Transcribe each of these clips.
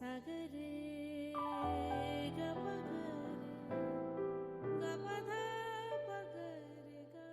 सागरे गपगरे गपधा पगरे ग सारे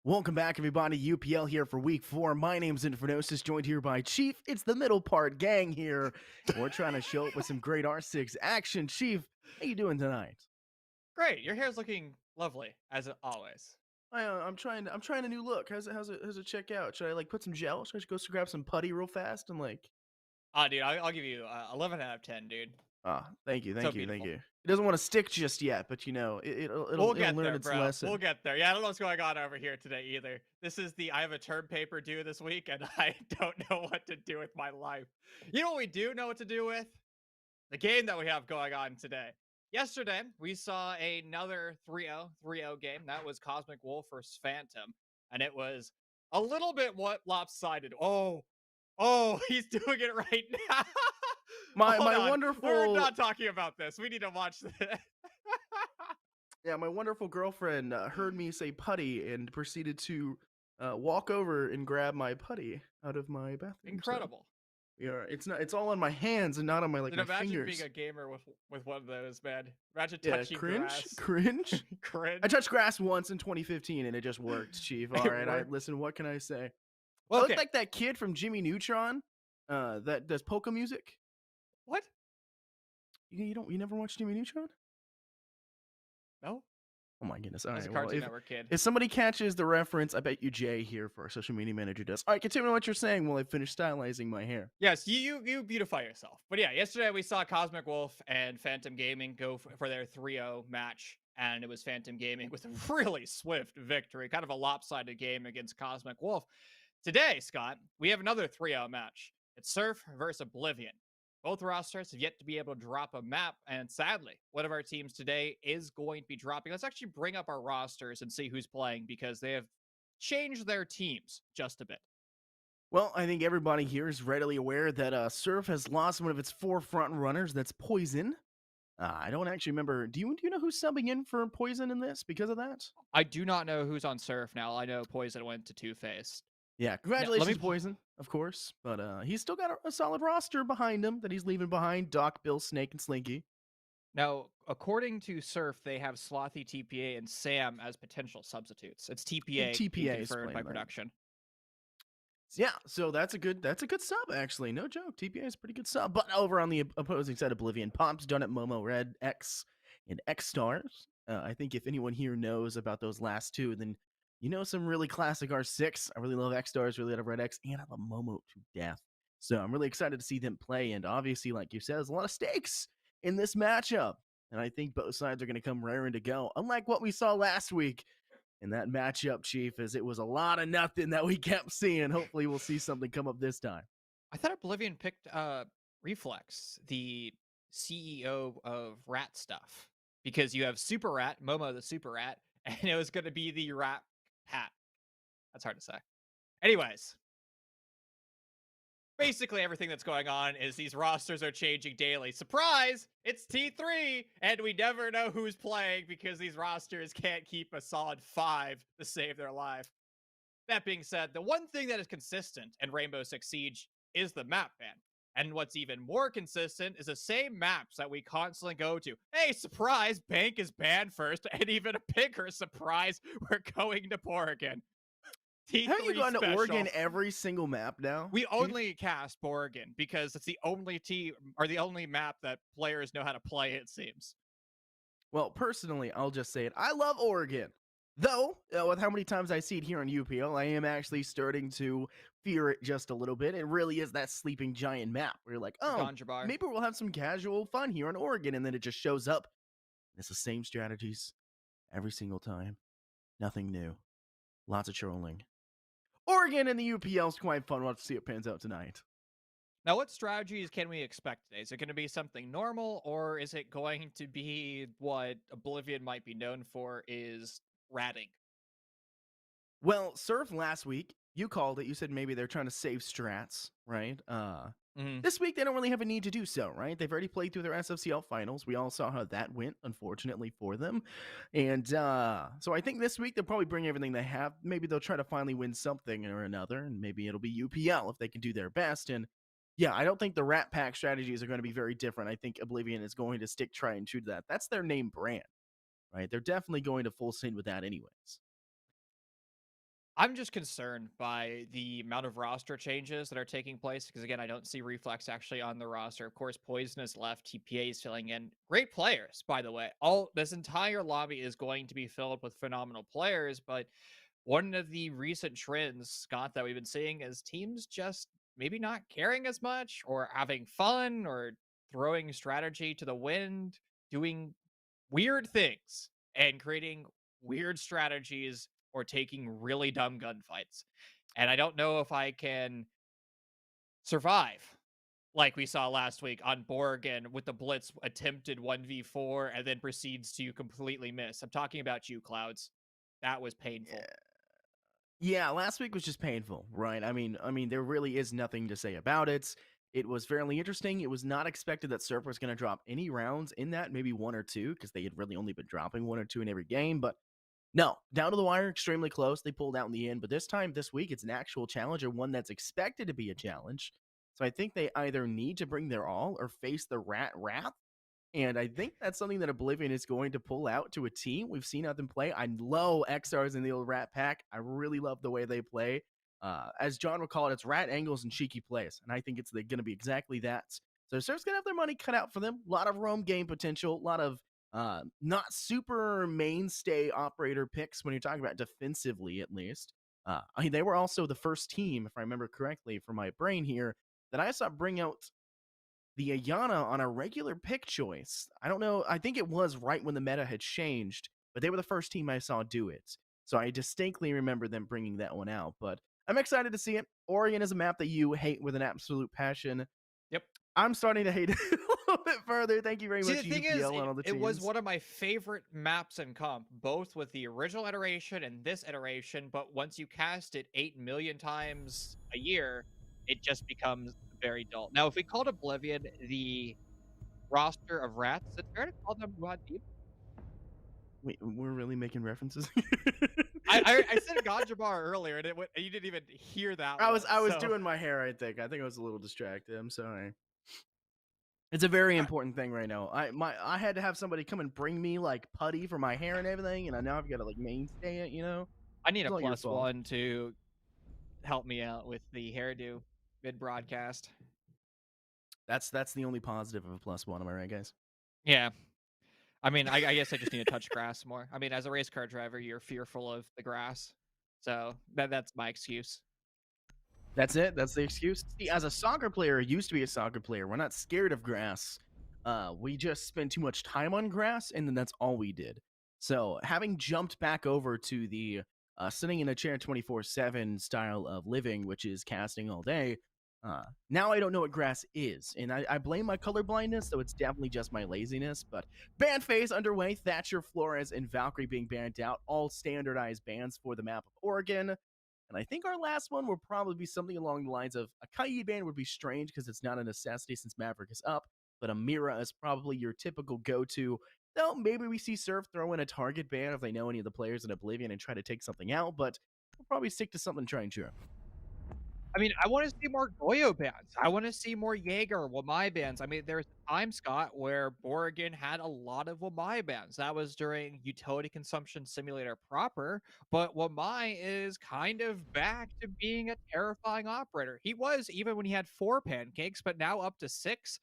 Welcome back, everybody. UPL here for week 4. My name's Infernosis, joined here by Chief. It's the middle part gang here. We're trying to show up with some great R6 action. Chief, how you doing tonight? Great. Your hair's looking lovely, as always. I'm trying a new look. How's it check out? Should I like put some gel? Should I just go grab some putty real fast and like? Dude, I'll give you 11 out of 10, dude. Thank you. So beautiful. It doesn't want to stick just yet, but you know, it'll learn there, its bro. lesson. We'll get there. Yeah, I don't know what's going on over here today either. This is I have a term paper due this week, and I don't know what to do with my life. You know what we do know what to do with? The game that we have going on today. Yesterday, we saw another 3-0 game. That was Cosmic Wolf versus Phantom, and it was a little bit lopsided. Oh, he's doing it right now. My wonderful. We're not talking about this. We need to watch this. Yeah, my wonderful girlfriend heard me say putty and proceeded to walk over and grab my putty out of my bathroom. Incredible. So, yeah, it's all on my hands and not on my my imagine fingers. Being a gamer with one of those, man. Imagine touching grass. Cringe. Cringe. I touched grass once in 2015 and it just worked, Chief. All right, listen. What can I say? Well, I look like that kid from Jimmy Neutron, that does polka music. What? You never watched Jimmy Neutron? No. Oh my goodness! All As right, a Cartoon Network kid. If somebody catches the reference, I bet you Jay here for our social media manager does. All right, continue what you're saying while I finish stylizing my hair. Yes, you beautify yourself. But yeah, yesterday we saw Cosmic Wolf and Phantom Gaming go for their 3-0 match, and it was Phantom Gaming with a really swift victory, kind of a lopsided game against Cosmic Wolf. Today, Scott, we have another 3-0 match. It's Surf versus Oblivion. Both rosters have yet to be able to drop a map, and sadly, one of our teams today is going to be dropping. Let's actually bring up our rosters and see who's playing, because they have changed their teams just a bit. Well, I think everybody here is readily aware that Surf has lost one of its 4 front runners. That's Poison. I don't actually remember. Do you know who's subbing in for Poison in this because of that? I do not know who's on Surf now. I know Poison went to Two-Faced. Yeah, congratulations, Poison, of course. But he's still got a solid roster behind him that he's leaving behind. Doc, Bill, Snake, and Slinky. Now, according to Surf, they have Slothy, TPA, and Sam as potential substitutes. It's TPA confirmed by production. Yeah, so that's a good sub actually. No joke. TPA is a pretty good sub. But over on the opposing side, Oblivion Pops, done at Momo Red X and X Stars. I think if anyone here knows about those last two, then you know some really classic R6. I really love X Stars, really love Red X, and I love Momo to death. So I'm really excited to see them play. And obviously, like you said, there's a lot of stakes in this matchup. And I think both sides are going to come raring to go. Unlike what we saw last week, in that matchup, Chief, as it was a lot of nothing that we kept seeing. Hopefully, we'll see something come up this time. I thought Oblivion picked Reflex, the CEO of Rat stuff, because you have Super Rat, Momo the Super Rat, and it was going to be the Rat Hat. That's hard to say. Anyways, basically everything that's going on is these rosters are changing daily. Surprise! It's T3, and we never know who's playing because these rosters can't keep a solid 5 to save their life. That being said, the one thing that is consistent in Rainbow Six Siege is the map ban. And what's even more consistent is the same maps that we constantly go to. Hey, surprise, Bank is banned first, and even a bigger surprise, we're going to Oregon. Haven't you T3 gone to special. Oregon every single map now? We Chief? only cast Oregon because it's the only team or the only map that players know how to play, it seems. Well, personally, I'll just say it. I love Oregon. Though, with how many times I see it here on UPL, I am actually starting to fear it just a little bit. It really is that sleeping giant map where you're like, oh, Ganja bar. maybe we'll have some casual fun here on Oregon. And then it just shows up. It's the same strategies every single time. Nothing new. Lots of trolling. Oregon and the UPL is quite fun. We'll have to see it pans out tonight. Now, what strategies can we expect today? Is it going to be something normal, or is it going to be what Oblivion might be known for, is ratting? Well, Surf last week, you called it. You said maybe they're trying to save strats, right? This week they don't really have a need to do so, right? They've already played through their SFCL finals. We all saw how that went, unfortunately for them. And so I think this week they'll probably bring everything they have. Maybe they'll try to finally win something or another, and maybe it'll be UPL if they can do their best. And yeah, I don't think the Rat Pack strategies are going to be very different. I think Oblivion is going to stick try and true to that. That's their name brand, right? They're definitely going to full send with that anyways. I'm just concerned by the amount of roster changes that are taking place because, again, I don't see Reflex actually on the roster. Of course, Poison is left. TPA is filling in. Great players, by the way. All this entire lobby is going to be filled with phenomenal players, but one of the recent trends, Scott, that we've been seeing is teams just maybe not caring as much or having fun or throwing strategy to the wind, doing weird things and creating weird strategies or taking really dumb gunfights. And I don't know if I can survive like we saw last week on Borgen with the Blitz attempted 1v4 and then proceeds to completely miss. I'm talking about you, Clouds. That was painful. Yeah, last week was just painful, right? I mean, there really is nothing to say about it. It was fairly interesting. It was not expected that Surf was going to drop any rounds in that, maybe one or two, because they had really only been dropping one or two in every game. But no, down to the wire, extremely close. They pulled out in the end. But this time, this week, it's an actual challenge or one that's expected to be a challenge. So I think they either need to bring their all or face the Rat Wrath. And I think that's something that Oblivion is going to pull out to a team. We've seen how them play. I love XRs in the old Rat Pack. I really love the way they play. As John would call it, it's rat angles and cheeky plays. And I think it's going to be exactly that. So Surf's going to have their money cut out for them. A lot of roam game potential. A lot of not super mainstay operator picks when you're talking about defensively, at least. I mean, they were also the first team, if I remember correctly from my brain here, that I saw bring out the Ayana on a regular pick choice. I don't know. I think it was right when the meta had changed, but they were the first team I saw do it. So I distinctly remember them bringing that one out. But I'm excited to see it. Oregon is a map that you hate with an absolute passion. Yep. I'm starting to hate it a little bit further. Thank you very See, much, the thing UPL, is, and all the it was teams. one of my favorite maps in comp, both with the original iteration and this iteration. But once you cast it 8 million times a year, it just becomes very dull. Now, if we called Oblivion the roster of rats, is it fair to call them Muad'Dib? Wait, we're really making references. I said Ganja bar earlier, and you didn't even hear that. I was so. doing my hair. I think I was a little distracted. I'm sorry. It's a very important thing right now. I had to have somebody come and bring me like putty for my hair and everything, and now I've got to like mainstay it. You know, I need it's a all your plus fault. one to help me out with the hairdo mid broadcast. That's the only positive of a +1, am I right, guys? Yeah. I mean, I guess I just need to touch grass more. I mean, as a race car driver, you're fearful of the grass. So that's my excuse. That's it. That's the excuse. See, as a soccer player, I used to be a soccer player. We're not scared of grass. We just spend too much time on grass, and then that's all we did. So, having jumped back over to the sitting in a chair 24/7 style of living, which is casting all day, now I don't know what grass is. And I blame my color blindness, so it's definitely just my laziness. But ban phase underway. Thatcher, Flores, and Valkyrie being banned out. All standardized bans for the map of Oregon. And I think our last one will probably be something along the lines of a Kaid ban would be strange because it's not a necessity since Maverick is up, but a Mira is probably your typical go-to. Though maybe we see Surf throw in a target ban if they know any of the players in Oblivion and try to take something out, but we'll probably stick to something trying true. I mean, I want to see more Goyo bands. I want to see more Jaeger Wamai bands. I mean, there's a time, Scott, where Oregon had a lot of Wamai bands. That was during Utility Consumption Simulator proper, but Wamai is kind of back to being a terrifying operator. He was even when he had 4 pancakes, but now up to 6.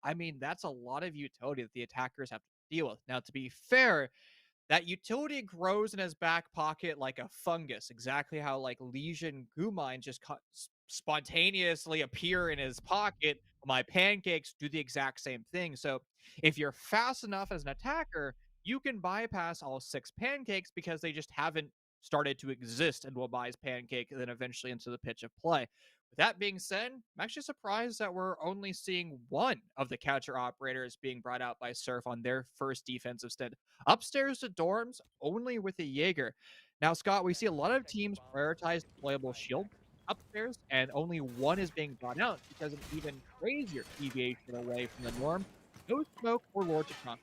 I mean, that's a lot of utility that the attackers have to deal with. Now, to be fair, that utility grows in his back pocket like a fungus, exactly how like Legion Gumine just spontaneously appear in his pocket. My pancakes do the exact same thing. So if you're fast enough as an attacker, you can bypass all 6 pancakes because they just haven't started to exist in Wabai's pancake and then eventually into the pitch of play. With that being said, I'm actually surprised that we're only seeing one of the catcher operators being brought out by Surf on their first defensive stint. Upstairs to dorms, only with a Jaeger. Now, Scott, we see a lot of teams prioritize deployable shield upstairs, and only one is being brought out because an even crazier deviation away from the norm. No smoke or Lord to Trump.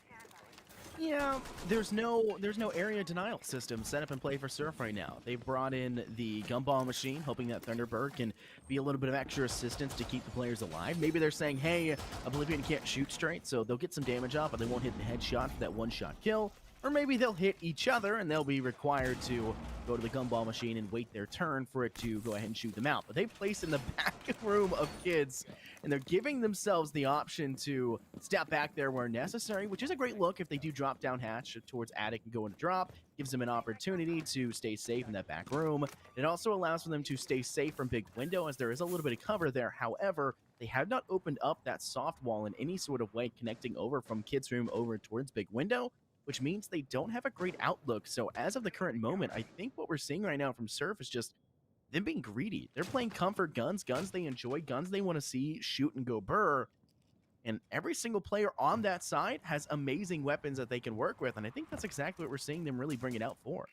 Yeah, there's no area denial system set up in play for Surf right now. They've brought in the gumball machine, hoping that Thunderbird can be a little bit of extra assistance to keep the players alive. Maybe they're saying, hey, Oblivion can't shoot straight, so they'll get some damage off, but they won't hit the headshot for that one-shot kill. Or maybe they'll hit each other and they'll be required to go to the gumball machine and wait their turn for it to go ahead and shoot them out. But they've placed in the back room of kids and they're giving themselves the option to step back there where necessary, which is a great look if they do drop down hatch towards attic and go into drop. Gives them an opportunity to stay safe in that back room. It also allows for them to stay safe from big window as there is a little bit of cover there. However, they have not opened up that soft wall in any sort of way connecting over from kids room over towards big window, which means they don't have a great outlook. So as of the current moment, I think what we're seeing right now from Surf is just them being greedy. They're playing comfort guns, guns they enjoy, guns they want to see shoot and go burr. And every single player on that side has amazing weapons that they can work with. And I think that's exactly what we're seeing them really bring it out for.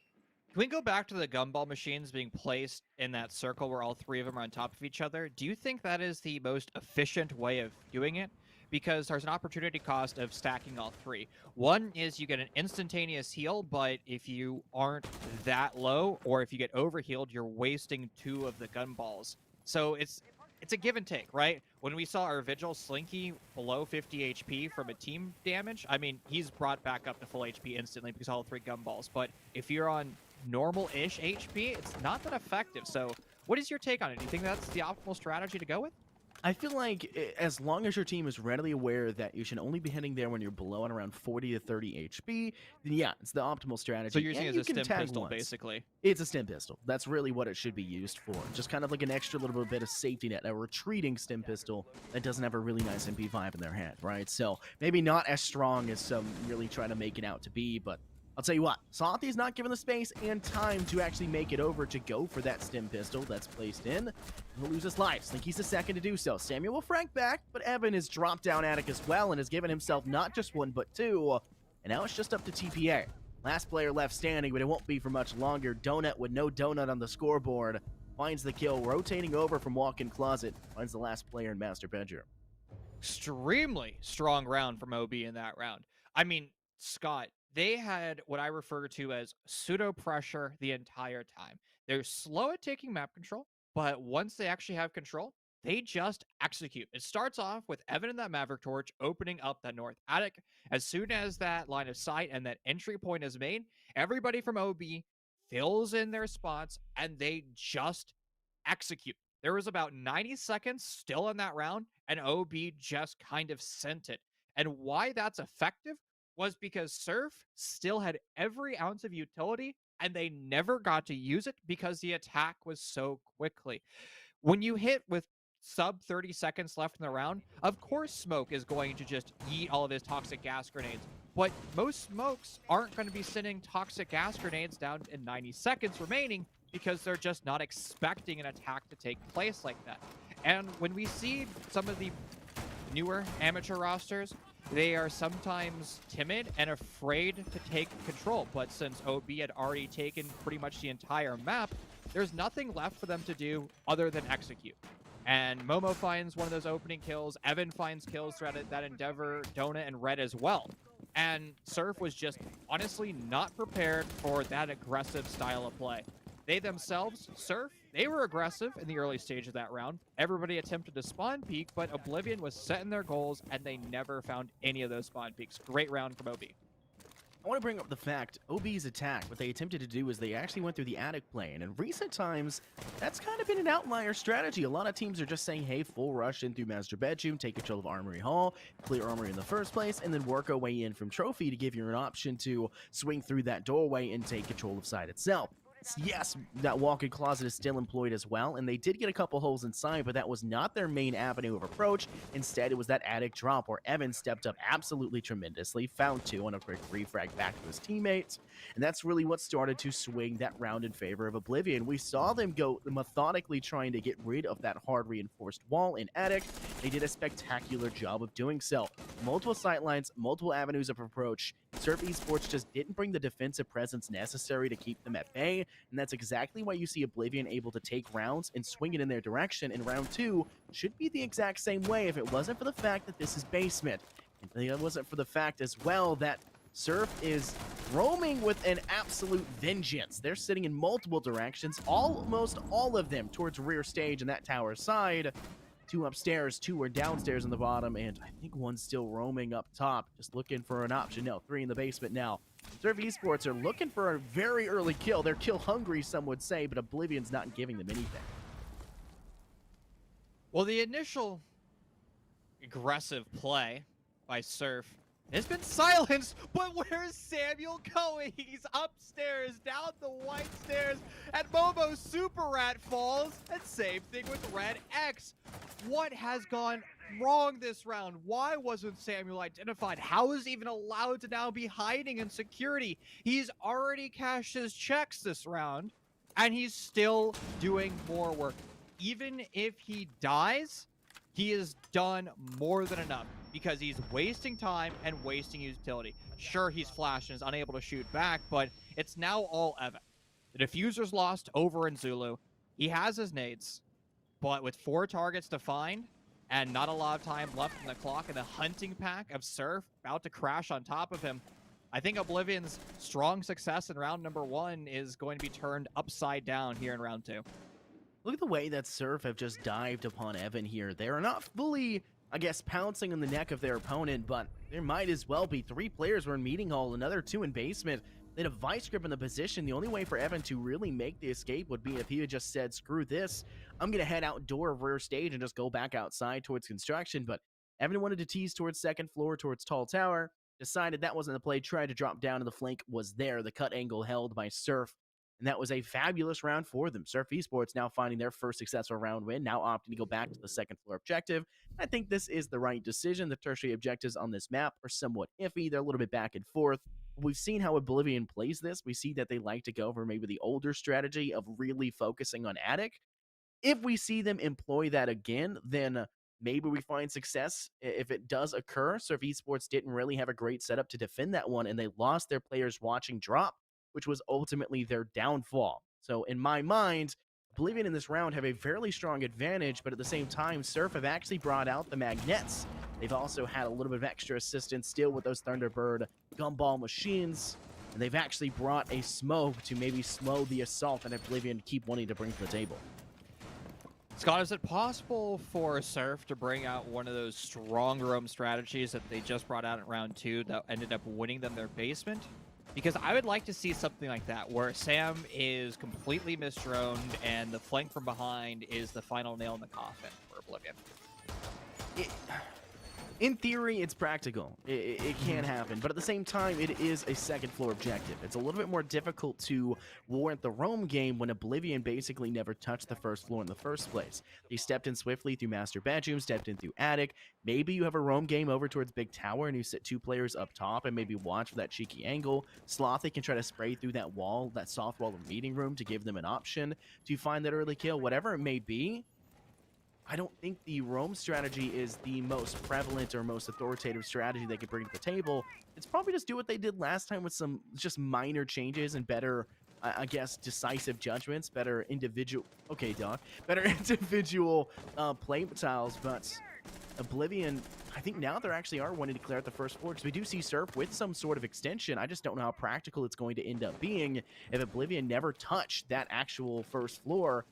Can we go back to the gumball machines being placed in that circle where all 3 of them are on top of each other? Do you think that is the most efficient way of doing it? Because there's an opportunity cost of stacking all 3. One is you get an instantaneous heal, but if you aren't that low, or if you get overhealed, you're wasting 2 of the gunballs. So it's a give and take, right? When we saw our Vigil Slinky below 50 HP from a team damage, I mean, he's brought back up to full HP instantly because all 3 gumballs. But if you're on normal-ish HP, it's not that effective. So what is your take on it? Do you think that's the optimal strategy to go with? I feel like as long as your team is readily aware that you should only be hitting there when you're below and around 40 to 30 HP, then yeah, it's the optimal strategy. So you're using it and as you a can stim tag pistol, once. basically. It's a stim pistol. That's really what it should be used for. Just kind of like an extra little bit of safety net, a retreating stim pistol that doesn't have a really nice MP vibe in their head, right? So maybe not as strong as some really try to make it out to be, but I'll tell you what, Salty's not given the space and time to actually make it over to go for that stim pistol that's placed in. He'll lose his life. Slinky's the second to do so. Samuel will frank back, but Evan has dropped down attic as well and has given himself not just 1 but 2. And now it's just up to TPA. Last player left standing, but it won't be for much longer. Donut with no donut on the scoreboard finds the kill, rotating over from walk-in closet, finds the last player in master bedroom. Extremely strong round from OB in that round. I mean, Scott, they had what I refer to as pseudo pressure the entire time. They're slow at taking map control, but once they actually have control, they just execute. It starts off with Evan and that Maverick Torch opening up that north attic. As soon as that line of sight and that entry point is made, everybody from OB fills in their spots and they just execute. There was about 90 seconds still in that round, and OB just kind of sent it. And why that's effective was because Surf still had every ounce of utility, and they never got to use it because the attack was so quickly. When you hit with sub 30 seconds left in the round, of course Smoke is going to just yeet all of his toxic gas grenades. But most smokes aren't going to be sending toxic gas grenades down in 90 seconds remaining because they're just not expecting an attack to take place like that. And when we see some of the newer amateur rosters, they are sometimes timid and afraid to take control. But since OB had already taken pretty much the entire map, there's nothing left for them to do other than execute. And Momo finds one of those opening kills. Evan finds kills throughout that Endeavor, Donut, and Red as well. And Surf was just honestly not prepared for that aggressive style of play. They themselves, Surf, they were aggressive in the early stage of that round. Everybody attempted to spawn peek, but Oblivion was setting their goals, and they never found any of those spawn peeks. Great round from OB. I want to bring up the fact, OB's attack, what they attempted to do is they actually went through the attic play, and in recent times, that's kind of been an outlier strategy. A lot of teams are just saying, hey, full rush in through Master Bedroom, take control of Armory Hall, clear Armory in the first place, and then work our way in from Trophy to give you an option to swing through that doorway and take control of side itself. Yes, that walk-in closet is still employed as well, and they did get a couple holes inside, but that was not their main avenue of approach. Instead, it was that attic drop where Evan stepped up absolutely tremendously, found two on a quick refrag back to his teammates, and that's really what started to swing that round in favor of Oblivion. We saw them go methodically trying to get rid of that hard reinforced wall in attic. They did a spectacular job of doing so. Multiple sightlines, multiple avenues of approach. Surf Esports just didn't bring the defensive presence necessary to keep them at bay, and that's exactly why you see Oblivion able to take rounds and swing it in their direction, and round two should be the exact same way if it wasn't for the fact that this is basement. And it wasn't for the fact as well that Surf is roaming with an absolute vengeance. They're sitting in multiple directions, almost all of them towards rear stage and that tower side. Two upstairs, two are downstairs on the bottom, and I think one's still roaming up top, just looking for an option. No, three in the basement now. Surf Esports are looking for a very early kill. They're kill hungry, some would say, but Oblivion's not giving them anything. Well, the initial aggressive play by Surf has been silenced, but where's Samuel going? He's upstairs, down the white stairs, and Momo Super Rat falls, and same thing with Red X. What has gone wrong this round? Why wasn't Samuel identified? How is he even allowed to now be hiding in security? He's already cashed his checks this round, and he's still doing more work. Even if he dies, he has done more than enough because he's wasting time and wasting utility. Sure, he's flashed and is unable to shoot back, but it's now all Evan. The diffuser's lost over in Zulu. He has his nades, but with 4 targets to find and not a lot of time left in the clock and the hunting pack of Surf about to crash on top of him, I think Oblivion's strong success in round number 1 is going to be turned upside down here in round 2. Look at the way that Surf have just dived upon Evan here. They're not fully, I guess, pouncing on the neck of their opponent, but there might as well be. 3 players were in meeting hall, another 2 in basement. They had a vice grip in the position. The only way for Evan to really make the escape would be if he had just said, screw this, I'm going to head outdoor of rear stage and just go back outside towards construction. But Evan wanted to tease towards second floor, towards tall tower, decided that wasn't the play, tried to drop down, and the flank was there. The cut angle held by Surf. And that was a fabulous round for them. Surf Esports now finding their first successful round win, now opting to go back to the second floor objective. I think this is the right decision. The tertiary objectives on this map are somewhat iffy. They're a little bit back and forth. We've seen how Oblivion plays this. We see that they like to go for maybe the older strategy of really focusing on attic. If we see them employ that again, then maybe we find success if it does occur. Surf Esports didn't really have a great setup to defend that one, and they lost their players watching drop, which was ultimately their downfall. So in my mind, Oblivion in this round have a fairly strong advantage, but at the same time, Surf have actually brought out the magnets. They've also had a little bit of extra assistance still with those Thunderbird gumball machines, and they've actually brought a smoke to maybe slow the assault that Oblivion keep wanting to bring to the table. Scott, is it possible for Surf to bring out one of those strong roam strategies that they just brought out in round 2 that ended up winning them their basement? Because I would like to see something like that, where Sam is completely misdroned and the flank from behind is the final nail in the coffin for Oblivion. In theory, it's practical. It can happen, but at the same time, it is a second floor objective. It's a little bit more difficult to warrant the roam game when Oblivion basically never touched the first floor in the first place. They stepped in swiftly through Master Bedroom, stepped in through Attic. Maybe you have a roam game over towards Big Tower and you sit 2 players up top and maybe watch for that cheeky angle. Slothy can try to spray through that wall, that soft wall of meeting room to give them an option to find that early kill, whatever it may be. I don't think the roam strategy is the most prevalent or most authoritative strategy they could bring to the table. It's probably just do what they did last time with some just minor changes and better, I guess, decisive judgments, better individual, okay, Doc, better individual play styles. But Oblivion, I think now there actually are wanting to clear out the first floor because we do see Surf with some sort of extension. I just don't know how practical it's going to end up being if Oblivion never touched that actual first floor.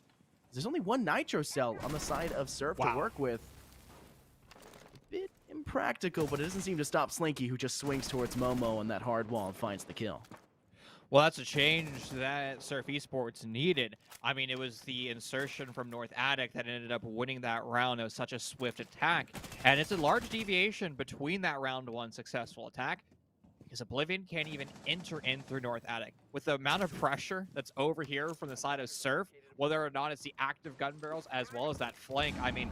There's only 1 Nitro cell on the side of Surf to work with. A bit impractical, but it doesn't seem to stop Slinky, who just swings towards Momo on that hard wall and finds the kill. Well, that's a change that Surf Esports needed. I mean, it was the insertion from North Attic that ended up winning that round. It was such a swift attack, and it's a large deviation between that round 1 successful attack, because Oblivion can't even enter in through North Attic. With the amount of pressure that's over here from the side of Surf, whether or not it's the active gun barrels as well as that flank, I mean,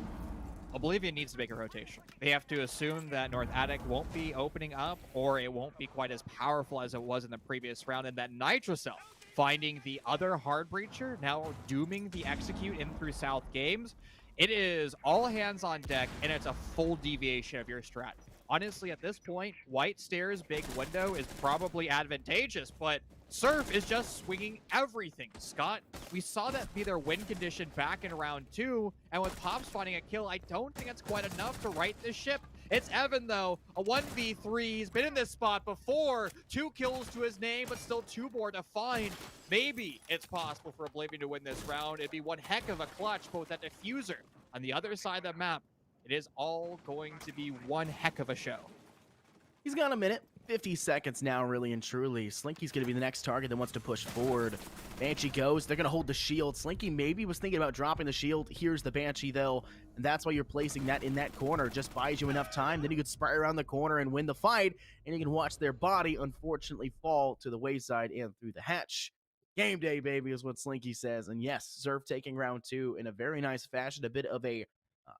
Oblivion needs to make a rotation. They have to assume that North Attic won't be opening up, or it won't be quite as powerful as it was in the previous round, and that Nitro Cell finding the other hard breacher, now dooming the execute in through South games. It is all hands on deck, and it's a full deviation of your strat. Honestly, at this point, White Stairs' big window is probably advantageous, but Surf is just swinging everything. Scott, we saw that be their win condition back in round 2, and with Pops finding a kill, I don't think it's quite enough to right this ship. It's Evan, though, a 1v3. He's been in this spot before. 2 kills to his name, but still 2 more to find. Maybe it's possible for Oblivion to win this round. It'd be one heck of a clutch, but with that diffuser on the other side of the map, it is all going to be one heck of a show. He's got a minute. 50 seconds now, really and truly. Slinky's going to be the next target that wants to push forward. Banshee goes. They're going to hold the shield. Slinky maybe was thinking about dropping the shield. Here's the Banshee, though, and that's why you're placing that in that corner. Just buys you enough time. Then you could spray around the corner and win the fight, and you can watch their body, unfortunately, fall to the wayside and through the hatch. Game day, baby, is what Slinky says. And yes, Surf taking round 2 in a very nice fashion. A bit of a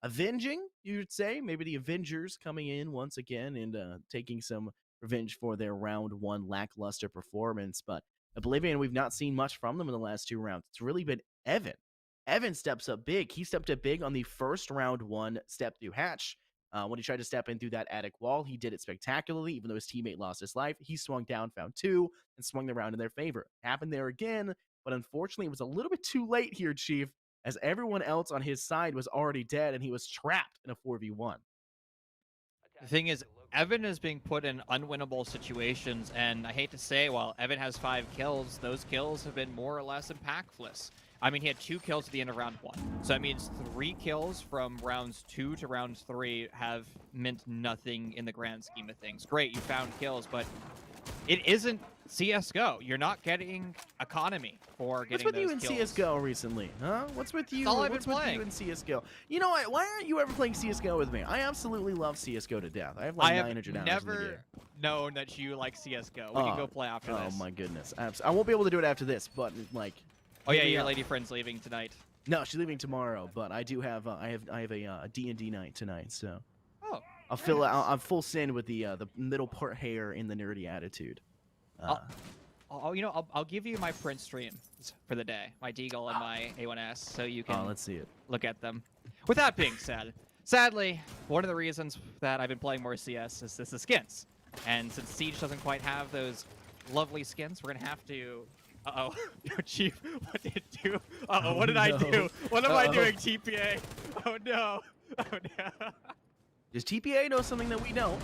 avenging, you'd say. Maybe the Avengers coming in once again and taking some revenge for their round 1 lackluster performance. But Oblivion, we've not seen much from them in the last 2 rounds. It's really been Evan. Evan steps up big. He stepped up big on the first round 1 step through hatch. When he tried to step in through that attic wall, he did it spectacularly. Even though his teammate lost his life, he swung down, found 2, and swung the round in their favor. Happened there again, but unfortunately, it was a little bit too late here, Chief, as everyone else on his side was already dead, and he was trapped in a 4v1. The thing is, Evan is being put in unwinnable situations, and I hate to say, while Evan has 5 kills, those kills have been more or less impactless. I mean, he had 2 kills at the end of round 1. So that means 3 kills from rounds 2 to round 3 have meant nothing in the grand scheme of things. Great, you found kills, but it isn't CSGO. You're not getting economy for getting those kills. What's with you in CSGO recently? Huh? What's with you? That's all I've What's been with playing. you in CSGO? You know what? Why aren't you ever playing CSGO with me? I absolutely love CSGO to death. I have like 900 hours in the game. Never known that you like CSGO. We can go play after this. Oh my goodness. I won't be able to do it after this, but like. Oh yeah, your lady friend's leaving tonight. No, she's leaving tomorrow, but I do have I have a D&D night tonight, so. Oh. I'll fill out. I'm full send with the middle part hair in the nerdy attitude. I'll give you my print streams for the day, my Deagle and my A1S, so you can let's see it. Look at them. With that being said, sadly, one of the reasons that I've been playing more CS is the skins. And since Siege doesn't quite have those lovely skins, we're gonna have to. Uh-oh. Chief, what did it do? Uh-oh, what did I do? What am I doing, TPA? Oh no. Oh no. Does TPA know something that we don't?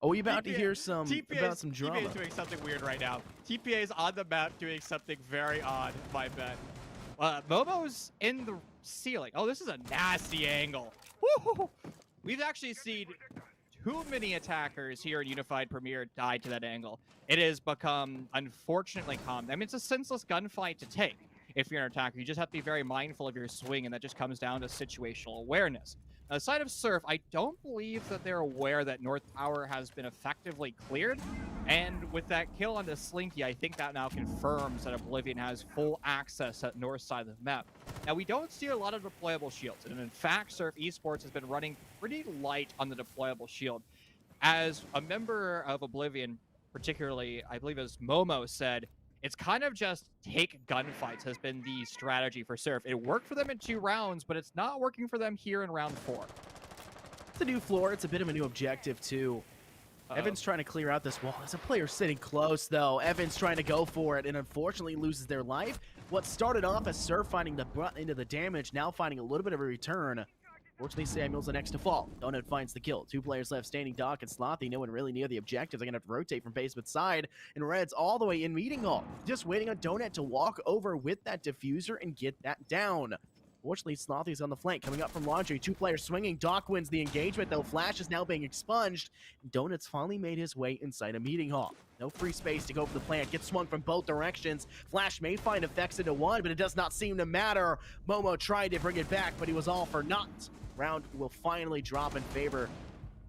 Are we about to hear some about some drama? TPA is doing something weird right now. TPA is on the map doing something very odd, my bet. Momo's in the ceiling. Oh, this is a nasty angle. Woo-hoo-hoo. We've actually seen too many attackers here in Unified Premier died to that angle. It has become, unfortunately, common. I mean, it's a senseless gunfight to take if you're an attacker. You just have to be very mindful of your swing, and that just comes down to situational awareness. Now, the side of Surf, I don't believe that they're aware that North Tower has been effectively cleared. And with that kill on the Slinky, I think that now confirms that Oblivion has full access at north side of the map. Now, we don't see a lot of deployable shields, and in fact, Surf Esports has been running pretty light on the deployable shield. As a member of Oblivion, particularly, I believe as Momo said, it's kind of just take gunfights has been the strategy for Surf. It worked for them in 2 rounds, but it's not working for them here in round 4. It's a new floor. It's a bit of a new objective, too. Evan's trying to clear out this wall. There's a player sitting close, though. Evan's trying to go for it and unfortunately loses their life. What started off as Surf finding the brunt into the damage, now finding a little bit of a return. Fortunately, Samuel's the next to fall. Donut finds the kill. 2 players left standing. Doc and Slothy, no one really near the objectives. They're going to have to rotate from basement side. And Red's all the way in meeting hall. Just waiting on Donut to walk over with that diffuser and get that down. Fortunately, Slothy's on the flank, coming up from Laundry. 2 players swinging. Doc wins the engagement, though. Flash is now being expunged. Donut's finally made his way inside a meeting hall. No free space to go for the plant. Gets swung from both directions. Flash may find effects into one, but it does not seem to matter. Momo tried to bring it back, but he was all for naught. Round will finally drop in favor.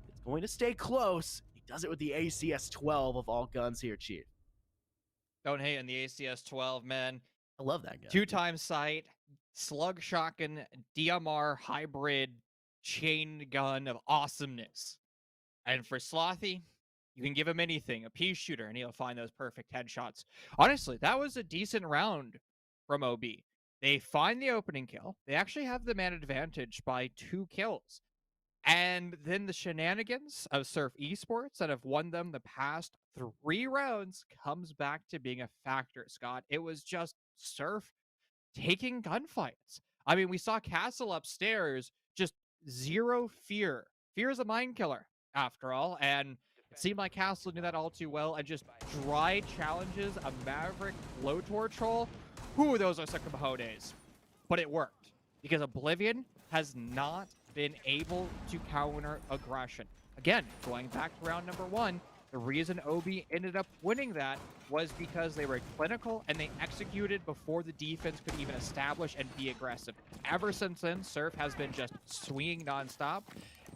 It's going to stay close. He does it with the ACS-12 of all guns here, Chief. Don't hate on the ACS-12, man. I love that gun. 2-time sight, slug shotgun, DMR hybrid chain gun of awesomeness. And for Slothy, you can give him anything, a pea shooter, and he'll find those perfect headshots. Honestly, that was a decent round from OB. They find the opening kill. They actually have the man advantage by 2 kills. And then the shenanigans of Surf Esports that have won them the past 3 rounds comes back to being a factor, Scott. It was just Surf taking gunfights. I mean, we saw Castle upstairs, just zero fear. Fear is a mind killer, after all, and it seemed like Castle knew that all too well, and just dry challenges a Maverick Blowtorch troll. Whew, those are some cojones. But it worked, because Oblivion has not been able to counter aggression. Again, going back to round number 1, the reason OB ended up winning that was because they were clinical and they executed before the defense could even establish and be aggressive. Ever since then, Surf has been just swinging nonstop,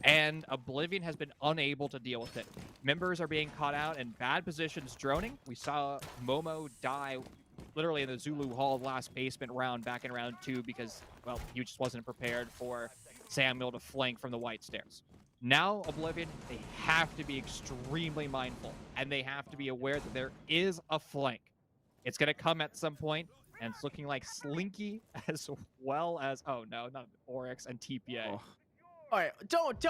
and Oblivion has been unable to deal with it. Members are being caught out in bad positions droning. We saw Momo die literally in the Zulu Hall last basement round back in round 2 because, well, he just wasn't prepared for Samuel to flank from the white stairs. Now, Oblivion, they have to be extremely mindful, and they have to be aware that there is a flank. It's going to come at some point, and it's looking like Slinky as well as, oh no, not Oryx and TPA. Oh. All right, don't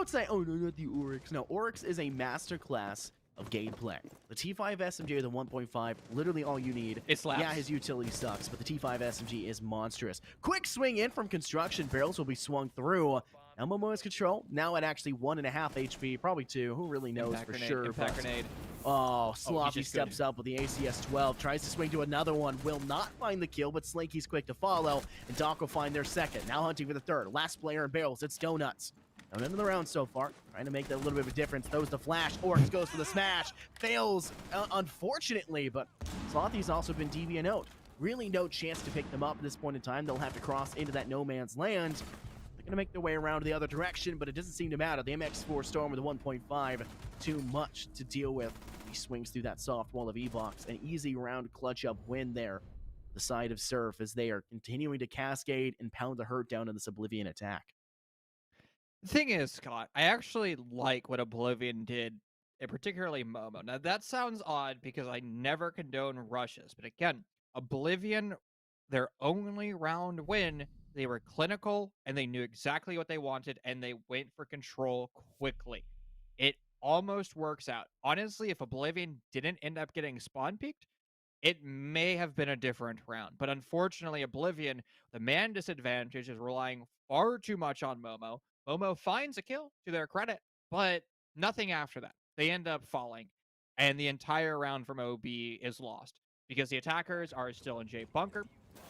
say, oh no, not the Oryx. No, Oryx is a masterclass of gameplay. The T5 SMG or the 1.5, literally all you need. It slaps. Yeah, his utility sucks, but the T5 SMG is monstrous. Quick swing in from construction. Barrels will be swung through. Now Momo has control. Now at actually 1.5 HP, probably 2. Who really knows Impact for grenade, sure? Impact grenade. Oh, Sloppy just steps up with the ACS-12. Tries to swing to another one. Will not find the kill, but Slinky's quick to follow. And Doc will find their second. Now hunting for the third. Last player in barrels. It's Donuts. No end of the round so far. Trying to make that a little bit of a difference. Throws the flash. Oryx goes for the smash. Fails, unfortunately, but Slothy's also been deviant out. Really no chance to pick them up at this point in time. They'll have to cross into that no man's land. They're going to make their way around to the other direction, but it doesn't seem to matter. The MX-4 Storm with a 1.5. Too much to deal with. He swings through that soft wall of E-Box. An easy round clutch-up win there. The side of Surf as they are continuing to cascade and pound the hurt down in this Oblivion attack. The thing is, Scott, I actually like what Oblivion did, and particularly Momo. Now, that sounds odd because I never condone rushes, but again, Oblivion, their only round win, they were clinical, and they knew exactly what they wanted, and they went for control quickly. It almost works out. Honestly, if Oblivion didn't end up getting spawn peaked, it may have been a different round. But unfortunately, Oblivion, the man disadvantage, is relying far too much on Momo. Momo finds a kill, to their credit, but nothing after that. They end up falling, and the entire round from OB is lost because the attackers are still in J bunker.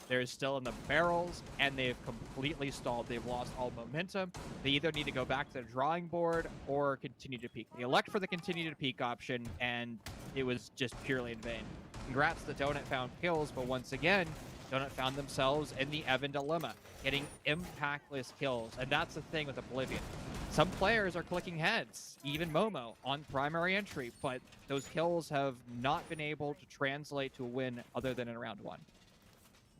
They're still in the barrels, and they've completely stalled. They've lost all momentum. They either need to go back to the drawing board or continue to peak. They elect for the continue to peak option, and it was just purely in vain. Congrats to Donut found kills, but once again, Donut found themselves in the Evan dilemma, getting impactless kills. And that's the thing with Oblivion. Some players are clicking heads, even Momo, on primary entry, but those kills have not been able to translate to a win other than in round 1.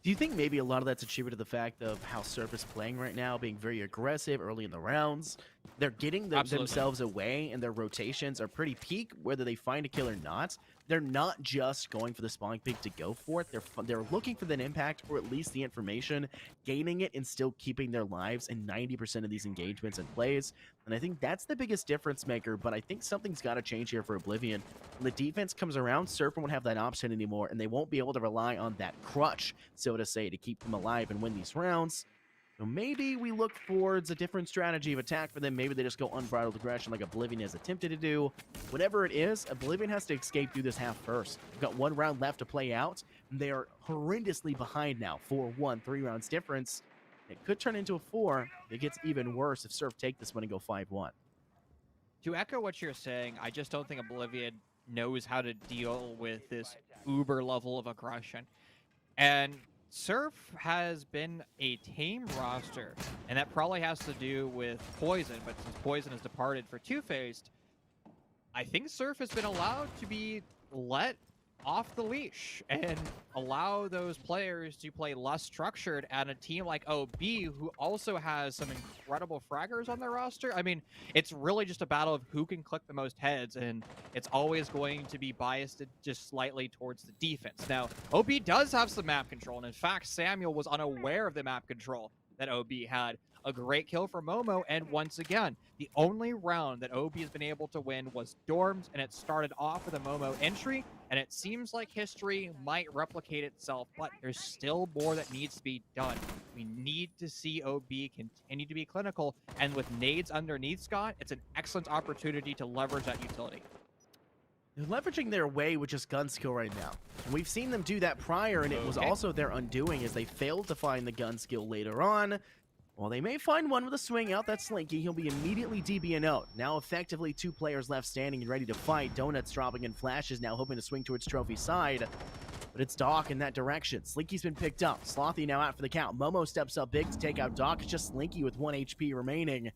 Do you think maybe a lot of that's attributed to the fact of how Surf is playing right now, being very aggressive early in the rounds? They're getting themselves away, and their rotations are pretty peak, whether they find a kill or not. They're not just going for the spawn pick to go for it. They're looking for that impact, or at least the information, gaining it, and still keeping their lives in 90% of these engagements and plays. And I think that's the biggest difference maker, but I think something's got to change here for Oblivion. When the defense comes around, Surfer won't have that option anymore, and they won't be able to rely on that crutch, so to say, to keep them alive and win these rounds. So maybe we look towards a different strategy of attack for them. Maybe they just go unbridled aggression like Oblivion has attempted to do. Whatever it is, Oblivion has to escape through this half first. We've got 1 round left to play out, and they are horrendously behind now. 4-1, 3 rounds difference. It could turn into a 4. It gets even worse if Surf take this one and go 5-1. To echo what you're saying, I just don't think Oblivion knows how to deal with this uber level of aggression. And Surf has been a tame roster, and that probably has to do with Poison, but since Poison has departed for Two-Faced, I think Surf has been allowed to be let off the leash and allow those players to play less structured at a team like OB, who also has some incredible fraggers on their roster. I mean, it's really just a battle of who can click the most heads, and it's always going to be biased just slightly towards the defense. Now, OB does have some map control, and in fact, Samuel was unaware of the map control that OB had. A great kill for Momo, and once again, the only round that OB has been able to win was Dorms, and it started off with a Momo entry, and it seems like history might replicate itself, but there's still more that needs to be done. We need to see OB continue to be clinical, and with nades underneath, Scott, it's an excellent opportunity to leverage that utility. They're leveraging their way with just gun skill right now. And we've seen them do that prior, and it was also their undoing as they failed to find the gun skill later on. Well, they may find one with a swing out. That's Slinky. He'll be immediately DB'ing out. Now effectively 2 players left standing and ready to fight. Donuts dropping in flashes now, hoping to swing towards Trophy side. But it's Doc in that direction. Slinky's been picked up. Slothy now out for the count. Momo steps up big to take out Doc. It's just Slinky with 1 HP remaining.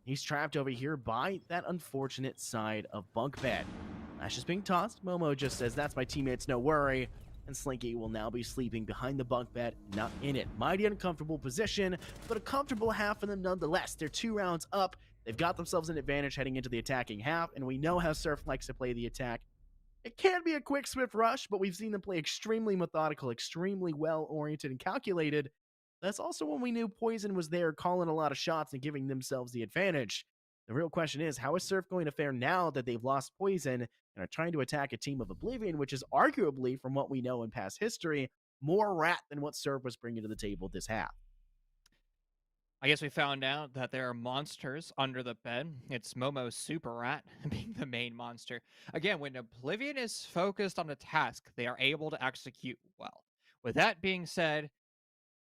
He's trapped over here by that unfortunate side of bunk bed. Flash is being tossed. Momo just says, that's my teammates, no worry. And Slinky will now be sleeping behind the bunk bed, not in it. Mighty uncomfortable position, but a comfortable half of them nonetheless. They're 2 rounds up. They've got themselves an advantage heading into the attacking half, and we know how Surf likes to play the attack. It can be a quick, swift rush, but we've seen them play extremely methodical, extremely well-oriented and calculated. That's also when we knew Poison was there calling a lot of shots and giving themselves the advantage. The real question is, how is Surf going to fare now that they've lost Poison and are trying to attack a team of Oblivion, which is arguably, from what we know in past history, more rat than what Surf was bringing to the table this half? I guess we found out that there are monsters under the bed. It's Momo's Super Rat being the main monster. Again, when Oblivion is focused on a task, they are able to execute well. With that being said,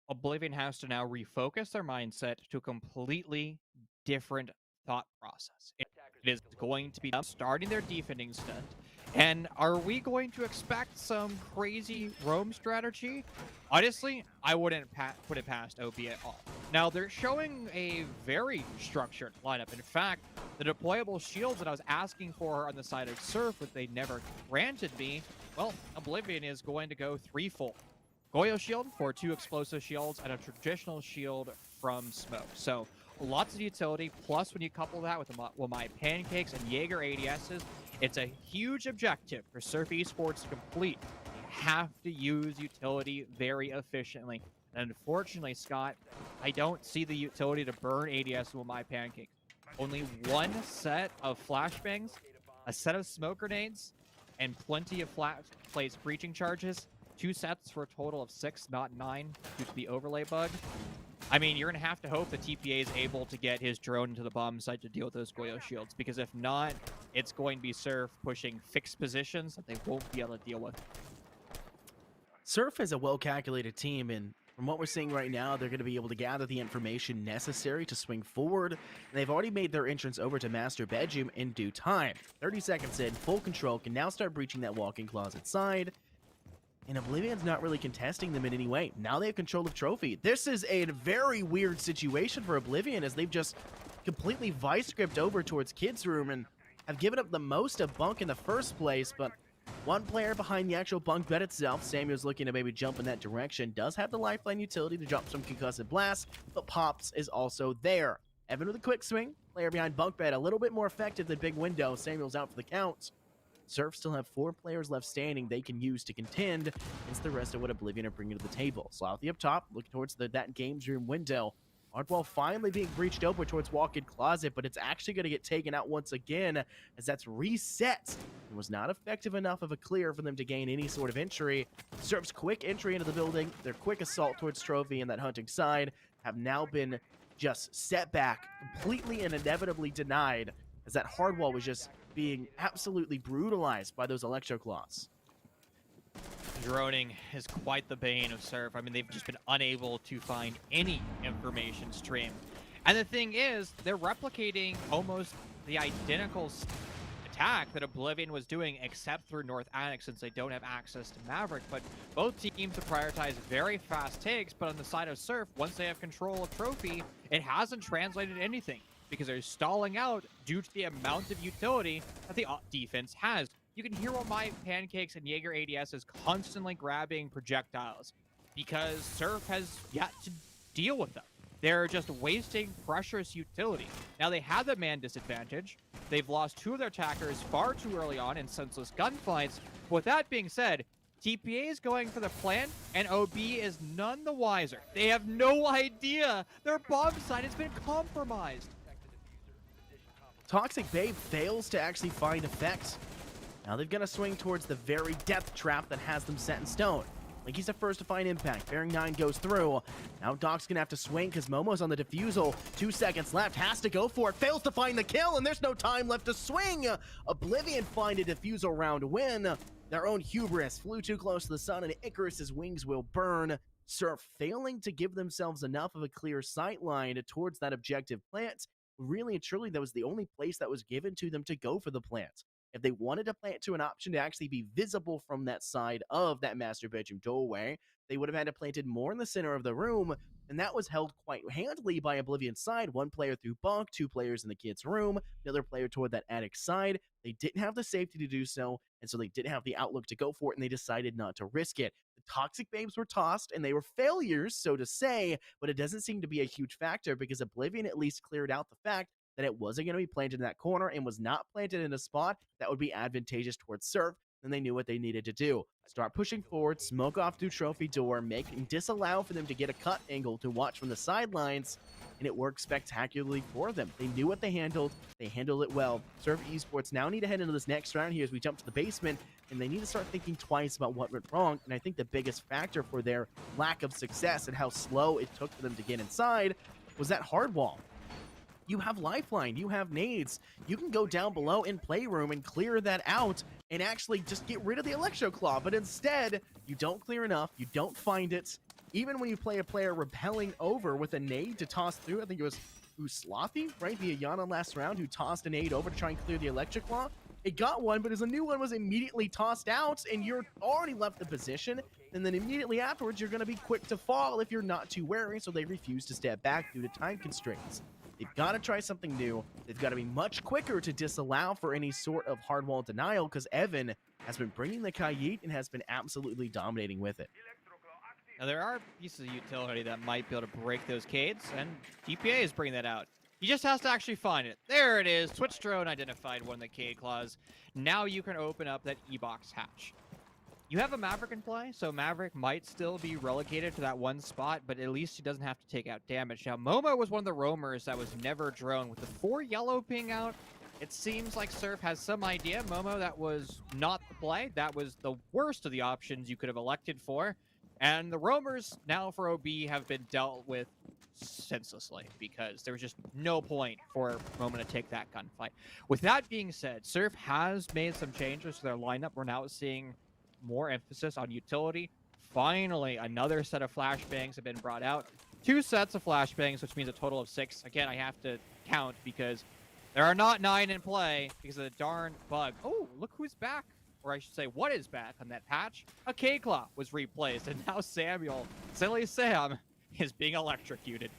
Oblivion has to now refocus their mindset to a completely different thought process. It is going to be them starting their defending stunt. And are we going to expect some crazy roam strategy? Honestly, I wouldn't put it past OB at all. Now, they're showing a very structured lineup. In fact, the deployable shields that I was asking for on the side of Surf, but they never granted me, well, Oblivion is going to go threefold. Goyo shield for 2 explosive shields and a traditional shield from Smoke. So lots of utility, plus when you couple that with my pancakes and Jaeger ADSs, it's a huge objective for Surf Esports to complete. You have to use utility very efficiently. And unfortunately, Scott, I don't see the utility to burn ADS with my pancakes. Only 1 set of flashbangs, a set of smoke grenades, and plenty of flat place breaching charges. 2 sets for a total of 6, not 9, due to the overlay bug. I mean, you're going to have to hope the TPA is able to get his drone into the bomb site to deal with those Goyo shields, because if not, it's going to be Surf pushing fixed positions that they won't be able to deal with. Surf is a well-calculated team, and from what we're seeing right now, they're going to be able to gather the information necessary to swing forward. And they've already made their entrance over to Master Bedroom in due time. 30 seconds in, full control, can now start breaching that walk-in closet side. And Oblivion's not really contesting them in any way. Now they have control of Trophy. This is a very weird situation for Oblivion, as they've just completely vice-gripped over towards Kids' Room and have given up the most of Bunk in the first place, but one player behind the actual bunk bed itself, Samuel's looking to maybe jump in that direction, does have the lifeline utility to drop some concussive blast, but Pops is also there. Evan with a quick swing, player behind bunk bed, a little bit more effective than Big Window. Samuel's out for the count. Surf still have 4 players left standing they can use to contend against the rest of what Oblivion are bringing to the table. Slothy up top, looking towards that games room window. Hardwall finally being breached over towards walk-in closet, but it's actually going to get taken out once again as that's reset. It was not effective enough of a clear for them to gain any sort of entry. Surf's quick entry into the building, their quick assault towards Trophy and that hunting side have now been just set back, completely and inevitably denied, as that Hardwall was just being absolutely brutalized by those Electro Claws. Droning is quite the bane of Surf. I mean, they've just been unable to find any information stream. And the thing is, they're replicating almost the identical attack that Oblivion was doing, except through North Annex, since they don't have access to Maverick. But both teams have prioritized very fast takes, but on the side of Surf, once they have control of Trophy, it hasn't translated anything, because they're stalling out due to the amount of utility that the defense has. You can hear what my Pancakes and Jaeger ADS is constantly grabbing projectiles, because Surf has yet to deal with them. They're just wasting precious utility. Now, they have the man disadvantage. They've lost 2 of their attackers far too early on in senseless gunfights. But with that being said, TPA is going for the plan, and OB is none the wiser. They have no idea their bomb site has been compromised. Toxic Babe fails to actually find effect. Now they've got to swing towards the very death trap that has them set in stone. Linky's the first to find impact. Bearing 9 goes through. Now Doc's going to have to swing because Momo's on the defusal. 2 seconds left. Has to go for it. Fails to find the kill, and there's no time left to swing. Oblivion find a defusal round win. Their own hubris flew too close to the sun, and Icarus's wings will burn. Surf failing to give themselves enough of a clear sight line towards that objective plant. Really and truly, that was the only place that was given to them to go for the plant. If they wanted to plant to an option to actually be visible from that side of that master bedroom doorway, they would have had to planted more in the center of the room, and that was held quite handily by Oblivion's side. 1 player through bunk, 2 players in the kid's room, the other player toward that attic side. They didn't have the safety to do so, and so they didn't have the outlook to go for it, and they decided not to risk it. The Toxic Babes were tossed, and they were failures, so to say, but it doesn't seem to be a huge factor because Oblivion at least cleared out the fact that it wasn't going to be planted in that corner and was not planted in a spot that would be advantageous towards Surf. Then they knew what they needed to do. Start pushing forward, smoke off through trophy door, disallow for them to get a cut angle to watch from the sidelines, and it worked spectacularly for them. They knew what they handled it well. Surf Esports now need to head into this next round here as we jump to the basement, and they need to start thinking twice about what went wrong, and I think the biggest factor for their lack of success and how slow it took for them to get inside was that hard wall. You have lifeline, you have nades, you can go down below in playroom and clear that out and actually just get rid of the Electro Claw, but instead, you don't clear enough, you don't find it. Even when you play a player repelling over with a nade to toss through, I think it was Slothy, right? The Ayana last round who tossed a nade over to try and clear the Electric Claw. It got one, but as a new one was immediately tossed out, and you're already left the position, and then immediately afterwards, you're going to be quick to fall if you're not too wary, so they refuse to step back due to time constraints. They've got to try something new. They've got to be much quicker to disallow for any sort of hard wall denial because Evan has been bringing the Kayit and has been absolutely dominating with it. Now, there are pieces of utility that might be able to break those Cades, and DPA is bringing that out. He just has to actually find it. There it is. Twitch drone identified one of the Cade claws. Now you can open up that E-box hatch. You have a Maverick in play, so Maverick might still be relegated to that one spot, but at least he doesn't have to take out damage. Now, Momo was one of the roamers that was never drone. With the 4 yellow ping out, it seems like Surf has some idea. Momo, that was not the play. That was the worst of the options you could have elected for. And the roamers now for OB have been dealt with senselessly because there was just no point for Momo to take that gunfight. With that being said, Surf has made some changes to their lineup. We're now seeing more emphasis on utility, finally another set of flashbangs have been brought out. 2 sets of flashbangs, which means a total of 6. Again, I have to count because there are not 9 in play because of the darn bug. Oh, look who's back. Or I should say, what is back on that patch? A K-Claw was replaced, and now Samuel, Silly Sam, is being electrocuted.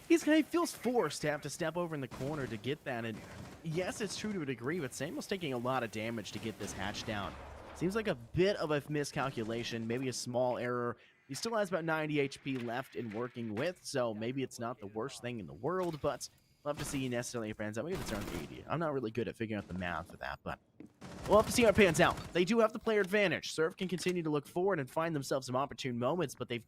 He feels forced to have to step over in the corner to get that, and yes, it's true to a degree, but Samuel's taking a lot of damage to get this hatch down. Seems like a bit of a miscalculation, maybe a small error. He still has about 90 HP left in working with, so maybe it's not the worst thing in the world, but we'll have to see necessarily it pans out. Maybe it's around 80. I'm not really good at figuring out the math for that, but we'll have to see how it pans out. They do have the player advantage. Surf can continue to look forward and find themselves some opportune moments, but it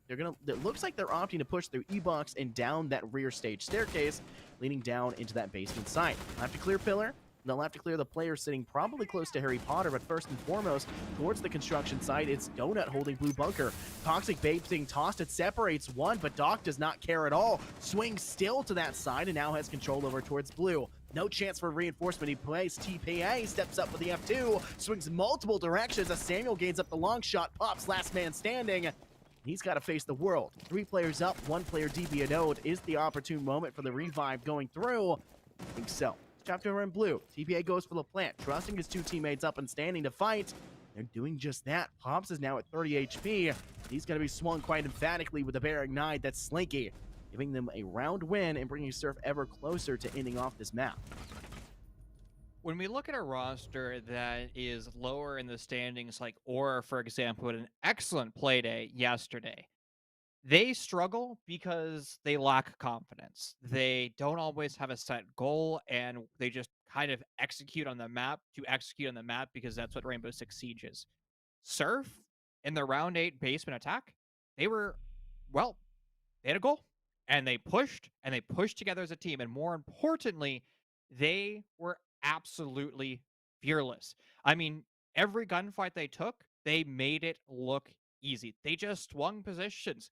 looks like they're opting to push through E-Box and down that rear stage staircase, leading down into that basement site. They'll have to clear Pillar. They'll have to clear the player sitting probably close to Harry Potter, but first and foremost, towards the construction site, it's Donut holding Blue Bunker. Toxic Babe being tossed, it separates one, but Doc does not care at all. Swings still to that side and now has control over towards Blue. No chance for reinforcement. He plays TPA, steps up with the F2, swings multiple directions as Samuel gains up the long shot, pops last man standing. He's got to face the world. 3 players up, 1 player DBO'd. Is the opportune moment for the revive going through? I think so. Chapter in blue. TPA goes for the plant, trusting his 2 teammates up and standing to fight. They're doing just that. Pops is now at 30 HP. He's going to be swung quite emphatically with the Bear Ignite. That's Slinky, giving them a round win and bringing Surf ever closer to ending off this map. When we look at a roster that is lower in the standings, like Aura, for example, had an excellent play day yesterday, they struggle because they lack confidence. They don't always have a set goal, and they just kind of execute on the map to execute on the map because that's what Rainbow Six Siege is. Surf, in the round 8 basement attack, they had a goal, and they pushed together as a team, and more importantly, they were absolutely fearless. I mean, every gunfight they took, they made it look easy. They just swung positions.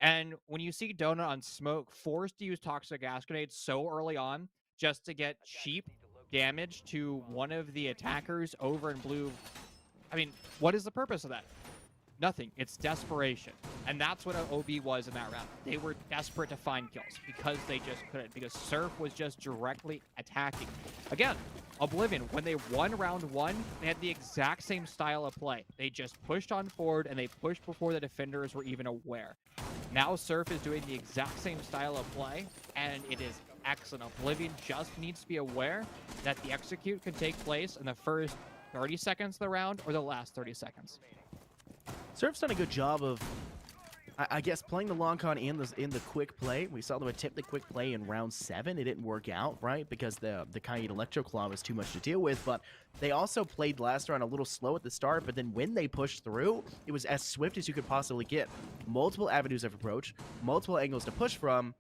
And when you see Donut on smoke forced to use toxic gas grenades so early on just to get cheap damage to one of the attackers over in blue, I mean, what is the purpose of that? Nothing. It's desperation. And that's what OB was in that round. They were desperate to find kills because they just couldn't, because Surf was just directly attacking. Again, Oblivion, when they won round 1, they had the exact same style of play. They just pushed on forward and they pushed before the defenders were even aware. Now Surf is doing the exact same style of play, and it is excellent. Oblivion just needs to be aware that the execute can take place in the first 30 seconds of the round or the last 30 seconds. Surf's done a good job of, I guess, playing the long con in the quick play. We saw them attempt the quick play in round 7. It didn't work out, right? Because the Kaid Electro Claw was too much to deal with. But they also played last round a little slow at the start. But then when they pushed through, it was as swift as you could possibly get. Multiple avenues of approach, multiple angles to push from.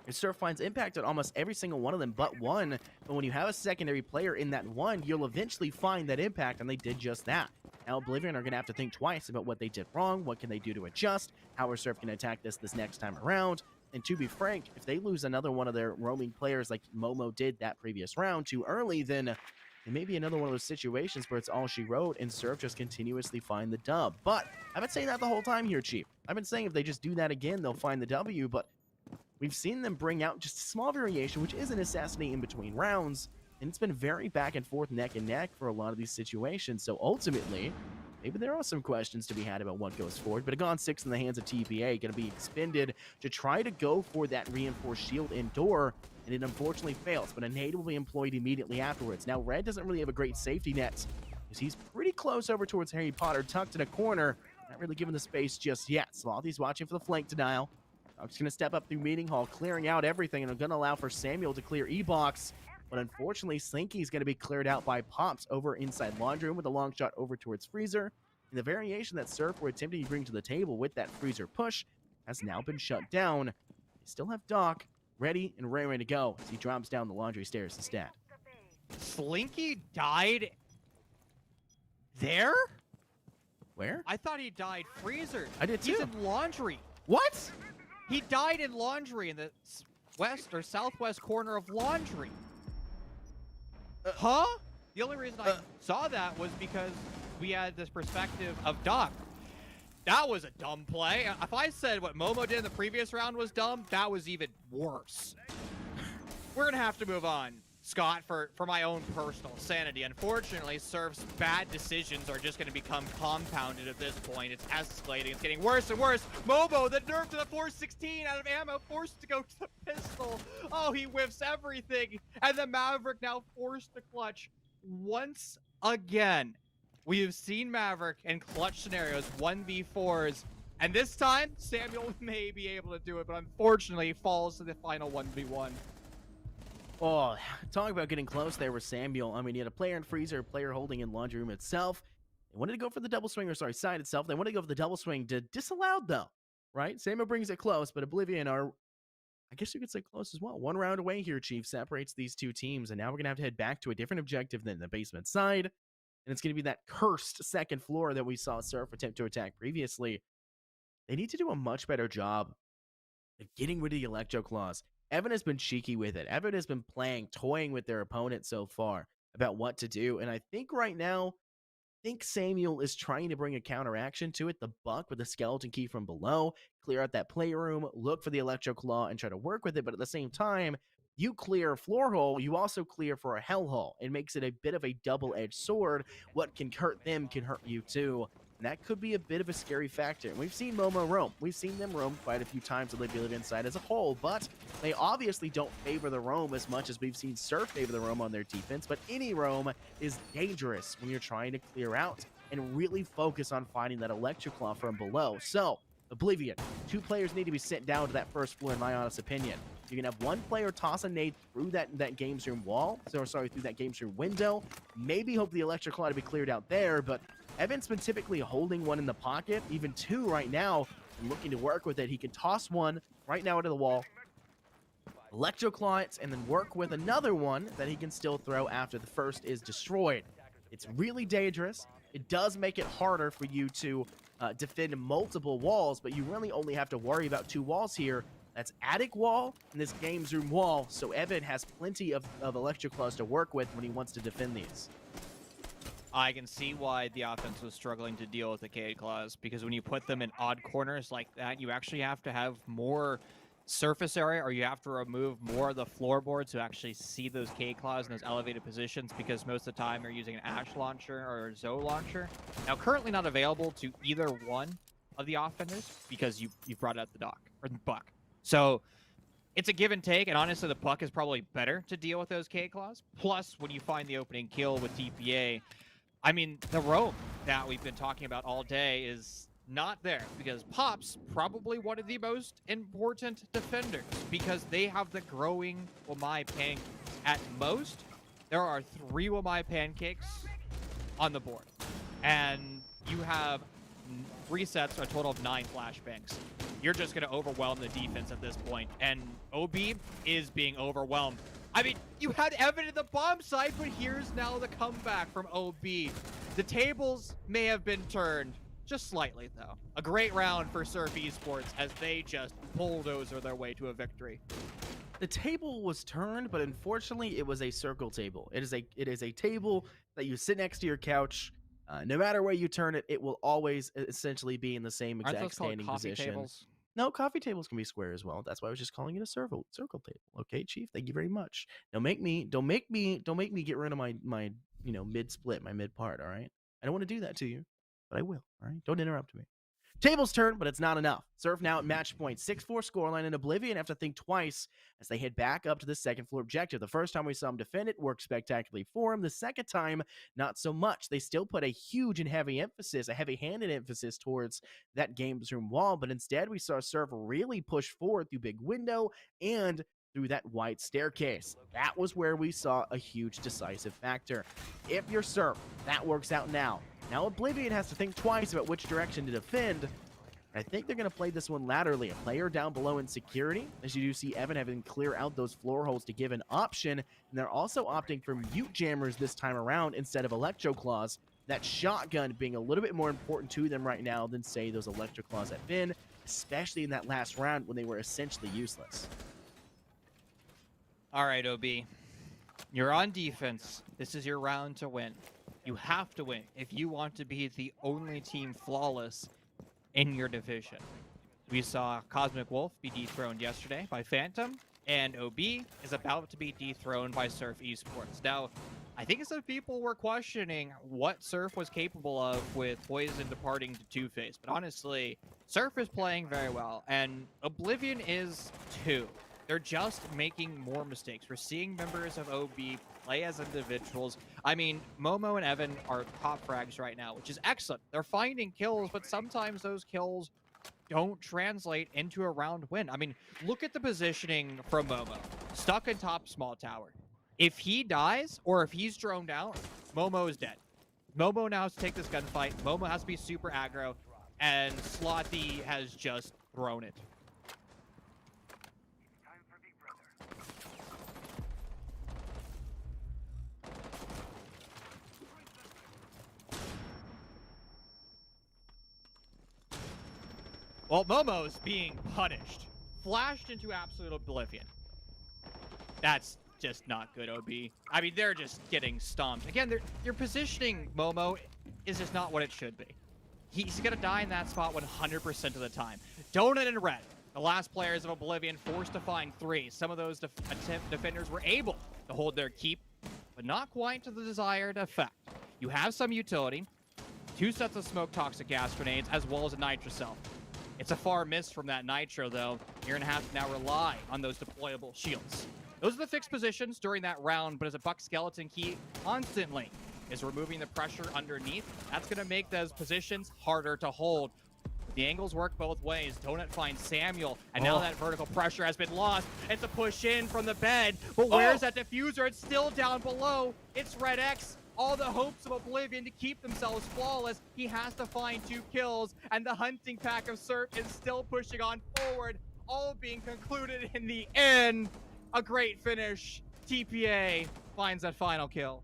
And Surf finds impact on almost every single one of them but one. But when you have a secondary player in that one, you'll eventually find that impact, and they did just that. Now Oblivion are going to have to think twice about what they did wrong, what can they do to adjust, how are Surf going to attack this next time around. And to be frank, if they lose another one of their roaming players like Momo did that previous round too early, then it may be another one of those situations where it's all she wrote and Surf just continuously find the dub. But I've been saying that the whole time here, Chief. I've been saying if they just do that again, they'll find the W, but we've seen them bring out just a small variation, which is a necessity in between rounds. And it's been very back and forth, neck and neck for a lot of these situations. So ultimately, maybe there are some questions to be had about what goes forward. But a Gone 6 in the hands of TPA going to be expended to try to go for that reinforced shield indoor. And it unfortunately fails, but a nade will be employed immediately afterwards. Now, Red doesn't really have a great safety net, because he's pretty close over towards Harry Potter, tucked in a corner. Not really given the space just yet. Slothy's watching for the flank denial. I'm just going to step up through Meeting Hall, clearing out everything, and I'm going to allow for Samuel to clear E-Box. But unfortunately, Slinky is going to be cleared out by Pops over inside Laundry Room with a long shot over towards Freezer. And the variation that Surf were attempting to bring to the table with that Freezer push has now been shut down. They still have Doc ready and raring to go as he drops down the laundry stairs instead. Slinky died there? Where? I thought he died Freezer. I did too. He's in Laundry. What? He died in Laundry in the west or southwest corner of Laundry. Huh? The only reason I saw that was because we had this perspective of Doc. that was a dumb play. If I said what Momo did in the previous round was dumb, that was even worse. We're gonna have to move on, Scott, for my own personal sanity. Unfortunately, Surf's bad decisions are just gonna become compounded at this point. It's escalating, it's getting worse and worse. Momo, the nerf to the 416 out of ammo, forced to go to the pistol. Oh, he whiffs everything. And the Maverick now forced to clutch once again. We have seen Maverick in clutch scenarios, 1v4s, and this time, Samuel may be able to do it, but unfortunately falls to the final 1v1. Oh, talking about getting close there with Samuel. I mean, he had a player in freezer, a player holding in laundry room itself. They wanted to go for the double swing, or sorry, side itself. They wanted to go for the double swing to disallowed though, right? Samuel brings it close, but Oblivion are, I guess you could say, close as well. One round away here, Chief, separates these two teams, and now we're going to have to head back to a different objective than the basement side, and it's going to be that cursed second floor that we saw Surf attempt to attack previously. They need to do a much better job of getting rid of the Electro Claws. Evan has been cheeky with it. Evan has been toying with their opponent so far about what to do, and I think right now, Samuel is trying to bring a counteraction to it. The Buck with the skeleton key from below, clear out that playroom, look for the Electro Claw, and try to work with it. But at the same time, you clear a floor hole, you also clear for a hell hole. It makes it a bit of a double-edged sword. What can hurt them can hurt you too. And that could be a bit of a scary factor. And we've seen Momo roam. We've seen them roam quite a few times on the Oblivion side as a whole, but they obviously don't favor the roam as much as we've seen Surf favor the roam on their defense. But any roam is dangerous when you're trying to clear out and really focus on finding that Electroclaw from below. So, Oblivion, 2 players need to be sent down to that first floor, in my honest opinion. You can have 1 player toss a nade through that games room wall, through that games room window. Maybe hope the Electroclaw to be cleared out there, but Evan's been typically holding 1 in the pocket, even 2 right now, and looking to work with it. He can toss 1 right now into the wall, Electroclaw it, and then work with another one that he can still throw after the first is destroyed. It's really dangerous. It does make it harder for you to defend multiple walls, but you really only have to worry about 2 walls here. That's attic wall and this games room wall, so Evan has plenty of Electroclaws to work with when he wants to defend these. I can see why the offense was struggling to deal with the Cade Claws, because when you put them in odd corners like that, you actually have to have more surface area, or you have to remove more of the floorboard to actually see those Cade Claws in those elevated positions, because most of the time you're using an Ash launcher or a Zoe launcher. Now, currently not available to either one of the offenders because you brought out the Doc, or the Buck. So it's a give and take, and honestly, the Buck is probably better to deal with those Cade Claws. Plus, when you find the opening kill with TPA, I mean, the roam that we've been talking about all day is not there, because Pop's probably one of the most important defenders, because they have the growing Wamai pancakes. At most, there are 3 Wamai pancakes on the board, and you have resets, a total of 9 flashbangs. You're just going to overwhelm the defense at this point, and OB is being overwhelmed. I mean, you had Evan in the bomb site, but here's now the comeback from OB. The tables may have been turned, just slightly, though. A great round for Surf Esports as they just bulldozer their way to a victory. The table was turned, but unfortunately, it was a circle table. It is a table that you sit next to your couch. No matter where you turn it, it will always essentially be in the same Aren't exact those called standing coffee position. tables? No, coffee tables can be square as well. That's why I was just calling it a circle table. Okay, Chief. Thank you very much. Don't make me get rid of my mid split, my mid part. All right. I don't want to do that to you, but I will. All right. Don't interrupt me. Tables turn, but it's not enough. Surf now at match point. 6-4 scoreline, and Oblivion have to think twice as they head back up to the second floor objective. The first time we saw him defend it, worked spectacularly for him. The second time, not so much. They still put a huge and heavy emphasis, a heavy-handed emphasis towards that games room wall, but instead we saw Surf really push forward through big window and through that white staircase. That was where we saw a huge decisive factor. If you're Surf, that works out now. Now Oblivion has to think twice about which direction to defend. I think they're going to play this one laterally. A player down below in security, as you do see Evan having to clear out those floor holes to give an option. And they're also opting for mute jammers this time around instead of Electroclaws. That shotgun being a little bit more important to them right now than, say, those Electroclaws have been, especially in that last round when they were essentially useless. All right, OB. You're on defense. This is your round to win. You have to win if you want to be the only team flawless in your division. We saw Cosmic Wolf be dethroned yesterday by Phantom, and OB is about to be dethroned by Surf Esports. Now, I think some people were questioning what Surf was capable of with Poison departing to Two-Face, but honestly, Surf is playing very well, and Oblivion is too. They're just making more mistakes. We're seeing members of OB play as individuals. I mean, Momo and Evan are top frags right now, which is excellent. They're finding kills, but sometimes those kills don't translate into a round win. I mean, look at the positioning from Momo. Stuck in top small tower. If he dies or if he's droned out, Momo is dead. Momo now has to take this gunfight. Momo has to be super aggro, and Slothy has just thrown it. Well, Momo's being punished. Flashed into absolute oblivion. That's just not good, OB. I mean, they're just getting stomped. Again, your positioning, Momo, is just not what it should be. He's going to die in that spot 100% of the time. Donut and Red, the last players of Oblivion, forced to find 3. Some of those defenders were able to hold their keep, but not quite to the desired effect. You have some utility, 2 sets of smoke toxic gas grenades, as well as a nitro cell. It's a far miss from that nitro, though. You're going to have to now rely on those deployable shields. Those are the fixed positions during that round, but as a Buck Skeleton Key constantly is removing the pressure underneath, that's going to make those positions harder to hold. The angles work both ways. Donut finds Samuel, and now that vertical pressure has been lost. It's a push in from the bed, but where's that diffuser? It's still down below. It's Red X. All the hopes of Oblivion to keep themselves flawless. He has to find 2 kills, and the hunting pack of Surf is still pushing on forward, all being concluded in the end. A great finish. TPA finds that final kill.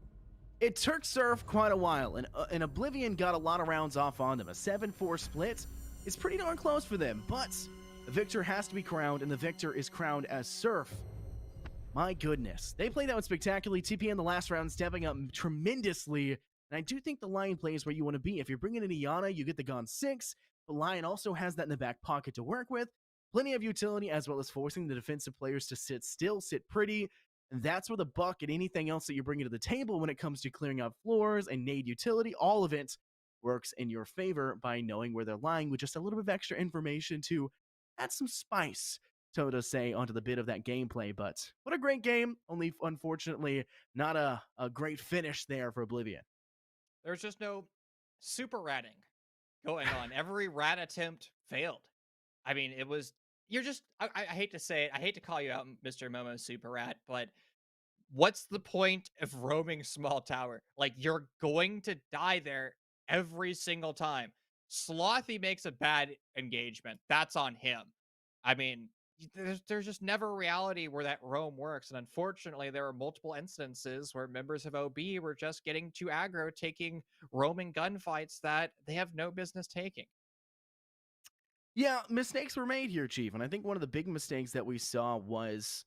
It took Surf quite a while, and Oblivion got a lot of rounds off on them. A 7-4 split is pretty darn close for them, but the victor has to be crowned, and the victor is crowned as Surf. My goodness. They played that one spectacularly. TPA in the last round stepping up tremendously, and I do think the Lion plays where you want to be. If you're bringing in Iana, you get the Gon 6, but Lion also has that in the back pocket to work with. Plenty of utility, as well as forcing the defensive players to sit still, sit pretty. And that's where the Buck and anything else that you're bringing to the table when it comes to clearing out floors and nade utility, all of it works in your favor by knowing where they're lying with just a little bit of extra information to add some spice, so to say, onto the bit of that gameplay. But what a great game. Only, unfortunately, not a great finish there for Oblivion. There's just no super ratting going on. Every rat attempt failed. I mean, it was... I hate to say it. I hate to call you out, Mr. Momo Super Rat, but what's the point of roaming small tower? Like, you're going to die there every single time. Slothy makes a bad engagement. That's on him. I mean, there's just never a reality where that roam works. And unfortunately, there were multiple instances where members of OB were just getting too aggro, taking roaming gunfights that they have no business taking. Yeah, mistakes were made here, Chief. And I think one of the big mistakes that we saw was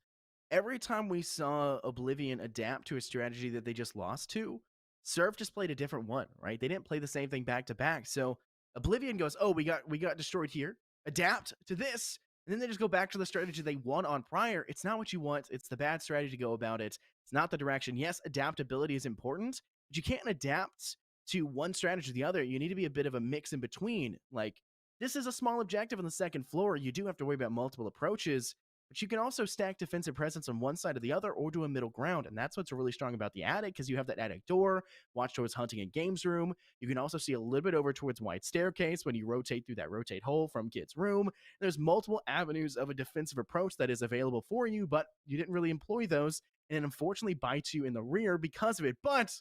every time we saw Oblivion adapt to a strategy that they just lost to, Surf just played a different one, right? They didn't play the same thing back to back. So Oblivion goes, oh, we got destroyed here. Adapt to this. And then they just go back to the strategy they won on prior. It's not what you want. It's the bad strategy to go about it. It's not the direction. Yes, adaptability is important, but you can't adapt to one strategy or the other. You need to be a bit of a mix in between. Like, this is a small objective on the second floor. You do have to worry about multiple approaches, but you can also stack defensive presence on one side or the other or do a middle ground. And that's what's really strong about the attic, because you have that attic door, watch towards hunting and games room. You can also see a little bit over towards white staircase when you rotate through that rotate hole from kid's room. There's multiple avenues of a defensive approach that is available for you, but you didn't really employ those, and it unfortunately bites you in the rear because of it. But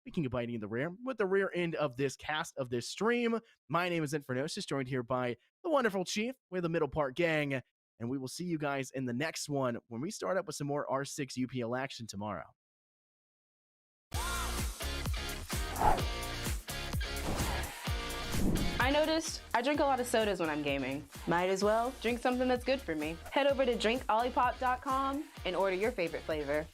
speaking of biting in the rear, with the rear end of this cast of this stream, my name is Infernosis, joined here by the wonderful Chief with the Middle Part Gang, and we will see you guys in the next one when we start up with some more R6 UPL action tomorrow. I noticed I drink a lot of sodas when I'm gaming. Might as well drink something that's good for me. Head over to drinkolipop.com and order your favorite flavor.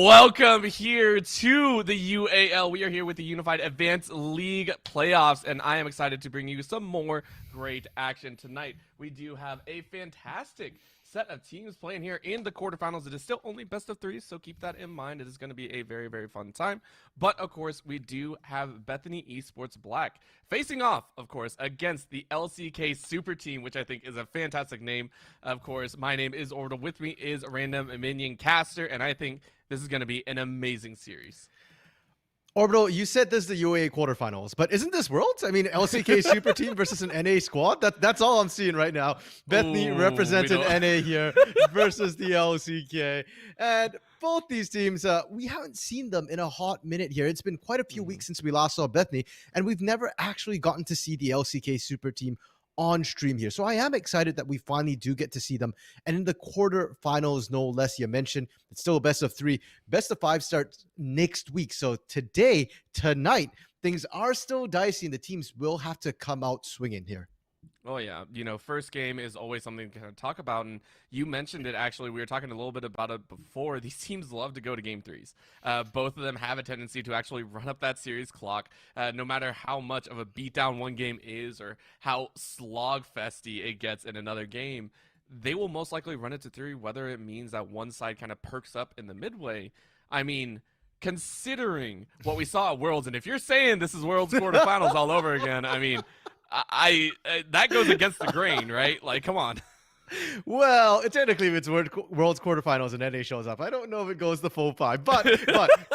Welcome here to the UAL. We are here with the Unified Advanced League Playoffs, and I am excited to bring you some more great action tonight. We do have a fantastic set of teams playing here in the quarterfinals. It is still only best of 3, so keep that in mind. It is going to be a very, very fun time. But, of course, we do have Bethany Esports Black facing off, of course, against the LCK Superteam, which I think is a fantastic name. Of course, my name is Orbital. With me is Random Minion Caster, and I think this is going to be an amazing series. Orbital, you said this is the UAA quarterfinals, but isn't this Worlds? I mean, LCK Super Team versus an NA squad? That's all I'm seeing right now. Bethany represents an NA here versus the LCK. And both these teams, we haven't seen them in a hot minute here. It's been quite a few weeks since we last saw Bethany, and we've never actually gotten to see the LCK Super Team on stream here. So I am excited that we finally do get to see them. And in the quarterfinals, no less, you mentioned, it's still a best of 3. Best of 5 starts next week. So tonight, things are still dicey and the teams will have to come out swinging here. Oh, yeah. You know, first game is always something to kind of talk about. And you mentioned it, actually. We were talking a little bit about it before. These teams love to go to game 3s. Both of them have a tendency to actually run up that series clock, no matter how much of a beatdown one game is or how slog-festy it gets in another game. They will most likely run it to 3, whether it means that one side kind of perks up in the midway. I mean, considering what we saw at Worlds, and if you're saying this is Worlds quarterfinals all over again, I mean, I that goes against the grain, right? Like, come on. Well, technically, if it's World's quarterfinals and NA shows up, I don't know if it goes the full 5. But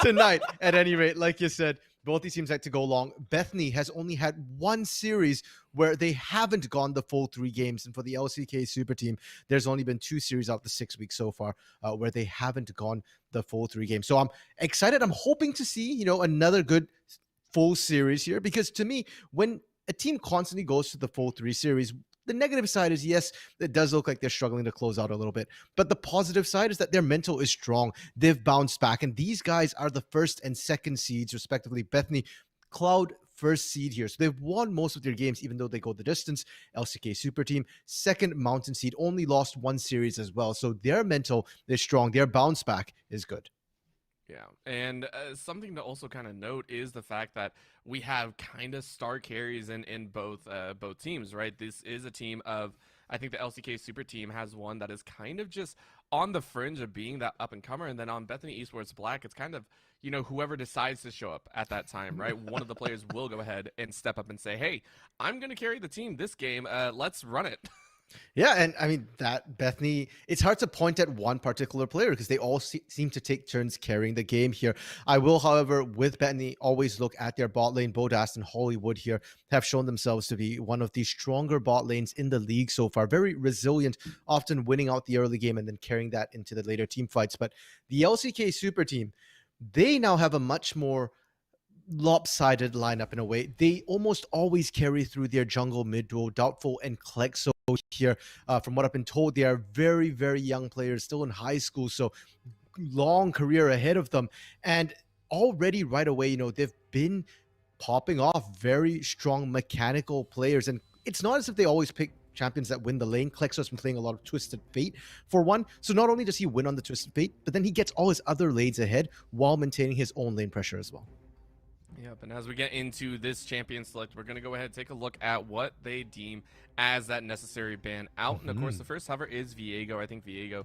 tonight, at any rate, like you said, both these teams like to go long. Bethany has only had one series where they haven't gone the full 3 games. And for the LCK Super Team, there's only been 2 series out the 6 weeks so far where they haven't gone the full 3 games. So I'm excited. I'm hoping to see, another good full series here. Because to me, when a team constantly goes to the full 3 series, the negative side is, yes, it does look like they're struggling to close out a little bit. But the positive side is that their mental is strong. They've bounced back. And these guys are the first and second seeds, respectively. Bethany, Cloud, first seed here. So they've won most of their games, even though they go the distance. LCK Super Team, second mountain seed, only lost 1 series as well. So their mental is strong. Their bounce back is good. Yeah, and something to also kind of note is the fact that we have kind of star carries in both teams, right? This is a team of, I think the LCK Super Team has one that is kind of just on the fringe of being that up-and-comer, and then on Bethany Esports Black, it's kind of, whoever decides to show up at that time, right? One of the players will go ahead and step up and say, hey, I'm going to carry the team this game, let's run it. Yeah, and I mean, that Bethany, it's hard to point at one particular player because they all seem to take turns carrying the game here. I will, however, with Bethany, always look at their bot lane. Bodast and Hollywood here have shown themselves to be one of the stronger bot lanes in the league so far. Very resilient, often winning out the early game and then carrying that into the later team fights. But the LCK Super Team, they now have a much more lopsided lineup in a way. They almost always carry through their jungle mid duo, Doubtful and Klexo here. From what I've been told, they are very, very young players, still in high school, so long career ahead of them. And already right away, they've been popping off very strong mechanical players. And it's not as if they always pick champions that win the lane. Klexo's been playing a lot of Twisted Fate for one. So not only does he win on the Twisted Fate, but then he gets all his other lanes ahead while maintaining his own lane pressure as well. Yep, and as we get into this champion select, we're going to go ahead and take a look at what they deem as that necessary ban out. And of course, the first hover is Viego. I think Viego,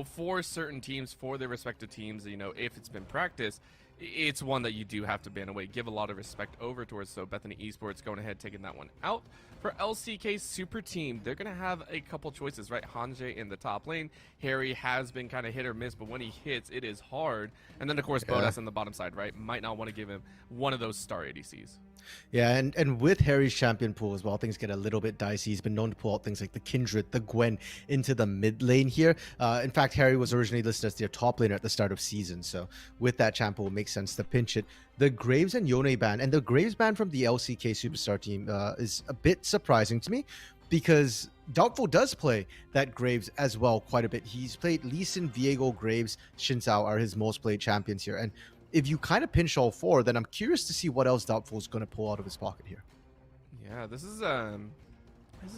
for certain teams, for their respective teams, if it's been practiced, it's one that you do have to ban away. Give a lot of respect over towards. So Bethany Esports going ahead taking that one out. For LCK Super Team, they're going to have a couple choices, right? Hanjay in the top lane. Harry has been kind of hit or miss, but when he hits, it is hard. And then, of course, Bodas on the bottom side, right? Might not want to give him one of those star ADCs. Yeah, and with Harry's champion pool as well, things get a little bit dicey. He's been known to pull out things like the Kindred, the Gwen into the mid lane here. In fact, Harry was originally listed as their top laner at the start of season. So with that champ pool, it makes sense to pinch it. The Graves and Yone ban, and the Graves ban from the LCK Superstar team is a bit surprising to me because Doubtful does play that Graves as well quite a bit. He's played Lee Sin, Viego, Graves, Xin Zhao are his most played champions here. And if you kind of pinch all 4, then I'm curious to see what else Doubtful is going to pull out of his pocket here. Yeah, this is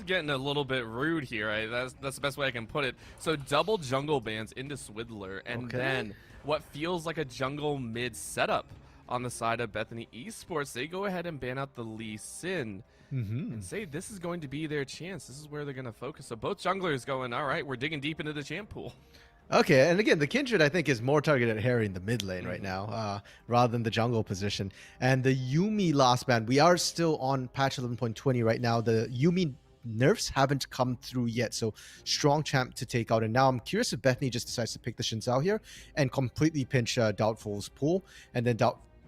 getting a little bit rude here. Right? That's the best way I can put it. So double jungle bans into Swidler, and then what feels like a jungle mid setup on the side of Bethany Esports. They go ahead and ban out the Lee Sin and say this is going to be their chance. This is where they're going to focus. So both junglers going, all right, we're digging deep into the champ pool. Okay, and again, the Kindred I think is more targeted at Harry in the mid lane right now, rather than the jungle position. And the Yuumi last ban, we are still on patch 11.20 right now. The Yuumi nerfs haven't come through yet, so strong champ to take out. And now I'm curious if Bethany just decides to pick the Xin Zhao here and completely pinch Doubtful's pool, and then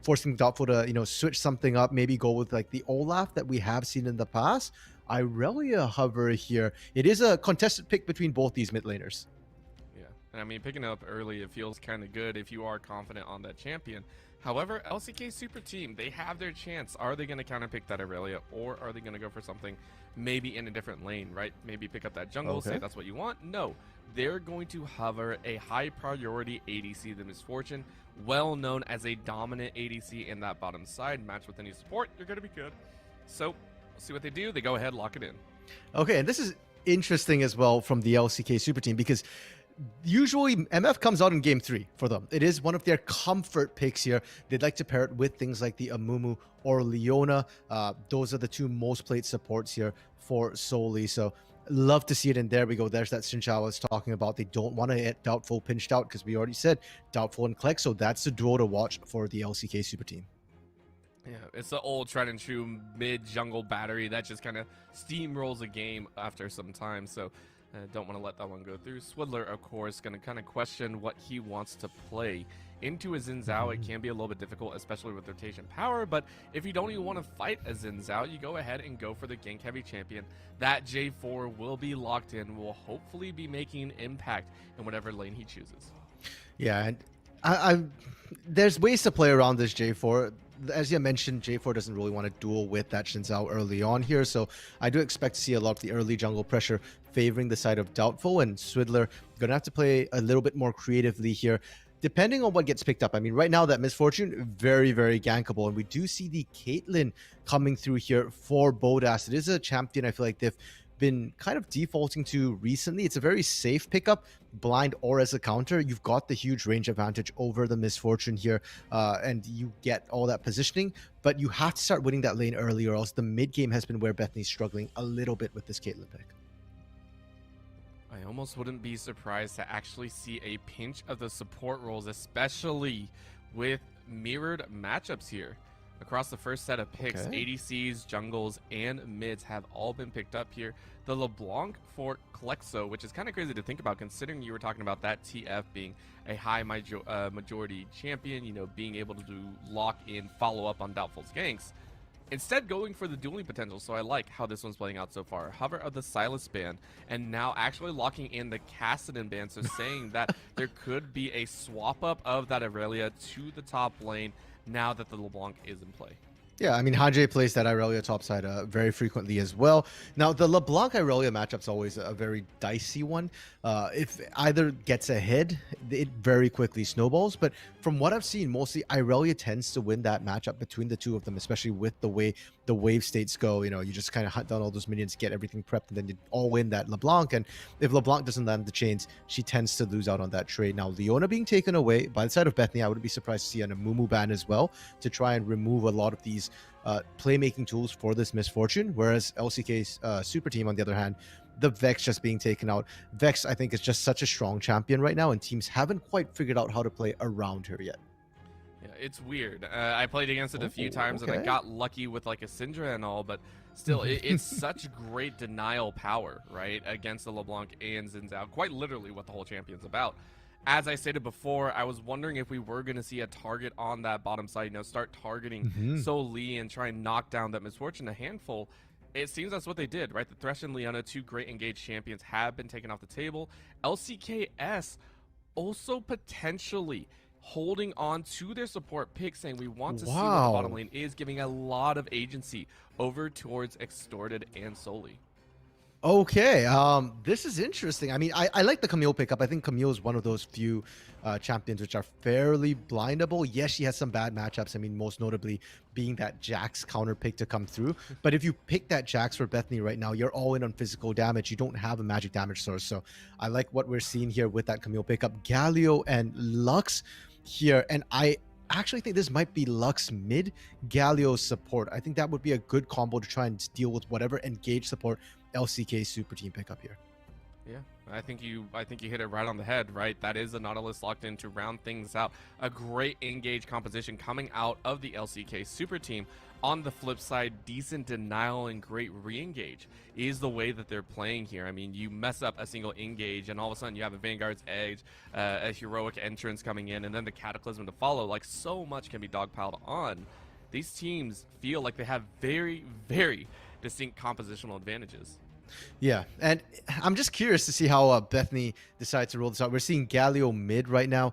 forcing Doubtful to switch something up, maybe go with like the Olaf that we have seen in the past. Irelia hover here. It is a contested pick between both these mid laners. And I mean, picking up early, it feels kind of good if you are confident on that champion. However, LCK Superteam, they have their chance. Are they going to counterpick that Aurelia, or are they going to go for something maybe in a different lane, right? Maybe pick up that jungle, say that's what you want? No. They're going to hover a high priority ADC, the Misfortune, well known as a dominant ADC in that bottom side. Match with any support, you're going to be good. So, we'll see what they do. They go ahead, lock it in. Okay, and this is interesting as well from the LCK Superteam, because usually MF comes out in game 3 for them. It is one of their comfort picks here. They'd like to pair it with things like the Amumu or Leona. Those are the two most played supports here for Soli. So love to see it. And there we go. There's that Xin Zhao I was talking about. They don't want to get Doubtful pinched out because we already said Doubtful and Kleck. So that's the duo to watch for the LCK Superteam. Yeah, it's the old tried and true mid jungle battery that just kind of steamrolls a game after some time. So don't want to let that one go through. Swidler, of course, going to kind of question what he wants to play. Into a Xin Zhao, it can be a little bit difficult, especially with rotation power, but if you don't even want to fight a Xin Zhao, you go ahead and go for the gank-heavy champion. That J4 will be locked in, will hopefully be making an impact in whatever lane he chooses. Yeah, and there's ways to play around this J4. As you mentioned, J4 doesn't really want to duel with that Xin Zhao early on here, so I do expect to see a lot of the early jungle pressure favoring the side of Doubtful, and Swidler going to have to play a little bit more creatively here, depending on what gets picked up. I mean, right now, that Misfortune, very, very gankable, and we do see the Caitlyn coming through here for Bodas. It is a champion I feel like they've been kind of defaulting to recently. It's a very safe pickup, blind or as a counter. You've got the huge range advantage over the Misfortune here, and you get all that positioning, but you have to start winning that lane early, or else the mid game has been where Bethany's struggling a little bit with this Caitlyn pick. I almost wouldn't be surprised to actually see a pinch of the support roles, especially with mirrored matchups here. Across the first set of picks, ADCs, jungles, and mids have all been picked up here. The LeBlanc for Klexo, which is kind of crazy to think about considering you were talking about that TF being a high majority champion, being able to lock in, follow up on Doubtful's ganks. Instead, going for the dueling potential, so I like how this one's playing out so far. Hover of the Silas ban, and now actually locking in the Kassadin ban, so saying that there could be a swap up of that Aurelia to the top lane now that the LeBlanc is in play. Yeah, I mean, Hanjay plays that Irelia topside very frequently as well. Now, the LeBlanc-Irelia matchup's always a very dicey one. If either gets ahead, it very quickly snowballs. But from what I've seen, mostly Irelia tends to win that matchup between the two of them, especially with the way the wave states go. You just kind of hunt down all those minions, get everything prepped, and then you all win that LeBlanc. And if LeBlanc doesn't land the chains, she tends to lose out on that trade. Now, Leona being taken away by the side of Bethany, I wouldn't be surprised to see an Amumu ban as well to try and remove a lot of these playmaking tools for this Misfortune, whereas LCK's Superteam, on the other hand, the Vex just being taken out. Vex, I think, is just such a strong champion right now, and teams haven't quite figured out how to play around her yet. Yeah, it's weird. I played against it a few times, and I got lucky with like a Syndra and all, but still, it's such great denial power, right, against the LeBlanc and Xin Zhao. Quite literally what the whole champion's about. As I stated before, I was wondering if we were going to see a target on that bottom side, start targeting Soli and try and knock down that Misfortune a handful. It seems that's what they did, right? The Thresh and Leona, two great engaged champions, have been taken off the table. LCKS also potentially holding on to their support pick, saying we want to see what the bottom lane is, giving a lot of agency over towards Extorted and Soli. Okay, this is interesting. I mean, I like the Camille pickup. I think Camille is one of those few champions which are fairly blindable. Yes, she has some bad matchups. I mean, most notably being that Jax counter pick to come through. But if you pick that Jax for Bethany right now, you're all in on physical damage. You don't have a magic damage source. So I like what we're seeing here with that Camille pickup. Galio and Lux here. And I actually think this might be Lux mid, Galio support. I think that would be a good combo to try and deal with whatever engage support LCK super team pickup here. Yeah, I think you hit it right on the head, right? That is the Nautilus locked in to round things out. A great engage composition coming out of the LCK super team. On the flip side, decent denial and great re-engage is the way that they're playing here. I mean, you mess up a single engage and all of a sudden you have a Vanguard's Edge, a heroic entrance coming in, and then the Cataclysm to follow. Like, so much can be dogpiled on. These teams feel like they have very, very distinct compositional advantages. Yeah, and I'm just curious to see how Bethany decides to roll this out. We're seeing Galio mid right now,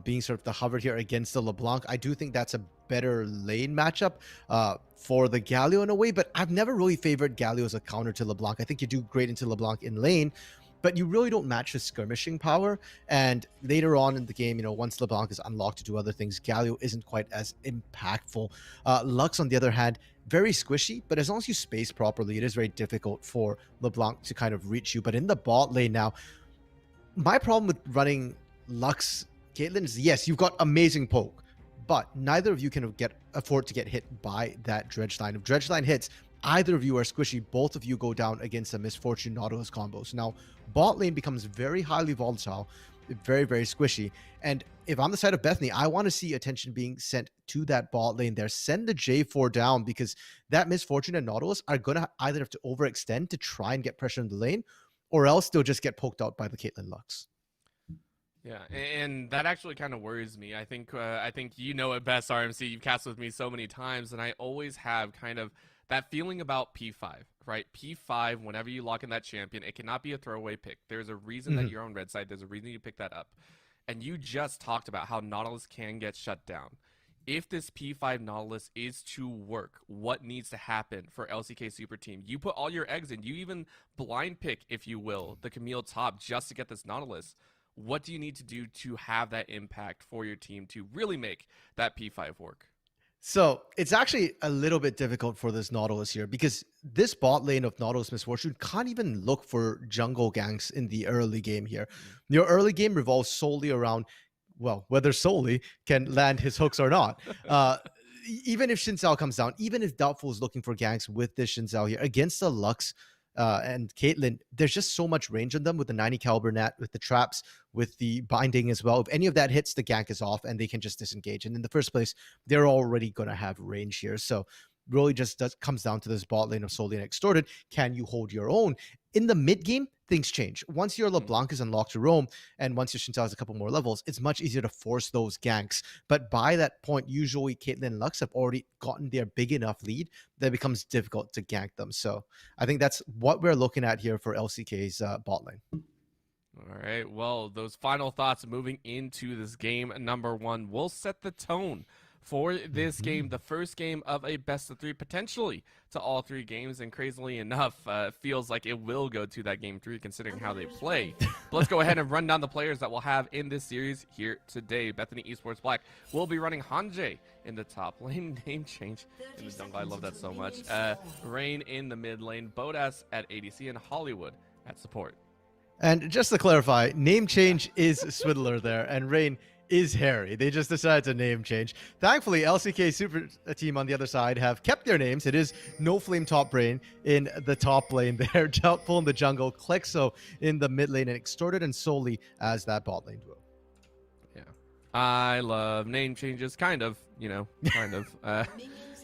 being sort of the hover here against the LeBlanc. I do think that's a better lane matchup for the Galio in a way, but I've never really favored Galio as a counter to LeBlanc. I think you do great into LeBlanc in lane, but you really don't match his skirmishing power. And later on in the game, you know, once LeBlanc is unlocked to do other things, Galio isn't quite as impactful. Lux, on the other hand, very squishy, but as long as you space properly, it is very difficult for LeBlanc to kind of reach you. But in the bot lane now, my problem with running Lux Caitlyn is, yes, you've got amazing poke, but neither of you can afford to get hit by that dredge line. If dredge line hits, either of you are squishy, both of you go down against a Misfortune Nautilus combos. Now, bot lane becomes very highly volatile, very, very squishy. And if I'm the side of Bethany, I want to see attention being sent to that bot lane there. Send the J4 down, because that Misfortune and Nautilus are going to either have to overextend to try and get pressure in the lane, or else they'll just get poked out by the Caitlyn Lux. Yeah, and that actually kind of worries me. I think you know it best, RMC. You've cast with me so many times, and I always have kind of that feeling about P5, right? P5, whenever you lock in that champion, it cannot be a throwaway pick. There's a reason that you're on red side. There's a reason you pick that up. And you just talked about how Nautilus can get shut down. If this P5 Nautilus is to work, what needs to happen for LCK Super Team? You put all your eggs in. You even blind pick, if you will, the Camille top just to get this Nautilus. What do you need to do to have that impact for your team to really make that P5 work? So it's actually a little bit difficult for this Nautilus here, because this bot lane of Nautilus Misfortune can't even look for jungle ganks in the early game here. Your early game revolves solely around, well, whether solely can land his hooks or not. Even if Xin Zhao comes down, even if Doubtful is looking for ganks with this Xin Zhao here against the Lux and Caitlyn, there's just so much range on them with the 90 caliber net, with the traps, with the binding as well. If any of that hits, the gank is off and they can just disengage. And in the first place, they're already going to have range here. So really just comes down to this bot lane of Solely and Extorted. Can you hold your own? In the mid game, things change. Once your LeBlanc is unlocked to roam, and once your Shinta has a couple more levels, it's much easier to force those ganks. But by that point, usually Caitlyn and Lux have already gotten their big enough lead that it becomes difficult to gank them. So I think that's what we're looking at here for LCK's bot lane. All right, well, those final thoughts moving into this game number one will set the tone for this game, the first game of a best of three, potentially to all three games, and crazily enough, feels like it will go to that game three considering how they play. But let's go ahead and run down the players that we'll have in this series here today. Bethany Esports Black will be running Hanjay in the top lane, name change in the jungle, I love that so much. Rain in the mid lane, Bodas at ADC, and Hollywood at support. And just to clarify, name change is Swiddler there, and Rain is Harry. They just decided to name change. Thankfully, LCK Super Team on the other side have kept their names. It is No Flame Top Brain in the top lane there, Doubtful in the jungle, Klexo in the mid lane, and Extorted and Solely as that bot lane duo. Yeah, I love name changes, kind of, you know, kind of.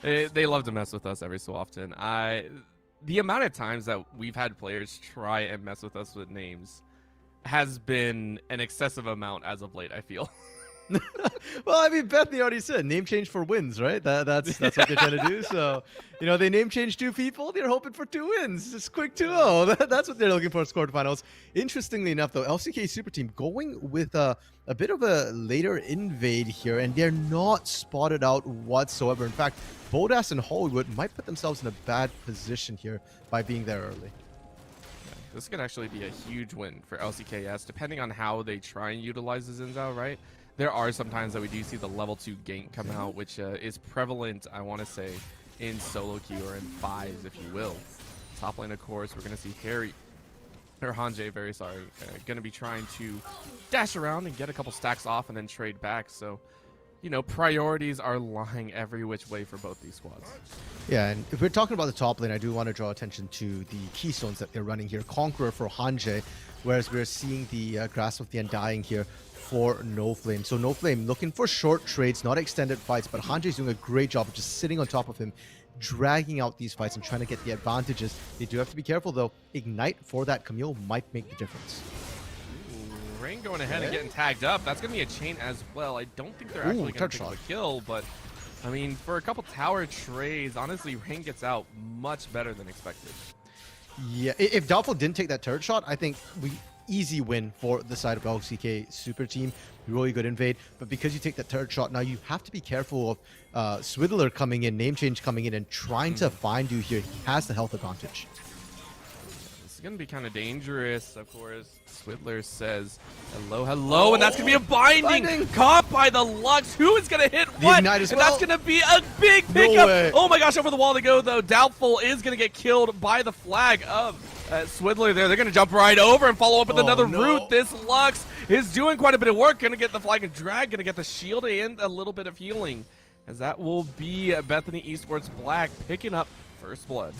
They love to mess with us every so often. The amount of times that we've had players try and mess with us with names has been an excessive amount as of late, I feel. Well, I mean, Bethany already said name change for wins, right? That's what they're trying to do. So, you know, they name change 2 people. They're hoping for 2 wins. It's quick 2-0. That's what they're looking for in quarterfinals. Interestingly enough, though, LCK Super Team going with a bit of a later invade here, and they're not spotted out whatsoever. In fact, Bodas and Hollywood might put themselves in a bad position here by being there early. This could actually be a huge win for LCKS, depending on how they try and utilize the Xin Zhao, right? There are some times that we do see the level 2 gank come out, which is prevalent, I want to say, in solo queue or in 5s, if you will. Top lane, of course, we're going to see Hanjay, going to be trying to dash around and get a couple stacks off and then trade back. So, you know, priorities are lying every which way for both these squads. Yeah, and if we're talking about the top lane, I do want to draw attention to the keystones that they're running here. Conqueror for Hanjay, whereas we're seeing the Grasp of the Undying here for NoFlame. So NoFlame looking for short trades, not extended fights, but Hanjay's doing a great job of just sitting on top of him, dragging out these fights and trying to get the advantages. They do have to be careful though. Ignite for that Camille might make the difference. Ooh, Rain going ahead and getting tagged up. That's going to be a chain as well. I don't think they're actually going to pick up a kill, but I mean, for a couple tower trades, honestly, Rain gets out much better than expected. Yeah, if Doubtful didn't take that turret shot, I think easy win for the side of LCK Super Team. Really good invade, but because you take that turret shot, now you have to be careful of Swidler coming in, name change coming in, and trying to find you here. He has the health advantage. This is going to be kind of dangerous, of course. Swidler says, hello, and that's going to be a binding caught by the Lux. Who is going to hit what? Ignite as and well. that's going to be a big pickup. Oh my gosh, over the wall they go, though. Doubtful is going to get killed by the flag of Swidler there. They're going to jump right over and follow up with another route. This Lux is doing quite a bit of work. Going to get the flag and drag, going to get the shield and a little bit of healing. As that will be Bethany Esports Black picking up first blood.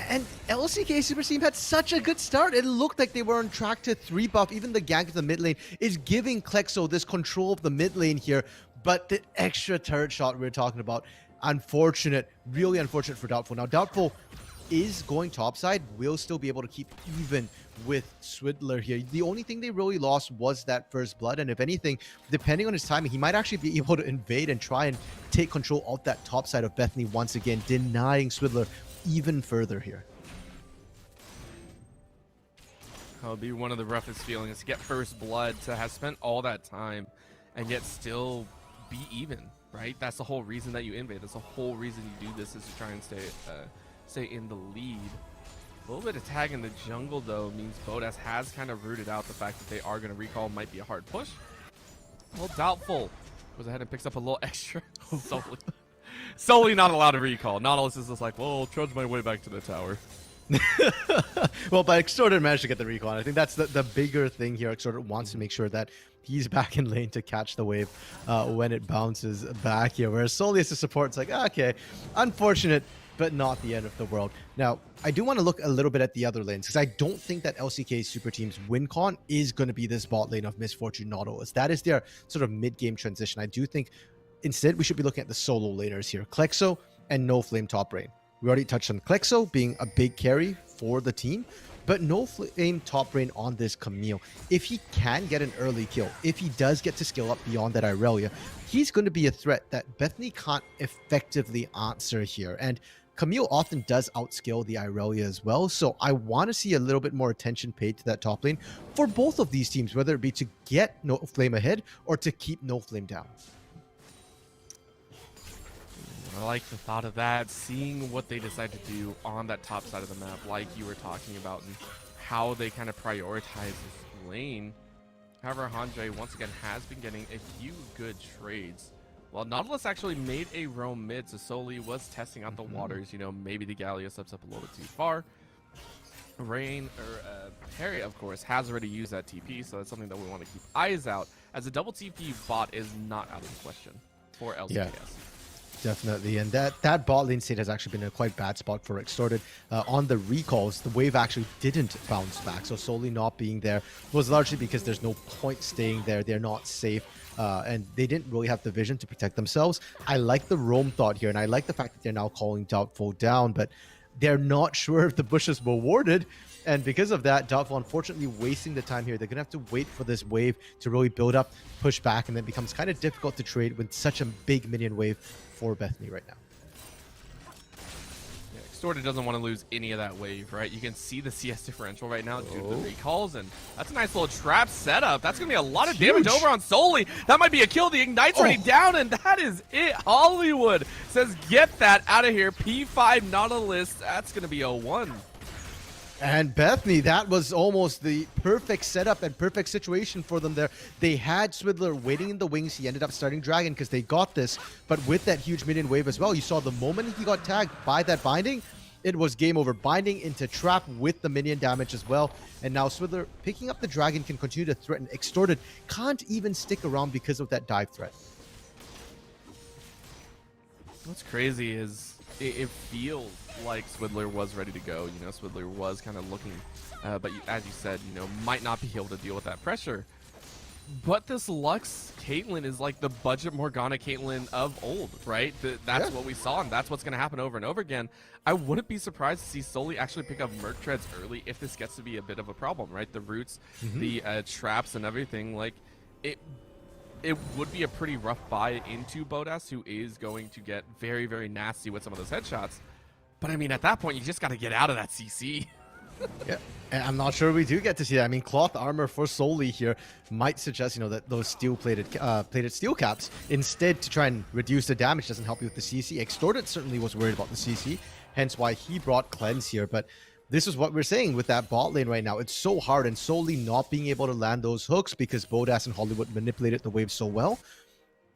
And LCK Super Team had such a good start. It looked like they were on track to 3-buff. Even the gank of the mid lane is giving Klexo this control of the mid lane here. But the extra turret shot we were talking about, unfortunate, really unfortunate for Doubtful. Now, Doubtful is going topside, will still be able to keep even with Swidler here. The only thing they really lost was that first blood, and if anything, depending on his timing, he might actually be able to invade and try and take control of that top side of Bethany once again, denying Swidler even further here. That'll be one of the roughest feelings, to get first blood, to have spent all that time and yet still be even, right? That's the whole reason that you invade. That's the whole reason you do this, is to try and stay in the lead. A little bit of tag in the jungle, though, means Bodas has kind of rooted out the fact that they are going to recall. Might be a hard push. Well, Doubtful goes ahead and picks up a little extra. Solely not allowed to recall. Nautilus is just like, well, I'll trudge my way back to the tower. Well, but Extorted managed to get the recall. I think that's the bigger thing here. Extorted wants to make sure that he's back in lane to catch the wave when it bounces back here. Whereas solely as a support, it's like, okay, unfortunate, but not the end of the world. Now, I do want to look a little bit at the other lanes, because I don't think that LCK Super Team's win con is going to be this bot lane of Misfortune Nautilus. That is their sort of mid-game transition. I do think instead we should be looking at the solo laners here. Klexo and NoFlame top lane. We already touched on Klexo being a big carry for the team, but NoFlame top lane on this Camille. If he can get an early kill, if he does get to skill up beyond that Irelia, he's going to be a threat that Bethany can't effectively answer here. And Camille often does outskill the Irelia as well, so I want to see a little bit more attention paid to that top lane for both of these teams, whether it be to get NoFlame ahead or to keep NoFlame down. I like the thought of that, seeing what they decide to do on that top side of the map, like you were talking about, and how they kind of prioritize this lane. However, Hanjay once again has been getting a few good trades. Well, Nautilus actually made a roam mid, so Soli was testing out the waters. You know, maybe the Galio steps up a little bit too far. Harry, of course, has already used that TP, so that's something that we want to keep eyes out, as a double TP bot is not out of the question for LCKS. Yeah. Definitely, and that bot lane state has actually been a quite bad spot for Extorted. On the recalls, the wave actually didn't bounce back, so solely not being there was largely because there's no point staying there. They're not safe, and they didn't really have the vision to protect themselves. I like the roam thought here, and I like the fact that they're now calling Doubtful down, but they're not sure if the bushes were warded. And because of that, Doubtful unfortunately wasting the time here. They're going to have to wait for this wave to really build up, push back, and then it becomes kind of difficult to trade with such a big minion wave for Bethany right now. Yeah, Extorted doesn't want to lose any of that wave, right? You can see the CS differential right now due to the recalls, and that's a nice little trap setup. That's going to be a lot of damage over on Soli. That might be a kill. The Ignite's already down, and that is it. Hollywood says, get that out of here. P5 Nautilus, that's going to be a 1. And Bethany, that was almost the perfect setup and perfect situation for them there. They had Swidler waiting in the wings. He ended up starting Dragon because they got this. But with that huge minion wave as well, you saw the moment he got tagged by that binding, it was game over. Binding into trap with the minion damage as well. And now Swidler picking up the Dragon can continue to threaten. Extorted can't even stick around because of that dive threat. What's crazy is it feels like Swidler was ready to go. You know, Swidler was kind of looking, but as you said, you know, might not be able to deal with that pressure. But this Lux Caitlyn is like the budget Morgana Caitlyn of old, right? That's what we saw, and that's what's going to happen over and over again. I wouldn't be surprised to see Sully actually pick up Merc Treads early if this gets to be a bit of a problem, right? The roots, the traps, and everything. Like, it would be a pretty rough buy into Bodas, who is going to get very, very nasty with some of those headshots. But I mean, at that point, you just got to get out of that CC. Yeah, and I'm not sure we do get to see that. I mean, cloth armor for Sully here might suggest, you know, that those plated steel caps instead to try and reduce the damage doesn't help you with the CC. Extorted certainly was worried about the CC, hence why he brought Cleanse here. But this is what we're saying with that bot lane right now. It's so hard, and Sully not being able to land those hooks because Bodas and Hollywood manipulated the wave so well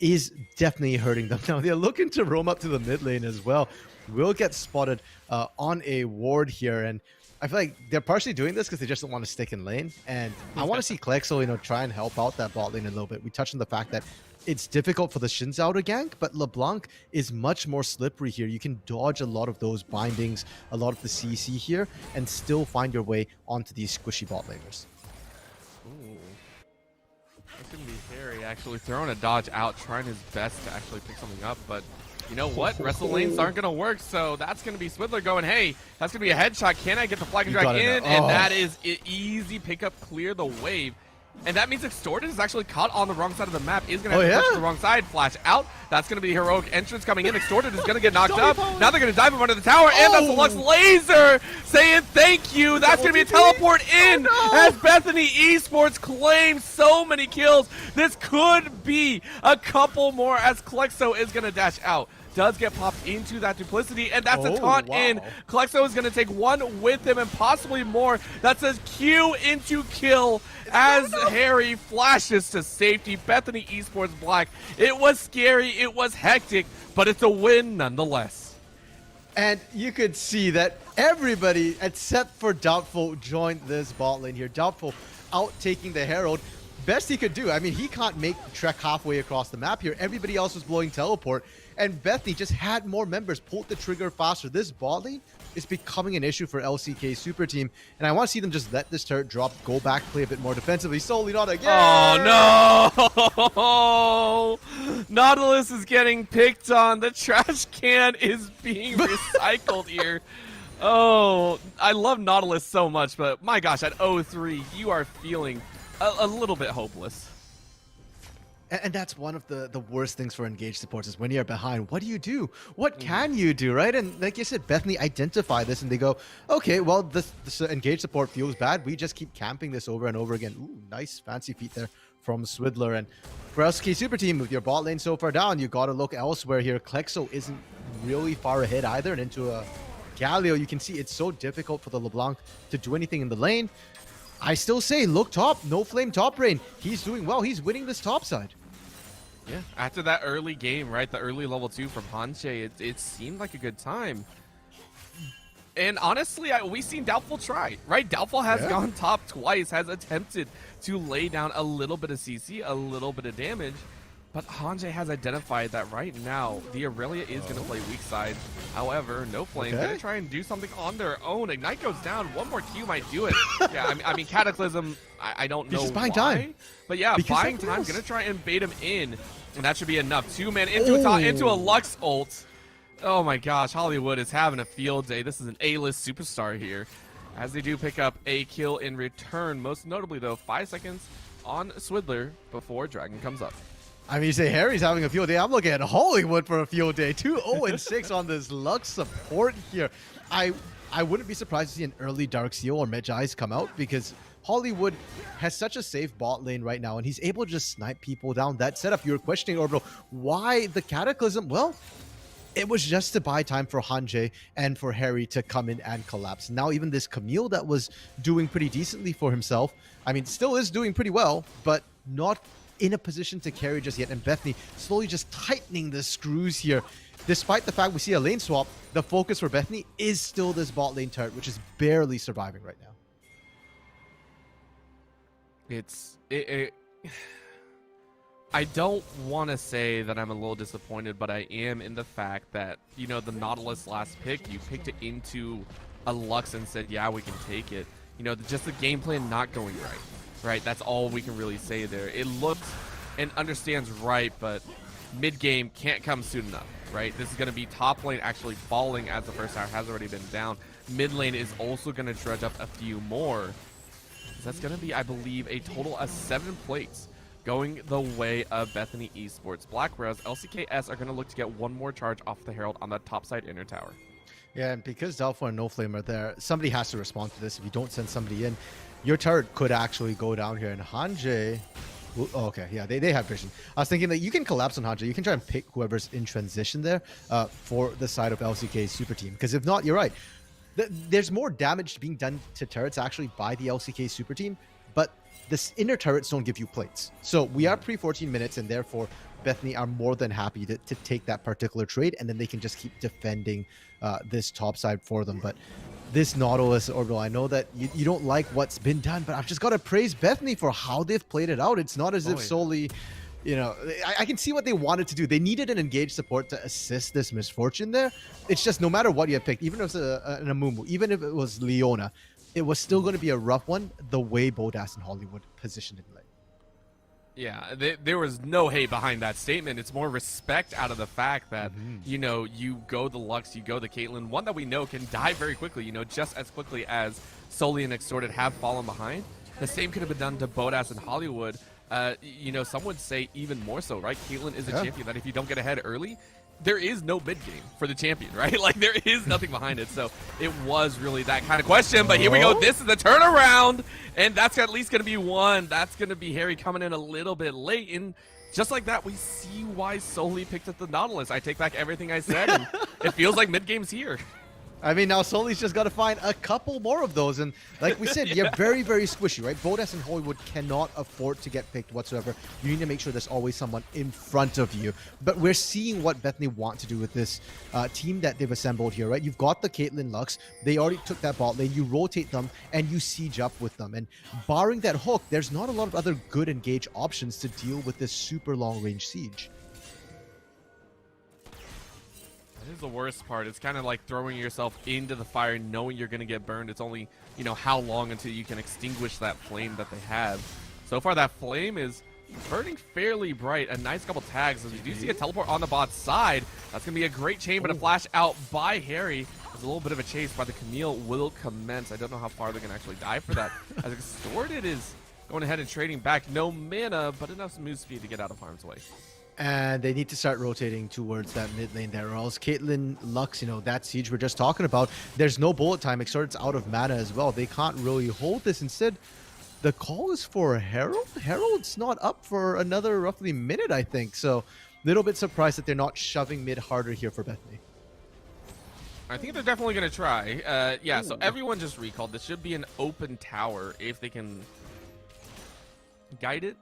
is definitely hurting them. Now they're looking to roam up to the mid lane as well. Will get spotted on a ward here, and I feel like they're partially doing this because they just don't want to stick in lane. And I want to see Klexo, you know, try and help out that bot lane a little bit. We touched on the fact that it's difficult for the Xin Zhao to gank, but LeBlanc is much more slippery here. You can dodge a lot of those bindings, a lot of the CC here, and still find your way onto these squishy bot laners. Ooh. That's going to be Harry actually throwing a dodge out, trying his best to actually pick something up, but you know what? Wrestle lanes aren't going to work, so that's going to be Swidler going, hey, that's going to be a headshot. Can I get the flag and drag in? And that is an easy pickup, clear the wave. And that means Extorted is actually caught on the wrong side of the map. Is going to have to push the wrong side. Flash out. That's going to be heroic entrance coming in. Extorted is going to get knocked up. Now they're going to dive him under the tower. And that's the Lux Laser saying thank you. That's going to be a teleport in as Bethany Esports claims so many kills. This could be a couple more as Klexo is going to dash out. Does get popped into that duplicity, and that's a taunt in. Klexo is going to take one with him and possibly more. That says Q into kill as Harry flashes to safety. Bethany Esports Black. It was scary, it was hectic, but it's a win nonetheless. And you could see that everybody except for Doubtful joined this bot lane here. Doubtful out taking the Herald. Best he could do. I mean, he can't make the trek halfway across the map here. Everybody else was blowing teleport. And Bethany just had more members, pulled the trigger faster. This bot lane is becoming an issue for LCK Super Team. And I want to see them just let this turret drop, go back, play a bit more defensively. Solely not again. Oh, no. Nautilus is getting picked on. The trash can is being recycled here. Oh, I love Nautilus so much, but my gosh, at 0-3, you are feeling a little bit hopeless. And that's one of the worst things for engaged supports is when you're behind, what do you do? What can you do, right? And like you said, Bethany identify this and they go, okay, well, this engaged support feels bad. We just keep camping this over and over again. Ooh, nice fancy feet there from Swidler. And for LCK Super Team, with your bot lane so far down, you got to look elsewhere here. Klexo isn't really far ahead either. And into a Galio, you can see it's so difficult for the LeBlanc to do anything in the lane. I still say, look top, no flame top lane. He's doing well. He's winning this top side. Yeah, after that early game, right, the early level 2 from Hanche, it seemed like a good time. And honestly, we've seen Doubtful try, right? Doubtful has gone top twice, has attempted to lay down a little bit of CC, a little bit of damage. But Hanche has identified that right now, the Aurelia is going to play weak side. However, No Flame going to try and do something on their own. Ignite goes down. One more Q might do it. Yeah, I mean Cataclysm, I don't know why. Time. But yeah, because buying time, going to try and bait him in. And that should be enough. 2-man into a Lux ult. Oh my gosh, Hollywood is having a field day. This is an A-list superstar here. As they do pick up a kill in return. Most notably though, 5 seconds on Swidler before Dragon comes up. I mean, you say Harry's having a field day. I'm looking at Hollywood for a field day. 2-0-6 on this Lux support here. I wouldn't be surprised to see an early Dark Seal or Medjai's come out because Hollywood has such a safe bot lane right now, and he's able to just snipe people down. That setup, you were questioning, Orbital, why the Cataclysm? Well, it was just to buy time for Hanjae and for Harry to come in and collapse. Now even this Camille that was doing pretty decently for himself, I mean, still is doing pretty well, but not in a position to carry just yet. And Bethany slowly just tightening the screws here. Despite the fact we see a lane swap, the focus for Bethany is still this bot lane turret, which is barely surviving right now. I don't want to say that I'm a little disappointed, but I am in the fact that, you know, the Nautilus last pick, you picked it into a Lux and said, yeah, we can take it. You know, just the game plan not going right? That's all we can really say there. It looks and understands right, but mid-game can't come soon enough, right? This is going to be top lane actually falling as the first tower has already been down. Mid lane is also going to dredge up a few more. That's going to be, I believe, a total of 7 plates going the way of Bethany Esports. Black Rose, LCKS are going to look to get one more charge off the Herald on the top side inner tower. Yeah, and because Dalfor and No Flame are there, somebody has to respond to this. If you don't send somebody in, your turret could actually go down here. And Hanjae... Oh, okay, yeah, they have vision. I was thinking that you can collapse on Hanjae. You can try and pick whoever's in transition there for the side of LCK's super team. Because if not, you're right. There's more damage being done to turrets actually by the LCK super team, but the inner turrets don't give you plates. So we are pre-14 minutes, and therefore Bethany are more than happy to take that particular trade, and then they can just keep defending this top side for them. But this Nautilus orbital, I know that you don't like what's been done, but I've just got to praise Bethany for how they've played it out. It's not as if solely, you know, I can see what they wanted to do. They needed an engaged support to assist this misfortune there. It's just no matter what you picked, even if it was an Amumu, even if it was Leona, it was still going to be a rough one the way Bodas and Hollywood positioned it. Yeah, there was no hate behind that statement. It's more respect out of the fact that, you know, you go the Lux, you go the Caitlyn, one that we know can die very quickly, you know, just as quickly as Sully and Extorted have fallen behind. The same could have been done to Bodas and Hollywood. You know, some would say even more so, right? Caitlyn is a champion that if you don't get ahead early, there is no mid game for the champion, right? Like, there is nothing behind it. So it was really that kind of question. But here we go. This is the turnaround. And that's at least going to be one. That's going to be Harry coming in a little bit late. And just like that, we see why Soli picked up the Nautilus. I take back everything I said. And it feels like mid game's here. I mean, now Soli's just got to find a couple more of those. And like we said, you're very, very squishy, right? Bodas and Hollywood cannot afford to get picked whatsoever. You need to make sure there's always someone in front of you. But we're seeing what Bethany want to do with this team that they've assembled here, right? You've got the Caitlyn Lux. They already took that bot lane. You rotate them and you siege up with them. And barring that hook, there's not a lot of other good engage options to deal with this super long-range siege. That is the worst part. It's kind of like throwing yourself into the fire knowing you're going to get burned. It's only, you know, how long until you can extinguish that flame that they have. So far, that flame is burning fairly bright. A nice couple tags. As we do see a teleport on the bot side. That's going to be a great chain, but a flash out by Harry. There's a little bit of a chase by the Camille will commence. I don't know how far they're going to actually die for that. As Extorted is going ahead and trading back. No mana, but enough move speed to get out of harm's way. And they need to start rotating towards that mid lane there, or else Caitlyn Lux, you know, that siege we're just talking about, there's no bullet time. Extorted's out of mana as well. They can't really hold this. Instead, the call is for Herald. Herald's not up for another roughly minute, I think. So, a little bit surprised that they're not shoving mid harder here for Bethany. I think they're definitely going to try. Yeah, so everyone just recalled. This should be an open tower if they can guide it,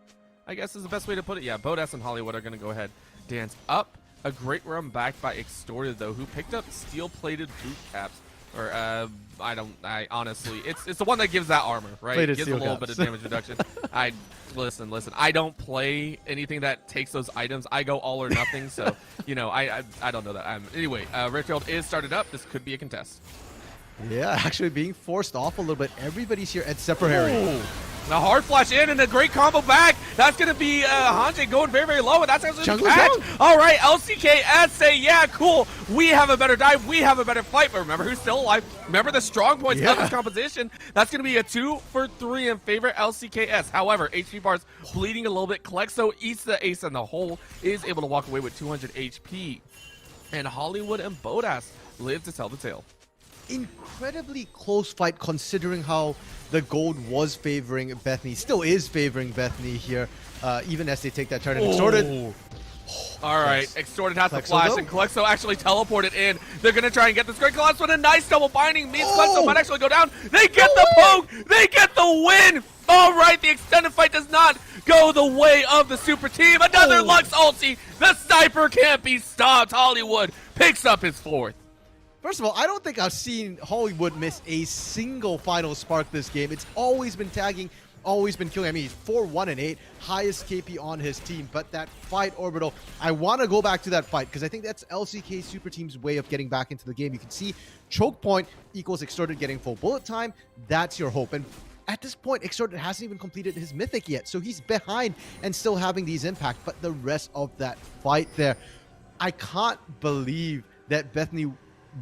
I guess is the best way to put it. Yeah, Bodas and Hollywood are going to go ahead, dance up. A great run back by Extorted, though, who picked up steel-plated boot caps. Or, I honestly, it's the one that gives that armor, right? It gives a little bit of damage reduction. Listen, I don't play anything that takes those items. I go all or nothing, so, you know, I don't know that. Anyway, Redfield is started up. This could be a contest. Yeah, actually being forced off a little bit. Everybody's here except for Harry. The hard flash in and a great combo back. That's going to be Hanjae going very, very low, and that's actually the catch. All right, LCKS say, yeah, cool. We have a better dive. We have a better fight. But remember who's still alive. Remember the strong points of this composition. That's going to be a 2 for 3 in favor LCKS. However, HP bars bleeding a little bit. Klexo eats the ace in the hole, is able to walk away with 200 HP. And Hollywood and Bodas live to tell the tale. Incredibly close fight considering how the gold was favoring Bethany, still is favoring Bethany here, even as they take that turn. And Extorted All right, Thanks. Extorted has the Klexo, flash, though? and Klexo actually teleported in. They're going to try and get this great collapse with a nice double binding. Means Klexo might actually go down. They get the poke. They get the win. All right, the extended fight does not go the way of the super team. Another Lux ulti. The sniper can't be stopped. Hollywood picks up his 4th. First of all, I don't think I've seen Hollywood miss a single final spark this game. It's always been tagging, always been killing. I mean, he's 4-1-8, highest KP on his team. But that fight, Orbital, I want to go back to that fight because I think that's LCK Super Team's way of getting back into the game. You can see choke point equals Extorted getting full bullet time. That's your hope. And at this point, Extorted hasn't even completed his mythic yet. So he's behind and still having these impact. But the rest of that fight there, I can't believe that Bethany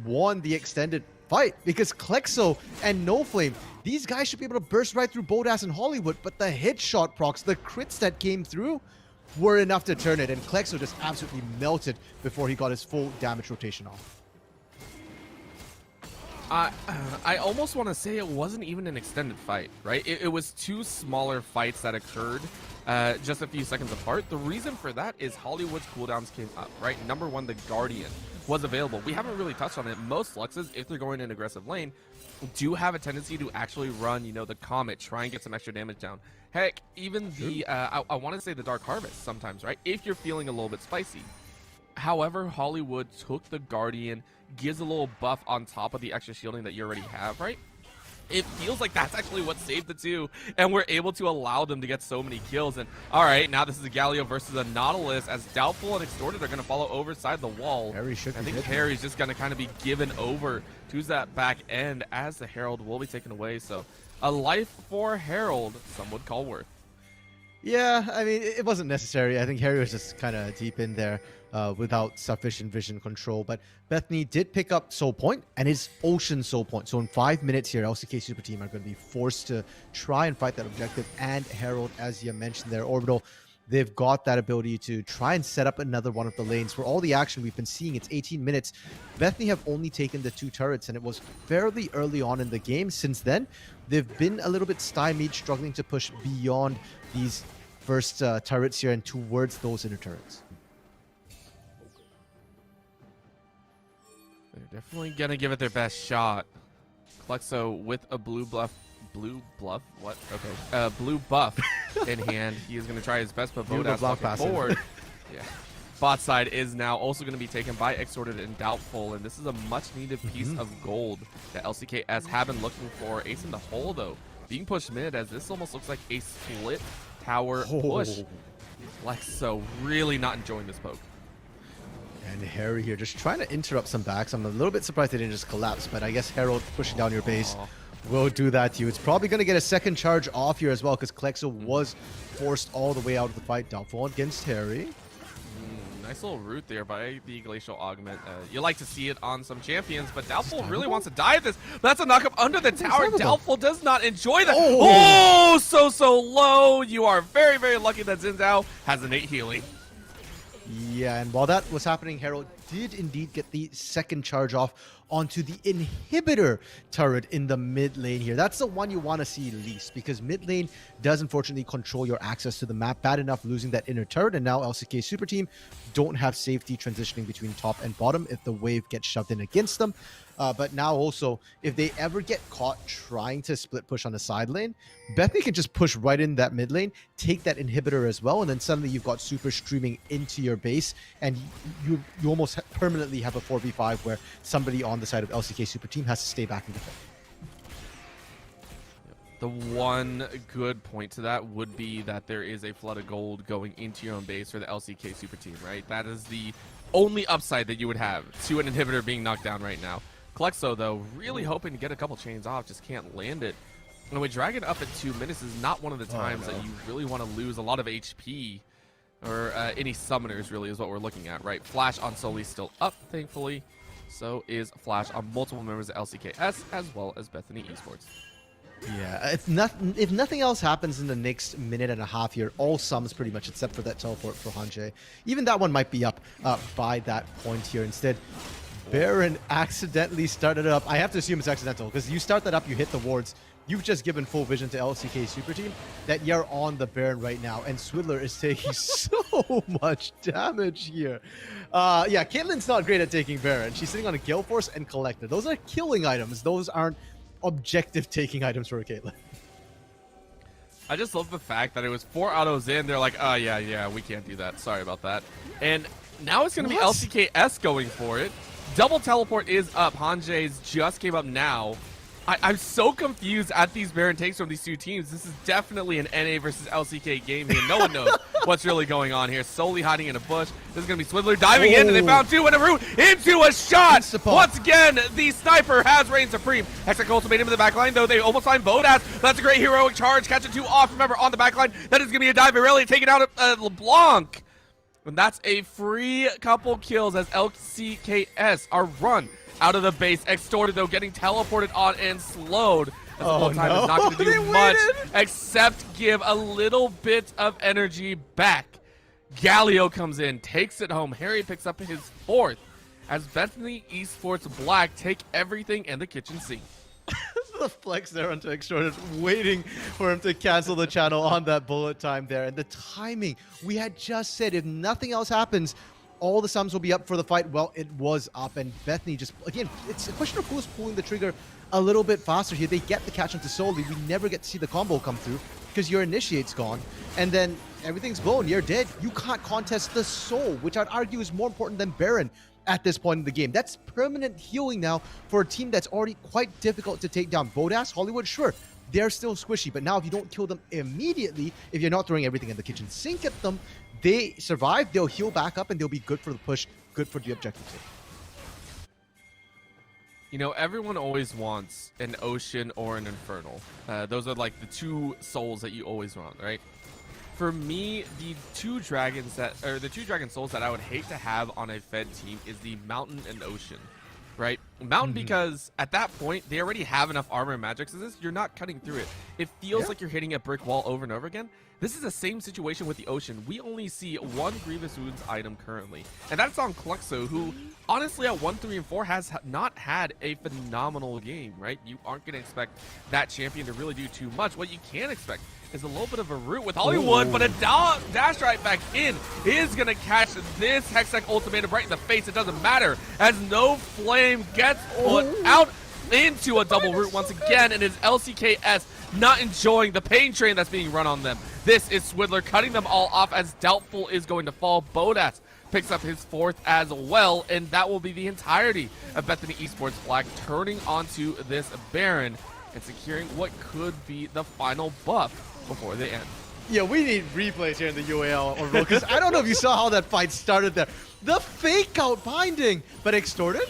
won the extended fight because Klexo and No Flame, these guys should be able to burst right through Bodas and Hollywood, but the headshot procs, the crits that came through were enough to turn it, and Klexo just absolutely melted before he got his full damage rotation off. I almost want to say it wasn't even an extended fight, right? It was 2 smaller fights that occurred just a few seconds apart. The reason for that is Hollywood's cooldowns came up, right? Number 1, the Guardian was available. We haven't really touched on it. Most Luxes, if they're going in aggressive lane, do have a tendency to actually run, you know, the Comet, try and get some extra damage down. Heck, even the, I want to say the Dark Harvest sometimes, right? If you're feeling a little bit spicy. However, Hollywood took the Guardian, gives a little buff on top of the extra shielding that you already have, right? It feels like that's actually what saved the 2, and we're able to allow them to get so many kills. And all right, now this is a Galio versus a Nautilus, as Doubtful and Extorted are going to follow overside the wall. Harry should I be think good. Harry's just going to kind of be given over to that back end as the Herald will be taken away. So a life for Herald, some would call worth. Yeah, I mean, it wasn't necessary. I think Harry was just kind of deep in there without sufficient vision control. But Bethany did pick up Soul Point, and it's Ocean Soul Point. So in 5 minutes here, LCK Super Team are going to be forced to try and fight that objective. And Herald, as you mentioned there, Orbital, they've got that ability to try and set up another one of the lanes. For all the action we've been seeing, it's 18 minutes. Bethany have only taken the 2 turrets, and it was fairly early on in the game. Since then, they've been a little bit stymied, struggling to push beyond these first turrets here and towards those inner turrets. They're definitely going to give it their best shot. Klexo with a blue buff. What? Okay. Blue buff in hand. He is going to try his best, but Bodas looking forward. Yeah. Bot side is now also going to be taken by Extorted and Doubtful, and this is a much-needed piece of gold that LCKS have been looking for. Ace in the hole, though, being pushed mid, as this almost looks like a split tower push. Klexo really not enjoying this poke. And Harry here just trying to interrupt some backs. I'm a little bit surprised they didn't just collapse, but I guess Herald pushing down your base will do that to you. It's probably going to get a second charge off here as well, because Klexo was forced all the way out of the fight. Doubtful against Harry. Nice little root there by the Glacial Augment. You like to see it on some champions, but Doubtful really wants to dive this. But that's a knock-up under the tower. Doubtful does not enjoy that. Oh, so low. You are very, very lucky that Xin Zhao has innate healing. Yeah, and while that was happening, Herald did indeed get the second charge off onto the inhibitor turret in the mid lane here. That's the one you want to see least, because mid lane does unfortunately control your access to the map. Bad enough losing that inner turret, and now LCK Super Team don't have safety transitioning between top and bottom if the wave gets shoved in against them. But now also, if they ever get caught trying to split push on the side lane, Bethany can just push right in that mid lane, take that inhibitor as well, and then suddenly you've got super streaming into your base, and you almost permanently have a 4v5 where somebody on the side of LCK Super Team has to stay back and defend. The one good point to that would be that there is a flood of gold going into your own base for the LCK Super Team, right? That is the only upside that you would have to an inhibitor being knocked down right now. Klexo, though, really hoping to get a couple chains off, just can't land it. And with Dragon up at 2 minutes is not one of the times that you really want to lose a lot of HP, or any summoners, really, is what we're looking at, right? Flash on Soli still up, thankfully. So is Flash on multiple members of LCKS, as well as Bethany Esports. Yeah, if nothing else happens in the next minute and a half here, all sums pretty much, except for that teleport for Hanjay. Even that one might be up by that point here. Instead, Baron accidentally started it up. I have to assume it's accidental, because you start that up, you hit the wards, you've just given full vision to LCK Superteam that you're on the Baron right now, and Swidler is taking so much damage here. Yeah, Caitlyn's not great at taking Baron. She's sitting on a Gale Force and Collector. Those are killing items. Those aren't objective taking items for Caitlyn. I just love the fact that it was 4 autos in. They're like, oh, yeah, we can't do that. Sorry about that. And now it's going to be LCKS going for it. Double teleport is up. Hanjay's just came up now. I'm so confused at these Baron takes from these two teams. This is definitely an NA versus LCK game here. No one knows what's really going on here. Solely hiding in a bush. This is going to be Swidler diving in, and they found 2 and a root into a shot. Once again, the sniper has reign supreme. Hextech also made him in the backline, though. They almost find Bodas. That's a great heroic charge. Catching 2 off. Remember, on the backline, that is going to be a dive. Really taking out LeBlanc. And that's a free couple kills as LCKS are run out of the base. Extorted, though, getting teleported on and slowed. As the whole time is not going to do much except give a little bit of energy back. Galio comes in, takes it home. Harry picks up his 4th as Bethany Esports Black take everything in the kitchen sink. The flex there onto Extorted, waiting for him to cancel the channel on that bullet time there. And the timing, we had just said, if nothing else happens, all the sums will be up for the fight. Well, it was up, and Bethany just, again, it's a question of who's pulling the trigger a little bit faster here. They get the catch onto Soli. We never get to see the combo come through because your initiate's gone, and then everything's blown. You're dead. You can't contest the soul, which I'd argue is more important than Baron at this point in the game. That's permanent healing now for a team that's already quite difficult to take down. Bodas, Hollywood, sure, they're still squishy, but now if you don't kill them immediately, if you're not throwing everything in the kitchen sink at them, they survive, they'll heal back up, and they'll be good for the push, good for the objective sake. You know, everyone always wants an Ocean or an Infernal. Those are like the 2 souls that you always want, right? For me, the 2 dragon souls that I would hate to have on a Fed team is the Mountain and Ocean, right? Mountain because at that point they already have enough armor and magic resist. You're not cutting through it. It feels like you're hitting a brick wall over and over again. This is the same situation with the Ocean. We only see 1 Grievous Wounds item currently, and that's on Cluxo, who honestly at 1, 3, and 4 has not had a phenomenal game, right? You aren't going to expect that champion to really do too much. What you can expect is a little bit of a root with Hollywood, but a dash right back in is going to catch this Hextech ultimatum right in the face. It doesn't matter as No Flame gets put out into a double root once again, and is LCKS not enjoying the pain train that's being run on them. This is Swidler cutting them all off as Doubtful is going to fall. Bodas picks up his 4th as well, and that will be the entirety of Bethany Esports Black turning onto this Baron and securing what could be the final buff before they end. Yeah, we need replays here in the UAL, or because I don't know if you saw how that fight started there. The fake out binding, but Extorted?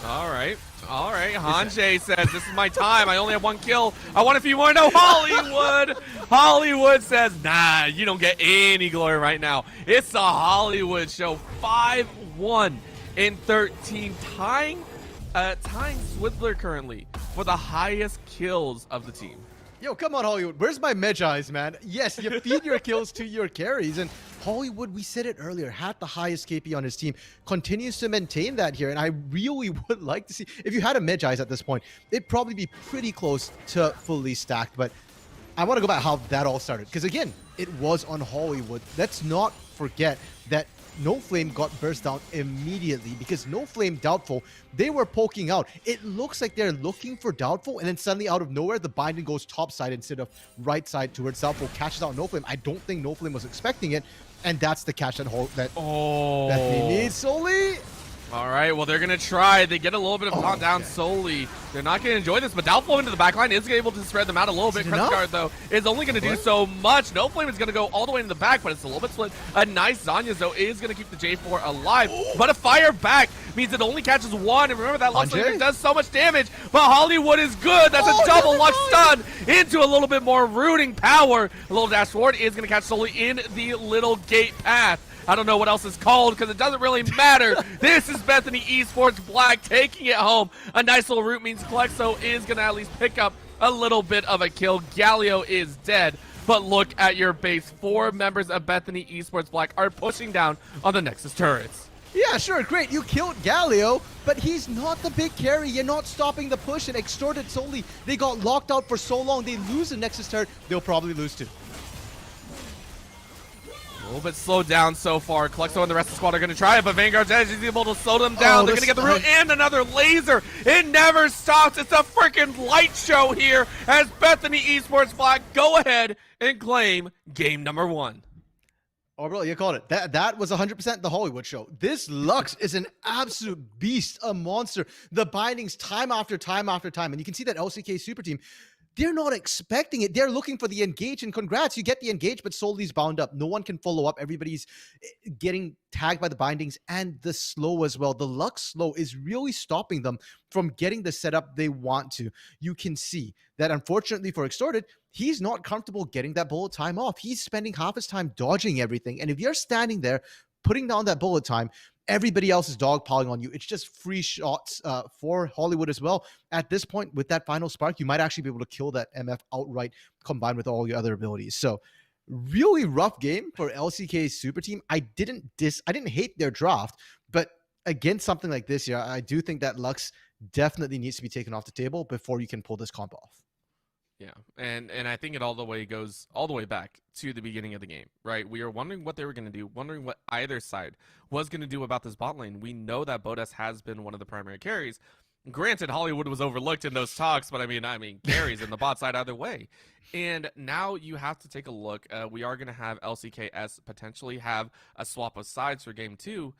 All right. Hanjay says, this is my time. I only have 1 kill. I want a few more. No, Hollywood. Hollywood says, nah, you don't get any glory right now. It's a Hollywood show. 5-1 in 13, tying Swidler currently for the highest kills of the team. Yo, come on, Hollywood. Where's my Medjais, man? Yes, you feed your kills to your carries. And Hollywood, we said it earlier, had the highest KP on his team. Continues to maintain that here. And I really would like to see, if you had a Medjais at this point, it'd probably be pretty close to fully stacked. But I want to go back how that all started. Because again, it was on Hollywood. Let's not forget that No Flame got burst down immediately because No Flame, Doubtful, they were poking out. It looks like they're looking for Doubtful, and then suddenly out of nowhere, the binding goes top side instead of right side towards Doubtful, catches out No Flame. I don't think No Flame was expecting it, and that's the catch that Bethany needs. Soli. All right, well, they're going to try. They get a little bit of count down solely. They're not going to enjoy this, but Doubtful into the backline is able to spread them out a little bit. Crest Guard, though, is only going to do so much. No Flame is going to go all the way in the back, but it's a little bit split. A nice Zanya, though, is going to keep the J4 alive, but a fire back means it only catches 1. And remember, that Lux Laser does so much damage, but Hollywood is good. That's a double Lux stun into a little bit more rooting power. A little dash forward is going to catch solely in the little gate path. I don't know what else is called because it doesn't really matter. This is Bethany Esports Black taking it home. A nice little root means Klexo is going to at least pick up a little bit of a kill. Galio is dead. But look at your base. 4 members of Bethany Esports Black are pushing down on the Nexus turrets. Yeah, sure, great. You killed Galio, but he's not the big carry. You're not stopping the push and extorted solely. They got locked out for so long. They lose the Nexus turret. They'll probably lose too. A little bit slowed down so far. Klexo and the rest of the squad are going to try it, but Vanguard's Edge is able to slow them down. They're going to get the root and another laser. It never stops. It's a freaking light show here as Bethany Esports Black go ahead and claim game number 1. Oh, bro, you called it. That was 100% the Hollywood show. This Lux is an absolute beast, a monster. The bindings time after time after time. And you can see that LCK Super Team, they're not expecting it. They're looking for the engage, and congrats, you get the engage, but Soli's bound up. No one can follow up. Everybody's getting tagged by the bindings and the slow as well. The Lux slow is really stopping them from getting the setup they want to. You can see that, unfortunately for Extorted, he's not comfortable getting that bullet time off. He's spending half his time dodging everything. And if you're standing there, putting down that bullet time, everybody else is dogpiling on you. It's just free shots for Hollywood as well. At this point, with that final spark, you might actually be able to kill that MF outright combined with all your other abilities. So really rough game for LCK Super Team. I didn't hate their draft, but against something like this here, I do think that Lux definitely needs to be taken off the table before you can pull this comp off. Yeah, and I think it goes all the way back to the beginning of the game, right? We were wondering what they were going to do, wondering what either side was going to do about this bot lane. We know that Bodas has been one of the primary carries. Granted, Hollywood was overlooked in those talks, but I mean, carries in the bot side either way. And now you have to take a look. We are going to have LCKS potentially have a swap of sides for game 2.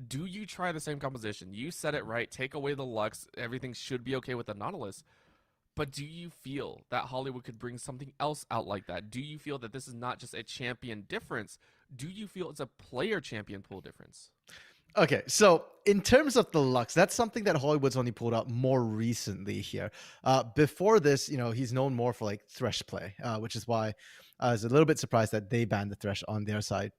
Do you try the same composition? You said it right. Take away the Lux. Everything should be okay with the Nautilus. But do you feel that Hollywood could bring something else out like that? Do you feel that this is not just a champion difference? Do you feel it's a player champion pool difference? Okay, so in terms of the Lux, that's something that Hollywood's only pulled out more recently here. Before this, he's known more for like Thresh play, which is why I was a little bit surprised that they banned the Thresh on their side.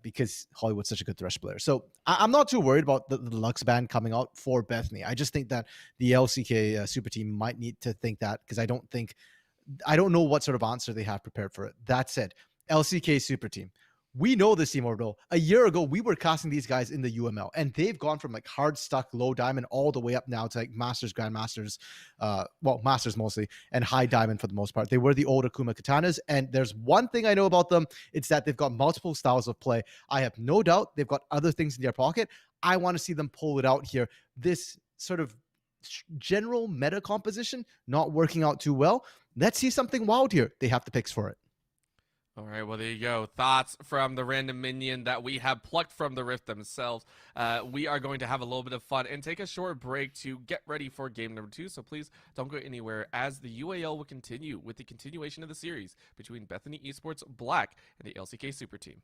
Because Hollywood's such a good Thresh player. So I'm not too worried about the Lux ban coming out for Bethany. I just think that the LCK Super Team might need to think that, because I don't know what sort of answer they have prepared for it. That said, LCK Super Team, we know this team, Orbital. A year ago, we were casting these guys in the UML, and they've gone from like hard stuck, low diamond, all the way up now to like Masters, Grandmasters, Masters mostly, and high diamond for the most part. They were the old Akuma Katanas, and there's one thing I know about them. It's that they've got multiple styles of play. I have no doubt they've got other things in their pocket. I want to see them pull it out here. This sort of general meta composition not working out too well. Let's see something wild here. They have the picks for it. All right, well, there you go. Thoughts from the random minion that we have plucked from the Rift themselves. We are going to have a little bit of fun and take a short break to get ready for game number 2. So please don't go anywhere, as the UAL will continue with the continuation of the series between Bethany Esports Black and the LCK Super Team.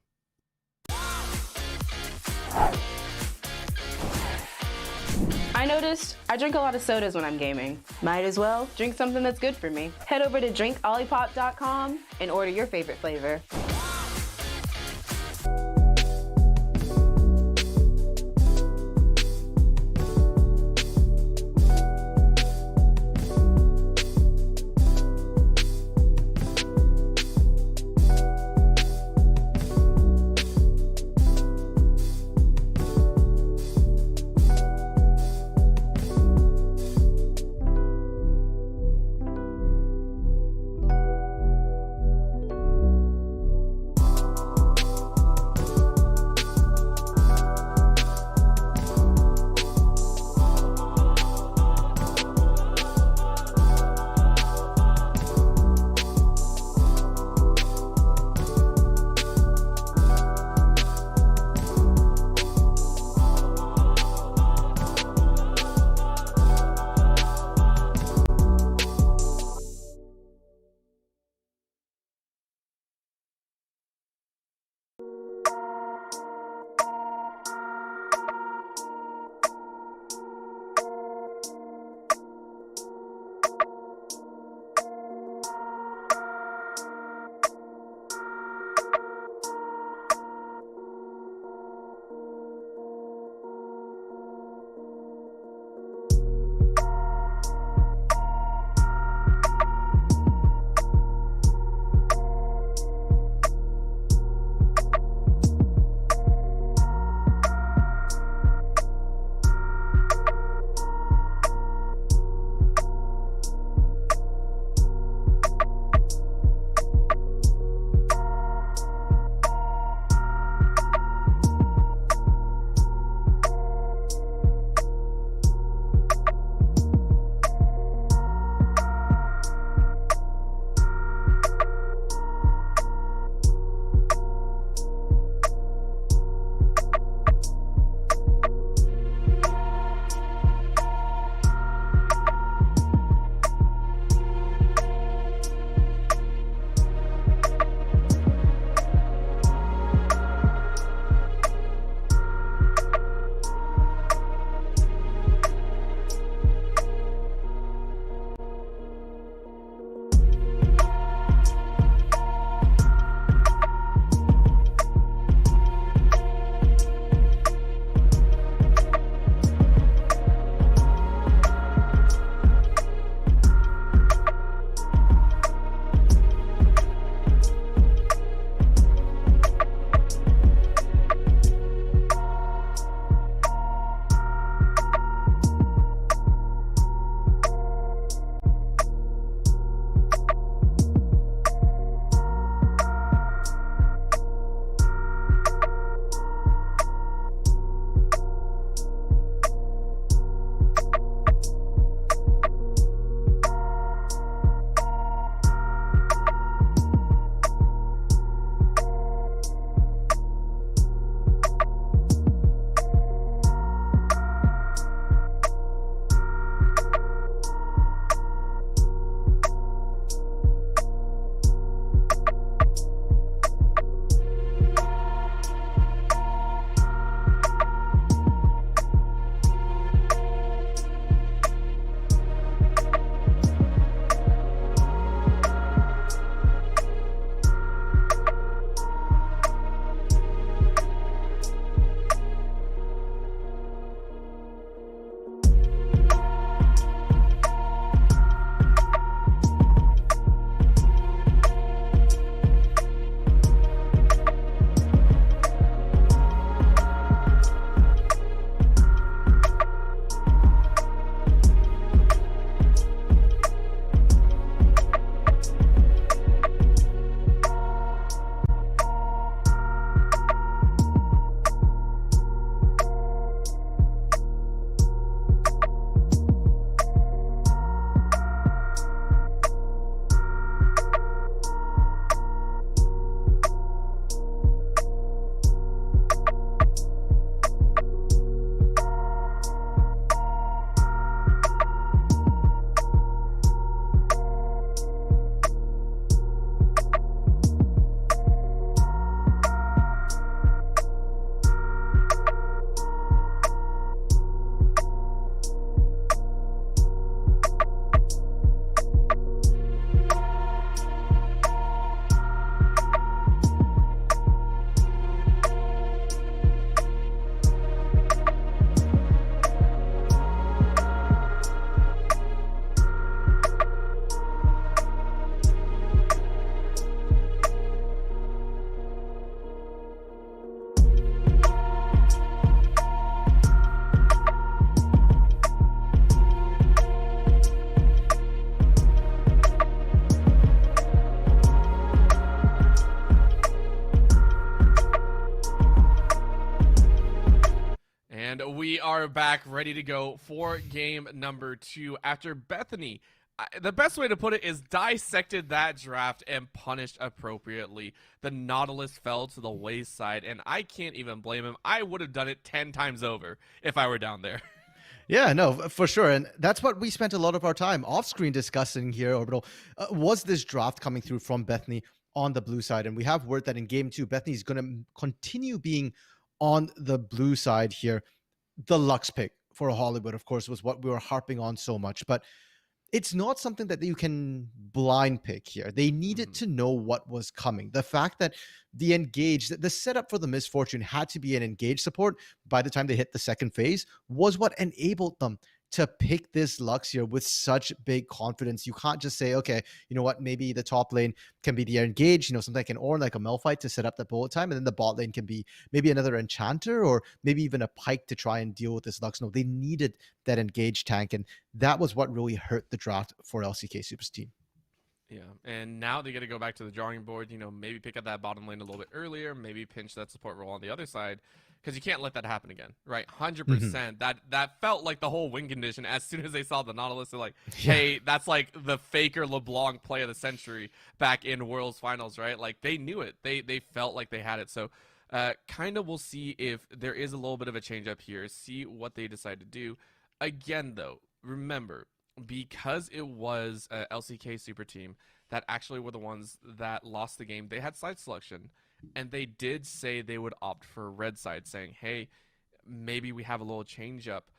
I noticed I drink a lot of sodas when I'm gaming. Might as well drink something that's good for me. Head over to drinkolipop.com and order your favorite flavor. are back ready to go for game number 2 after Bethany. The best way to put it is dissected that draft and punished appropriately. The Nautilus fell to the wayside, and I can't even blame him. I would have done it 10 times over if I were down there. Yeah, no, for sure. And that's what we spent a lot of our time off screen discussing here, Orbital. Was this draft coming through from Bethany on the blue side? And we have word that in game 2, Bethany is going to continue being on the blue side here. The Lux pick for Hollywood, of course, was what we were harping on so much. But it's not something that you can blind pick here. They needed to know what was coming. The fact that the engage, the setup for the Misfortune had to be an engage support by the time they hit the second phase was what enabled them to pick this Lux here with such big confidence. You can't just say, okay, you know what, maybe the top lane can be the engage, something like an Ornn, like a Malphite to set up the bullet time, and then the bot lane can be maybe another enchanter or maybe even a Pyke to try and deal with this Lux. No, they needed that engage tank, and that was what really hurt the draft for LCK Superteam. Yeah, and now they got to go back to the drawing board, maybe pick up that bottom lane a little bit earlier, maybe pinch that support role on the other side, because you can't let that happen again, right? 100%. That felt like the whole win condition. As soon as they saw the Nautilus, they're like, hey, that's like the Faker LeBlanc play of the century back in Worlds Finals, right? Like, they knew it. They felt like they had it. So kind of we'll see if there is a little bit of a change up here, see what they decide to do. Again, though, remember, because it was LCK Superteam that actually were the ones that lost the game, they had side selection, and they did say they would opt for red side, saying, hey, maybe we have a little change up.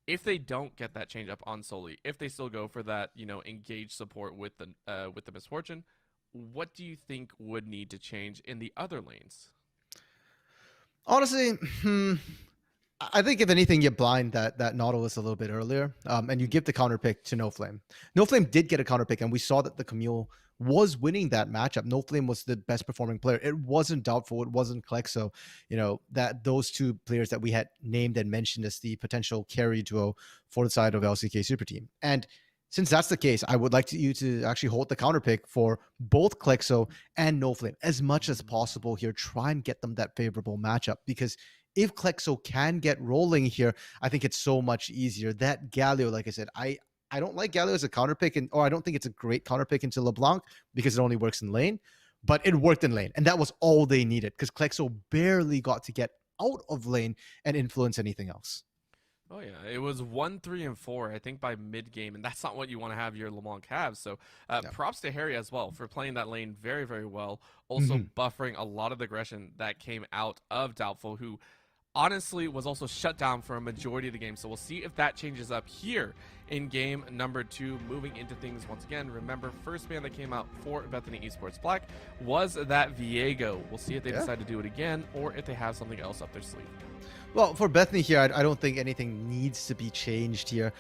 If they don't get that change up on Soli, if they still go for that, engage support with the Misfortune, what do you think would need to change in the other lanes? Honestly, I think if anything, you blind that Nautilus a little bit earlier, and you give the counter pick to NoFlame. NoFlame did get a counter pick, and we saw that the Camille was winning that matchup. NoFlame was the best performing player. It wasn't Doubtful. It wasn't Klexo. That those two players that we had named and mentioned as the potential carry duo for the side of LCK Superteam. And since that's the case, I would like you to actually hold the counter pick for both Klexo and NoFlame as much as possible here. Try and get them that favorable matchup, because if Klexo can get rolling here, I think it's so much easier. That Galio, like I said, I don't like Galio as a counter pick, or I don't think it's a great counter pick into LeBlanc because it only works in lane, but it worked in lane, and that was all they needed because Klexo barely got to get out of lane and influence anything else. Oh yeah, it was 1, 3, and 4, I think, by mid game, and that's not what you want to have your LeBlanc have. So props to Harry as well for playing that lane very, very well. Also buffering a lot of the aggression that came out of Doubtful, who honestly was also shut down for a majority of the game. So we'll see if that changes up here in game number 2. Moving into things once again, remember, first ban that came out for Bethany Esports Black was that Viego. We'll see if they decide to do it again or if they have something else up their sleeve. Well, for Bethany here, I don't think anything needs to be changed here.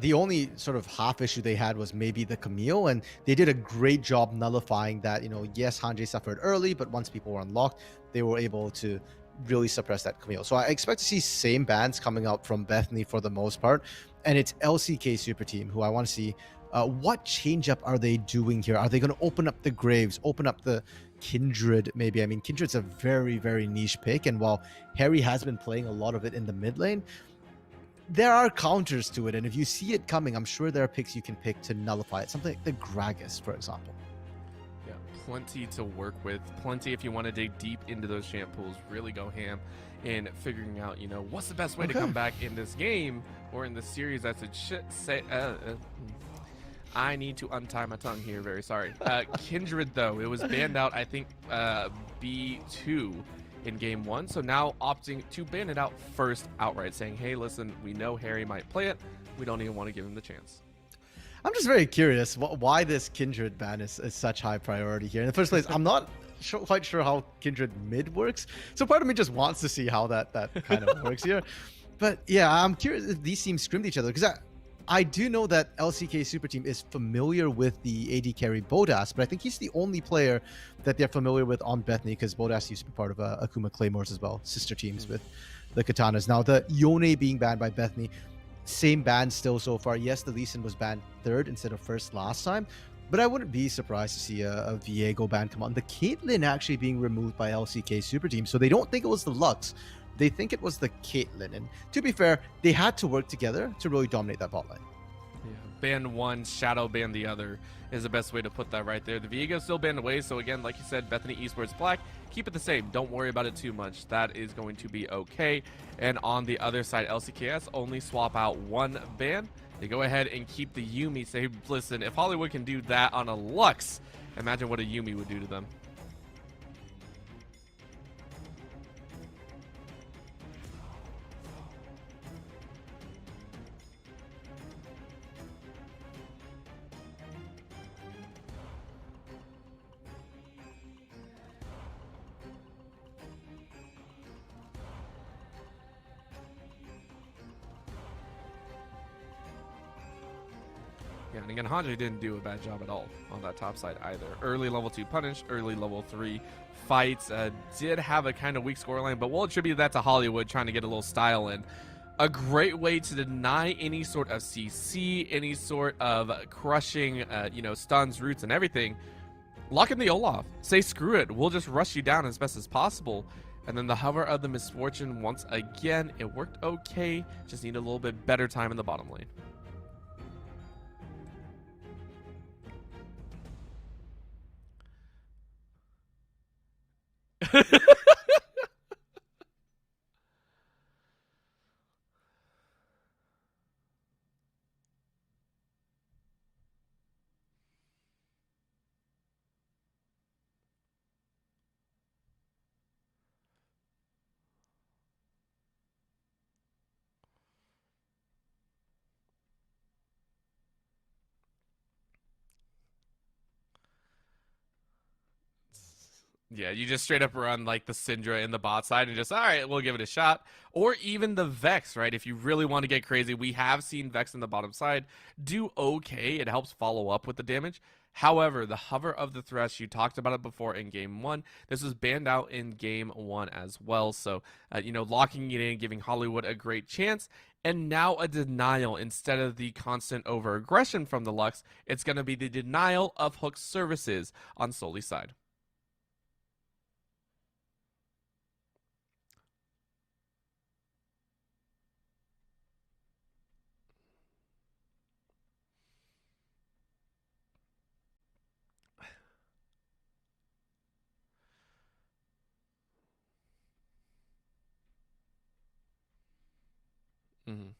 The only sort of half issue they had was maybe the Camille, and they did a great job nullifying that. Yes, Hanji suffered early, but once people were unlocked, they were able to really suppress that Camille. So I expect to see same bans coming out from Bethany for the most part, and it's LCK Superteam who I want to see what change up are they doing here. Are they going to open up the Graves, open up the Kindred maybe? I mean, Kindred's a very, very niche pick, and while Harry has been playing a lot of it in the mid lane, there are counters to it, and if you see it coming, I'm sure there are picks you can pick to nullify it. Something like the Gragas, for example. Yeah, plenty to work with. Plenty if you want to dig deep into those champ pools, really go ham in figuring out, what's the best way to come back in this game or in this series. That's a shit say. I need to untie my tongue here. Very sorry. Kindred, though, it was banned out, I think, B2 in game 1. So now opting to ban it out first outright, saying, hey, listen, we know Harry might play it. We don't even want to give him the chance. I'm just very curious why this Kindred ban is such high priority here. In the first place, I'm not quite sure how Kindred mid works. So part of me just wants to see how that kind of works here. But yeah, I'm curious if these teams scrimmed each other, because I do know that LCK Superteam is familiar with the AD carry Bodas, but I think he's the only player that they're familiar with on Bethany, because Bodas used to be part of Akuma Claymores as well, sister teams with the Katanas. Now, the Yone being banned by Bethany, same ban still so far. Yes, the Lee Sin was banned 3rd instead of 1st last time, but I wouldn't be surprised to see a Viego ban come on. The Caitlyn actually being removed by LCK Superteam, so they don't think it was the Lux, they think it was the Caitlyn. And to be fair, they had to work together to really dominate that bot lane. Yeah, ban one, shadow ban the other is the best way to put that right there. The Viego's still banned away, so again, like you said, Bethany Esports Black, keep it the same. Don't worry about it too much. That is going to be okay. And on the other side, LCKS only swap out one ban. They go ahead and keep the Yuumi. Say, listen, if Hollywood can do that on a Lux, imagine what a Yuumi would do to them. Yeah, and again, Hanji didn't do a bad job at all on that top side either. Early level 2 punish, early level 3 fights. Did have a kind of weak scoreline, but we'll attribute that to Hollywood trying to get a little style in. A great way to deny any sort of CC, any sort of crushing, stuns, roots, and everything. Lock in the Olaf. Say, screw it. We'll just rush you down as best as possible. And then the hover of the misfortune, once again, it worked okay. Just need a little bit better time in the bottom lane. Yeah, you just straight up run like the Syndra in the bot side and just, all right, we'll give it a shot. Or even the Vex, right? If you really want to get crazy, we have seen Vex in the bottom side do okay. It helps follow up with the damage. However, the hover of the Thresh, you talked about it before in game 1. This was banned out in game 1 as well. So, locking it in, giving Hollywood a great chance. And now a denial instead of the constant over aggression from the Lux. It's going to be the denial of Hook services on Soli's side. Mm-hmm.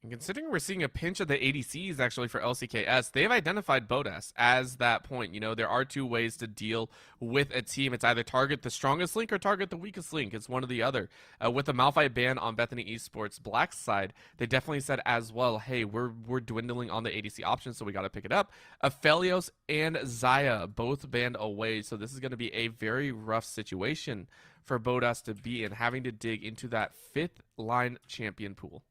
And considering we're seeing a pinch of the ADCs actually for LCKS, they've identified Bodas as that point. There are two ways to deal with a team. It's either target the strongest link or target the weakest link. It's one or the other. With the Malphite ban on Bethany Esports Black's side, they definitely said as well, hey, we're dwindling on the ADC options, so we got to pick it up. Aphelios and Xayah both banned away, so this is going to be a very rough situation for Bodas to be in, having to dig into that 5th line champion pool.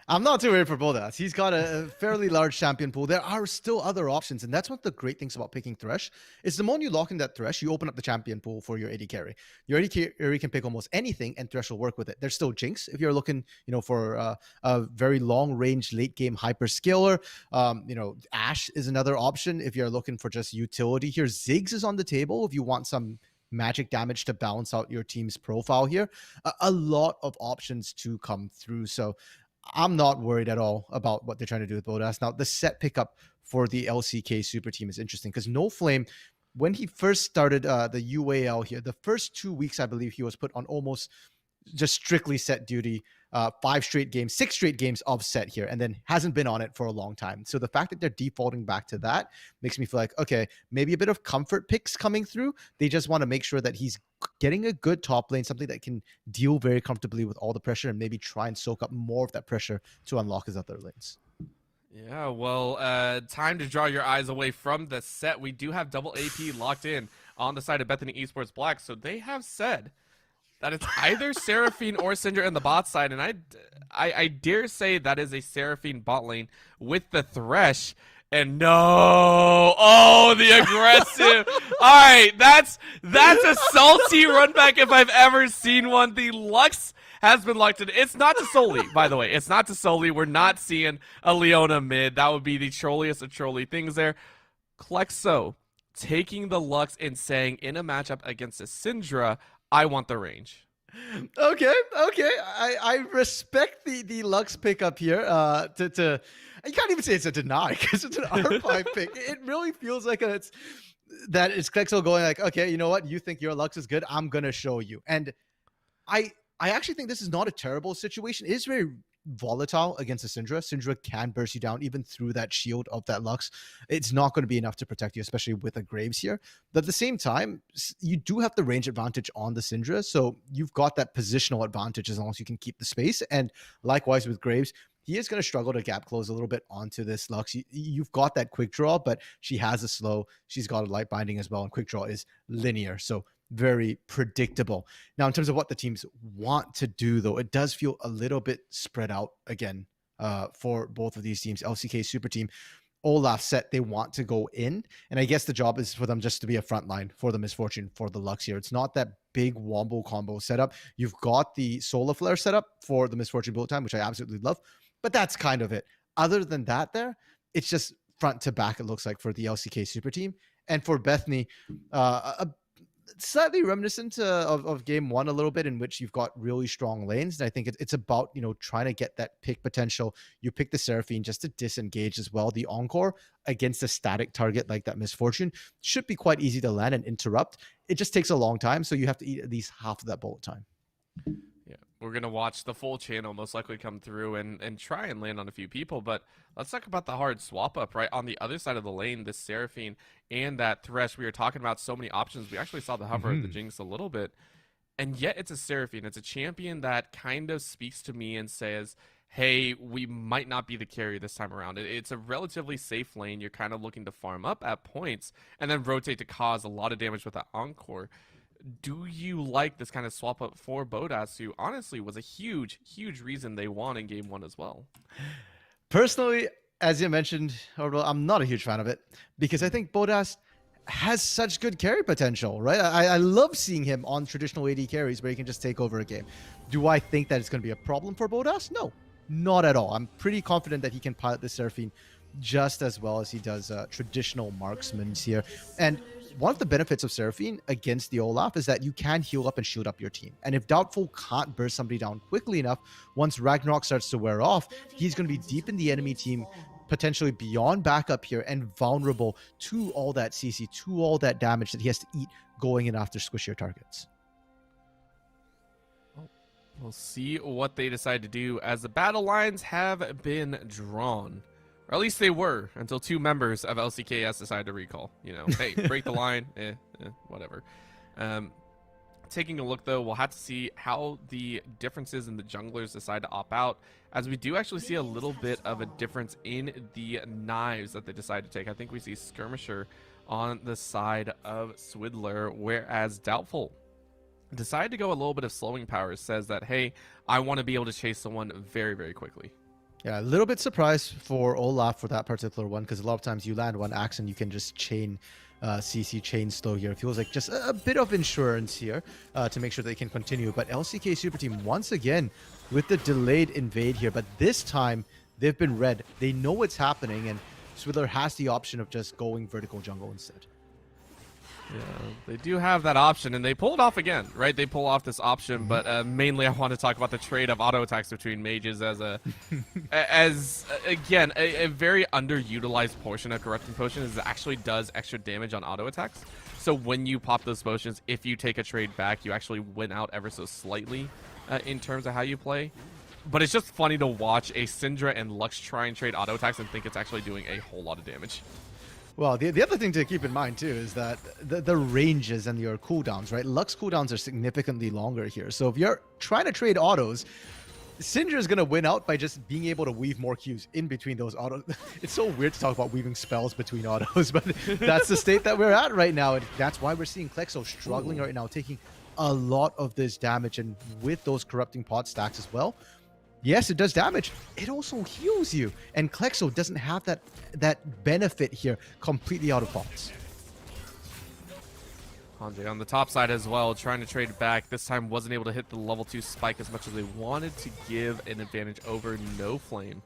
I'm not too worried for Bodas. He's got a fairly large champion pool. There are still other options, and that's one of the great things about picking Thresh. Is the moment you lock in that Thresh, you open up the champion pool for your AD carry. Your AD carry can pick almost anything, and Thresh will work with it. There's still Jinx if you're looking, for a very long-range late-game hyperscaler. Ashe is another option if you're looking for just utility here. Ziggs is on the table if you want some magic damage to balance out your team's profile here. A lot of options to come through, so I'm not worried at all about what they're trying to do with Bodas. Now, the set pickup for the LCK super team is interesting because No Flame, when he first started the UAL here, the first 2 weeks, I believe he was put on almost just strictly set duty, 6 straight games of set here, and then hasn't been on it for a long time. So the fact that they're defaulting back to that makes me feel like, okay, maybe a bit of comfort picks coming through. They just want to make sure that he's getting a good top lane, something that can deal very comfortably with all the pressure and maybe try and soak up more of that pressure to unlock his other lanes. Yeah, well, time to draw your eyes away from the set. We do have double AP locked in on the side of Bethany Esports Black, so they have said that it's either Seraphine or Syndra in the bot side, and I dare say that is a Seraphine bot lane with the Thresh. And no, oh, the aggressive. All right, that's a salty run back if I've ever seen one. The Lux has been locked in. It's not to Soli, by the way. It's not to Soli. We're not seeing a Leona mid. That would be the trolliest of trolly things there. Klexo taking the Lux and saying in a matchup against a Syndra, I want the range. Okay. I respect the Lux pickup here. You can't even say it's a deny because it's an R5 pick. It really feels like it's Klexo going like, okay, you know what? You think your Lux is good? I'm gonna show you. And I actually think this is not a terrible situation. It is very volatile against a Syndra. Syndra can burst you down even through that shield of that Lux. It's not going to be enough to protect you, especially with a Graves here. But at the same time, you do have the range advantage on the Syndra, so you've got that positional advantage as long as you can keep the space. And likewise with Graves, he is going to struggle to gap close a little bit onto this Lux. You've got that quick draw, but she has a slow. She's got a light binding as well, and quick draw is linear. So very predictable. Now, in terms of what the teams want to do, though, it does feel a little bit spread out again for both of these teams. LCK Superteam, Olaf set they want to go in, and I guess the job is for them just to be a front line for the Misfortune for the Lux here. It's not that big wombo combo setup. You've got the Solar Flare setup for the Misfortune bullet time, which I absolutely love, but that's kind of it. Other than that, it's just front to back, it looks like, for the LCK Superteam. And for Bethany, slightly reminiscent of game one a little bit, in which you've got really strong lanes. And I think it's about, trying to get that pick potential. You pick the Seraphine just to disengage as well. The Encore against a static target like that Misfortune should be quite easy to land and interrupt. It just takes a long time, so you have to eat at least half of that bullet time. Yeah, we're going to watch the full channel most likely come through and try and land on a few people, but let's talk about the hard swap up, right? On the other side of the lane, this Seraphine and that Thresh, we were talking about so many options. We actually saw the hover of the Jinx a little bit, and yet it's a Seraphine. It's a champion that kind of speaks to me and says, hey, we might not be the carry this time around. It's a relatively safe lane. You're kind of looking to farm up at points and then rotate to cause a lot of damage with that Encore. Do you like this kind of swap up for Bodas, who honestly was a huge reason they won in game one as well? Personally, as you mentioned, I'm not a huge fan of it because I think Bodas has such good carry potential, right? I love seeing him on traditional AD carries where he can just take over a game. Do I think that it's going to be a problem for Bodas? No, not at all. I'm pretty confident that he can pilot the Seraphine just as well as he does traditional marksmen here. And one of the benefits of Seraphine against the Olaf is that you can heal up and shield up your team. And if Doubtful can't burst somebody down quickly enough, once Ragnarok starts to wear off, he's going to be deep in the enemy team, potentially beyond backup here, and vulnerable to all that CC, to all that damage that he has to eat going in after squishier targets. We'll see what they decide to do as the battle lines have been drawn. Or at least they were, until two members of LCKS decided to recall. Hey, break the line, whatever. Taking a look, though, we'll have to see how the differences in the junglers decide to opt out, as we do actually see a little bit of a difference in the knives that they decide to take. I think we see Skirmisher on the side of Swidler, whereas Doubtful decided to go a little bit of slowing power, says that, hey, I want to be able to chase someone very, very quickly. Yeah, a little bit surprised for Olaf for that particular one, because a lot of times you land one axe and you can just chain CC chain slow here. It feels like just a bit of insurance here to make sure they can continue. But LCK Superteam once again with the delayed invade here, but this time they've been read. They know what's happening, and Swidler has the option of just going vertical jungle instead. Yeah, they do have that option, and they pull it off again, right? They pull off this option, but mainly I want to talk about the trade of auto attacks between mages as again, a very underutilized portion of Corrupting Potion is it actually does extra damage on auto attacks. So when you pop those potions, if you take a trade back, you actually win out ever so slightly in terms of how you play. But it's just funny to watch a Syndra and Lux try and trade auto attacks and think it's actually doing a whole lot of damage. Well, the other thing to keep in mind, too, is that the ranges and your cooldowns, right? Lux cooldowns are significantly longer here. So if you're trying to trade autos, Syndra is going to win out by just being able to weave more Qs in between those autos. It's so weird to talk about weaving spells between autos, but that's the state that we're at right now. And that's why we're seeing Klexo struggling right now, taking a lot of this damage. And with those corrupting pot stacks as well, yes, it does damage. It also heals you. And Klexo doesn't have that benefit here completely out of box. Hanjay on the top side as well, trying to trade back. This time wasn't able to hit the level 2 spike as much as they wanted to give an advantage over No Flame.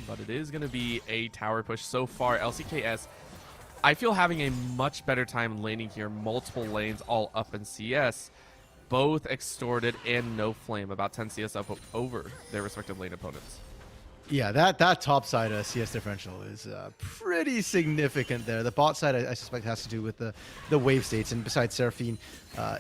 But it is going to be a tower push so far. LCKS, I feel having a much better time laning here. Multiple lanes all up in CS. Both Extorted and No Flame about 10 CS up over their respective lane opponents. Yeah, that top side CS differential is pretty significant there. The bot side, I suspect, has to do with the wave states. And besides, Seraphine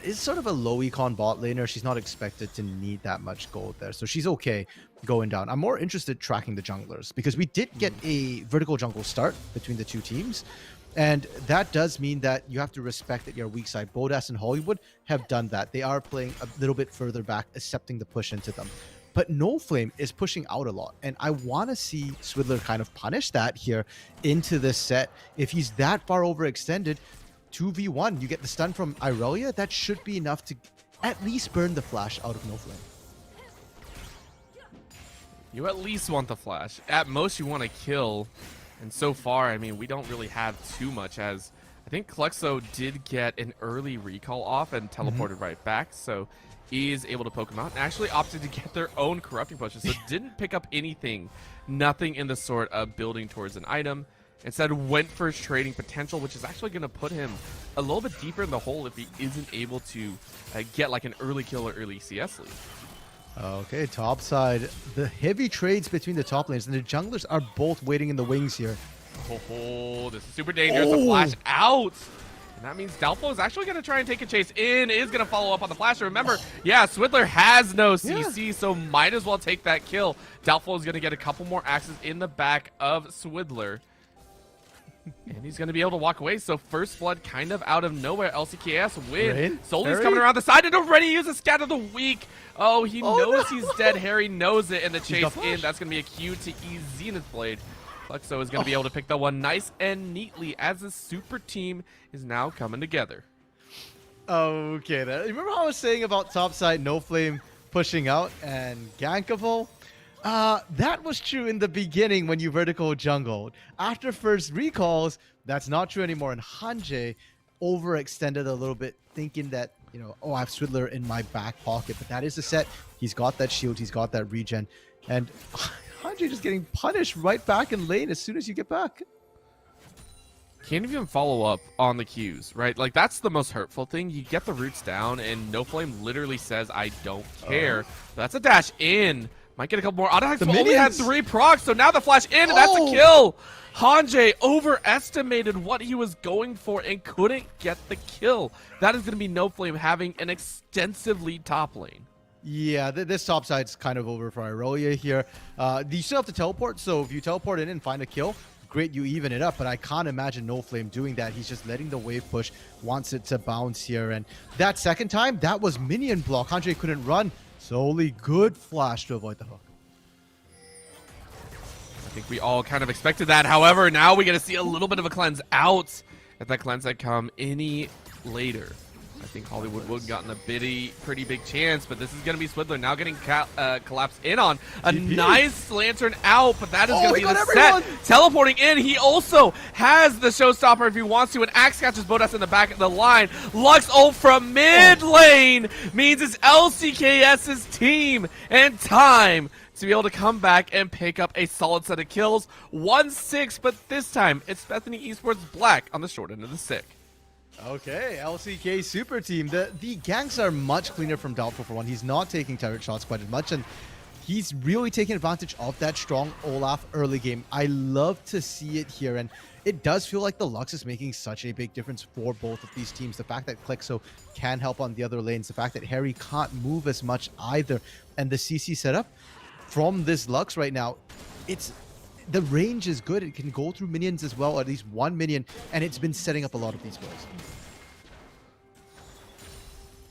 is sort of a low econ bot laner. She's not expected to need that much gold there. So she's okay going down. I'm more interested tracking the junglers because we did get a vertical jungle start between the two teams. And that does mean that you have to respect that your weak side. Bodas and Hollywood have done that. They are playing a little bit further back, accepting the push into them. But No Flame is pushing out a lot. And I want to see Swidler kind of punish that here into this set. If he's that far overextended, 2v1, you get the stun from Irelia. That should be enough to at least burn the flash out of No Flame. You at least want the flash. At most, you want to kill. And so far, I mean, we don't really have too much, as I think Klexo did get an early recall off and teleported right back. So he is able to poke him out and actually opted to get their own corrupting potion. So didn't pick up anything, nothing in the sort of building towards an item. Instead went for his trading potential, which is actually going to put him a little bit deeper in the hole if he isn't able to get like an early kill or early CS lead. Okay, top side. The heavy trades between the top lanes, and the junglers are both waiting in the wings here. Oh, this is super dangerous. The flash out. And that means Dalfo is actually going to try and take a chase in, is going to follow up on the flash. Remember, yeah, Swidler has no CC, so might as well take that kill. Dalfo is going to get a couple more axes in the back of Swidler. And he's going to be able to walk away. So first blood kind of out of nowhere. LCKS win. Soli's coming around the side and already used a scat of the week. Oh, he knows he's dead. Harry knows it. And the chase in. That's going to be a Q to E Zenith Blade. Klexo is going to be able to pick that one nice and neatly as the super team is now coming together. Okay, remember how I was saying about top side No Flame pushing out and gankable? That was true in the beginning when you vertical jungled. After first recalls, that's not true anymore. And Hanjay overextended a little bit, thinking that, you know, oh, I have Swidler in my back pocket. But that is the set. He's got that shield. He's got that regen. And Hanjay just getting punished right back in lane as soon as you get back. Can't even follow up on the Qs, right? Like, that's the most hurtful thing. You get the roots down, and No Flame literally says, I don't care. That's a dash in. Might get a couple more. Autohack only had 3 procs, so now the flash in, and that's a kill. Hanjay overestimated what he was going for and couldn't get the kill. That is going to be No Flame having an extensive lead top lane. Yeah, this top side's kind of over for Irelia here. You still have to teleport, so if you teleport in and find a kill, great, you even it up, but I can't imagine No Flame doing that. He's just letting the wave push, wants it to bounce here, and that second time, that was minion block. Hanjay couldn't run. Solely good flash to avoid the hook. I think we all kind of expected that. However, now we get to see a little bit of a cleanse out. If that cleanse had come any later, I think Hollywood would have gotten a pretty big chance, but this is going to be Swidler now getting collapsed in on. A nice lantern out, but that is going to be the set. Teleporting in, he also has the showstopper if he wants to, and Axe catches Bodas in the back of the line. Lux ult from mid lane means it's LCKS's team and time to be able to come back and pick up a solid set of kills. 1-6, but this time it's Bethany Esports Black on the short end of the stick. Okay, LCK super team. The ganks are much cleaner from Doubtful for one. He's not taking turret shots quite as much, and he's really taking advantage of that strong Olaf early game. I love to see it here, and it does feel like the Lux is making such a big difference for both of these teams. The fact that Klexo can help on the other lanes, the fact that Harry can't move as much either, and the CC setup from this Lux right now, the range is good. It can go through minions as well, at least one minion, and it's been setting up a lot of these plays.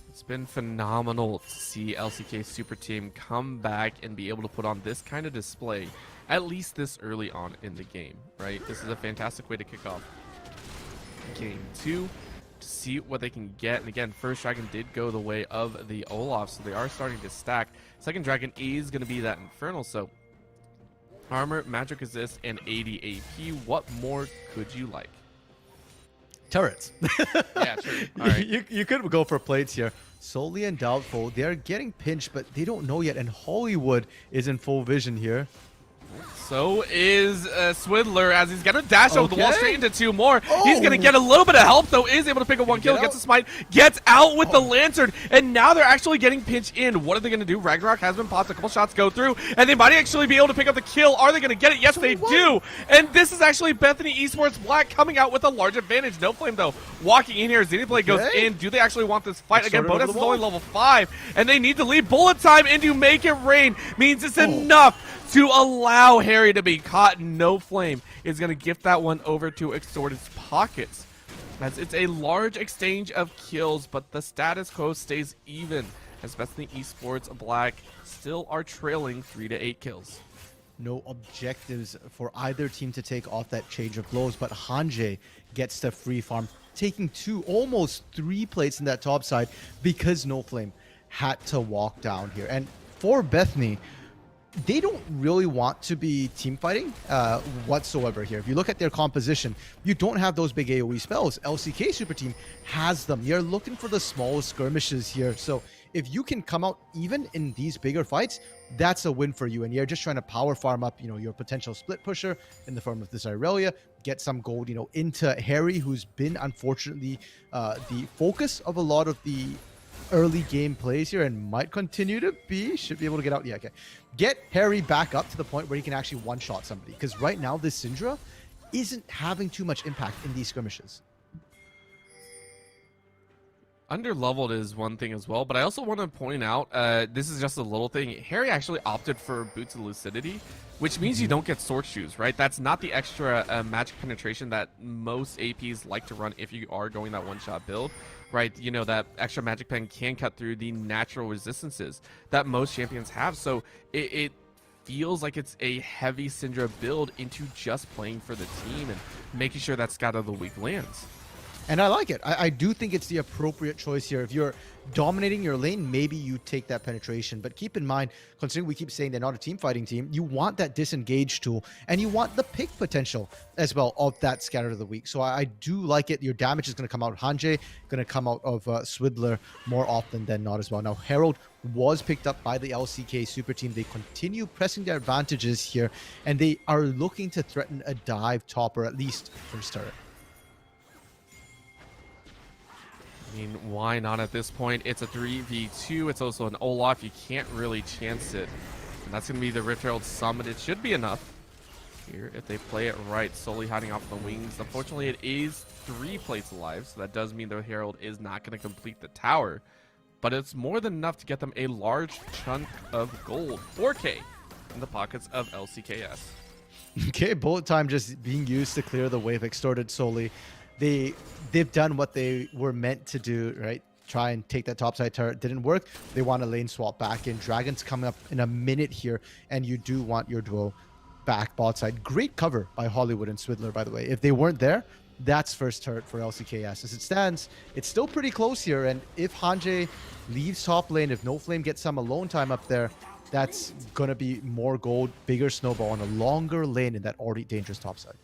It's been phenomenal to see LCK Super Team come back and be able to put on this kind of display, at least this early on in the game, right? This is a fantastic way to kick off Game 2. to see what they can get. And again, first dragon did go the way of the Olaf, so they are starting to stack. Second dragon is going to be that Infernal, so armor, magic resist, and 80 AP. What more could you like? Turrets. Yeah, true. All right. You could go for plates here. Solely and Doubtful, they're getting pinched, but they don't know yet. And Hollywood is in full vision here. So is Swidler, as he's going to dash over the wall Okay. straight into 2 more. Oh. He's going to get a little bit of help, though. Is able to pick up 1 kill, get gets out? a smite, gets out with the Lantern. And now they're actually getting pinched in. What are they going to do? Ragnarok has been popped. A couple shots go through, and they might actually be able to pick up the kill. Are they going to get it? Yes, they do. And this is actually Bethany Esports Black coming out with a large advantage. No Flame, though, walking in here. Xenoblade goes Okay. in. Do they actually want this fight? Again, Started over Bodas the is only wall. level 5, and they need to leave bullet time into Make It Rain. Means it's enough to allow Harry to be caught. No Flame is going to gift that one over to Extorted's pockets, as it's a large exchange of kills, but the status quo stays even, as Bethany Esports Black still are trailing 3 to 8 kills. No objectives for either team to take off that change of blows, but Hanje gets the free farm, taking 2, almost 3 plates in that top side because No Flame had to walk down here. And for Bethany, they don't really want to be team fighting whatsoever here. If you look at their composition, you don't have those big AoE spells. LCK Superteam has them. You're looking for the small skirmishes here. So if you can come out even in these bigger fights, that's a win for you. And you're just trying to power farm up, your potential split pusher in the form of this Irelia, get some gold, into Harry, who's been unfortunately the focus of a lot of the early game plays here and might continue to be. Should be able to get out. Yeah, okay. Get Harry back up to the point where he can actually one-shot somebody, because right now this Syndra isn't having too much impact in these skirmishes. Underleveled is one thing as well, but I also want to point out, this is just a little thing. Harry actually opted for Boots of Lucidity, which means you don't get Sword Shoes, right? That's not the extra magic penetration that most APs like to run if you are going that one-shot build, right? That extra magic pen can cut through the natural resistances that most champions have. So it feels like it's a heavy Syndra build into just playing for the team and making sure that Scout of the Week lands. And I like it. I do think it's the appropriate choice here. If you're dominating your lane, maybe you take that penetration. But keep in mind, considering we keep saying they're not a team fighting team, you want that disengage tool, and you want the pick potential as well of that Scatter of the Week. So I do like it. Your damage is going to come out of Hanje, going to come out of Swidler more often than not as well. Now, Herald was picked up by the LCK Super Team. They continue pressing their advantages here, and they are looking to threaten a dive top, or at least first turret. I mean, why not at this point? It's a 3v2. It's also an Olaf. You can't really chance it. And that's going to be the Rift Herald Summit. It should be enough here if they play it right. Solely hiding off the wings. Unfortunately, it is 3 plates alive, so that does mean the Herald is not going to complete the tower. But it's more than enough to get them a large chunk of gold. 4K in the pockets of LCKS. Okay, bullet time just being used to clear the wave. Extorted solely. They've done what they were meant to do, right? Try and take that topside turret. Didn't work. They want a lane swap back in. Dragon's coming up in a minute here, and you do want your duo back bot side. Great cover by Hollywood and Swidler, by the way. If they weren't there, that's first turret for LCKS. As it stands, it's still pretty close here, and if Hanje leaves top lane, if No Flame gets some alone time up there, that's going to be more gold, bigger snowball, and a longer lane in that already dangerous topside.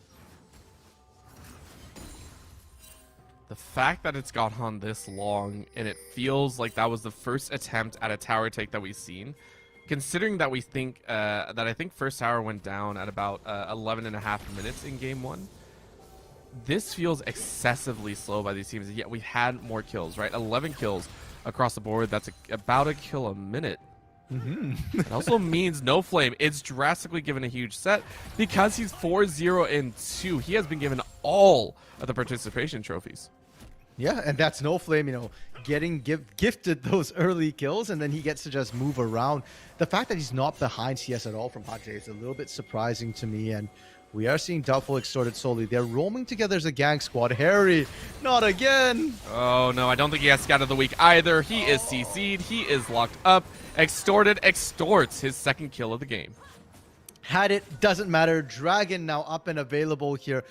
The fact that it's gone on this long, and it feels like that was the first attempt at a tower take that we've seen, considering that we think that I think first tower went down at about 11.5 minutes in game 1. This feels excessively slow by these teams, and yet we had more kills, right? 11 kills across the board. That's about a kill a minute. It also means No Flame. It's drastically given a huge set because he's 4-0-2. He has been given all of the participation trophies. Yeah, and that's No Flame, getting gifted those early kills, and then he gets to just move around. The fact that he's not behind CS at all from Hanje is a little bit surprising to me, and we are seeing Doubtful Extorted solely. They're roaming together as a gang squad. Harry, not again. Oh, no, I don't think he has Scout of the Week either. He is CC'd. He is locked up. Extorted extorts his second kill of the game. Had it, doesn't matter. Dragon now up and available here.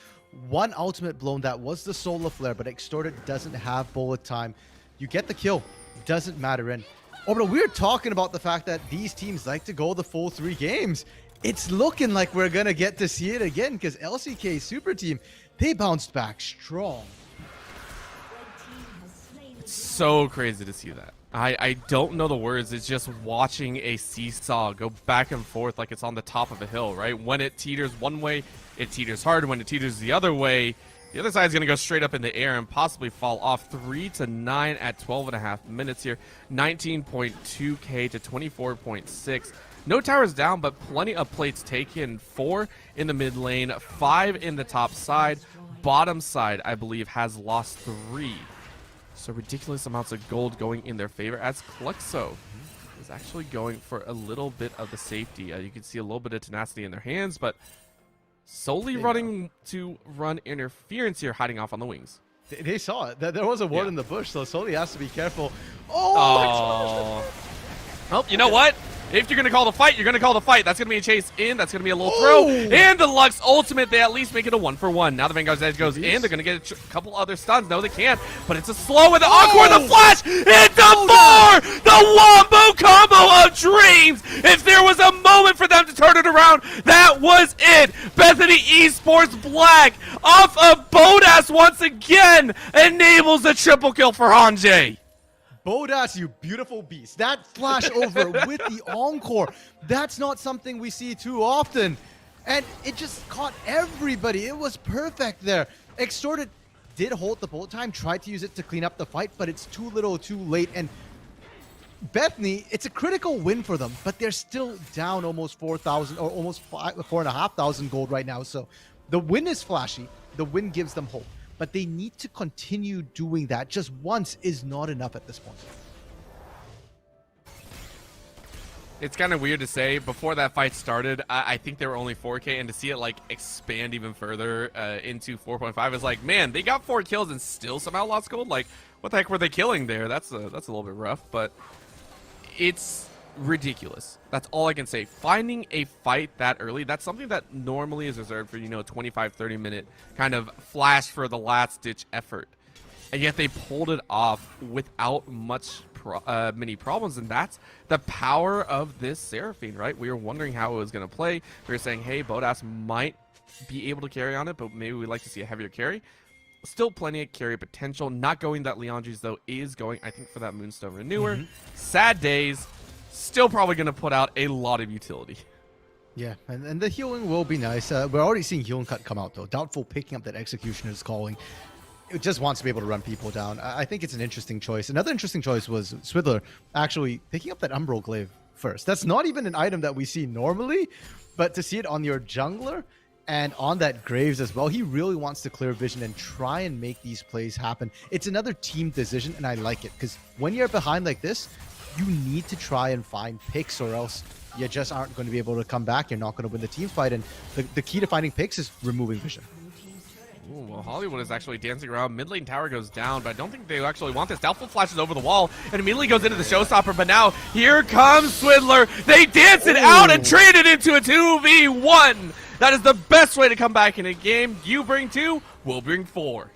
one ultimate blown. That was the solar flare, but Extorted doesn't have bullet time. You get the kill, doesn't matter. And Orbital, we're talking about the fact that these teams like to go the full 3 games. It's looking like we're gonna get to see it again because LCK Superteam, they bounced back strong. It's so crazy to see that. I don't know the words. It's just watching a seesaw go back and forth like it's on the top of a hill, right? When it teeters one way, it teeters hard. When it teeters the other way, the other side is going to go straight up in the air and possibly fall off. 3-9 at 12.5 minutes here. 19.2k to 24.6. No towers down, but plenty of plates taken. 4 in the mid lane, 5 in the top side. Bottom side, I believe, has lost 3. So ridiculous amounts of gold going in their favor as Cluxo is actually going for a little bit of the safety. You can see a little bit of tenacity in their hands, but solely running to run interference here, hiding off on the wings. They saw it. There was a ward in the bush, so Soli has to be careful. Oh, you know what? If you're going to call the fight, you're going to call the fight. That's going to be a chase in. That's going to be a little throw. And the Lux ultimate, they at least make it a 1-for-1. Now the Vanguard's Edge goes in. They're going to get a couple other stuns. No, they can't. But it's a slow with the Encore, the flash, into 4! The wombo combo of dreams! If there was a moment for them to turn it around, that was it! Bethany Esports Black off of Bodas once again enables a triple kill for Hanjay. Bodas, you beautiful beast. That flash over with the Encore, that's not something we see too often. And it just caught everybody. It was perfect there. Extorted did hold the bullet time, tried to use it to clean up the fight, but it's too little too late. And Bethany, it's a critical win for them, but they're still down almost 4,000 or almost 4,500 gold right now. So the win is flashy. The win gives them hope. But they need to continue doing that. Just once is not enough at this point. It's kind of weird to say. Before that fight started, I think they were only 4K, and to see it like expand even further into 4.5 is like, man, they got 4 kills and still somehow lost gold. Like, what the heck were they killing there? That's a little bit rough, but it's ridiculous. That's all I can say. Finding a fight that early, that's something that normally is reserved for, 25-30 minute kind of flash for the last ditch effort, and yet they pulled it off without many problems. And that's the power of this Seraphine, right? We were wondering how it was going to play. We were saying, hey, Bodas might be able to carry on it, but maybe we'd like to see a heavier carry. Still plenty of carry potential. Not going that Leandri's, though, is going, I think, for that Moonstone Renewer. Sad days. Still probably going to put out a lot of utility. Yeah, and the healing will be nice. We're already seeing healing cut come out, though. Doubtful picking up that Executioner's calling. It just wants to be able to run people down. I think it's an interesting choice. Another interesting choice was Swidler actually picking up that Umbral Glaive first. That's not even an item that we see normally, but to see it on your jungler and on that Graves as well, he really wants to clear vision and try and make these plays happen. It's another team decision, and I like it, because when you're behind like this, you need to try and find picks, or else you just aren't going to be able to come back. You're not going to win the team fight, and the key to finding picks is removing vision. Ooh, well, Hollywood is actually dancing around. Mid lane tower goes down, but I don't think they actually want this. Doubtful flashes over the wall and immediately goes into the showstopper, but now here comes Swidler. They dance it out and trade it into a 2v1. That is the best way to come back in a game. You bring 2, we'll bring 4.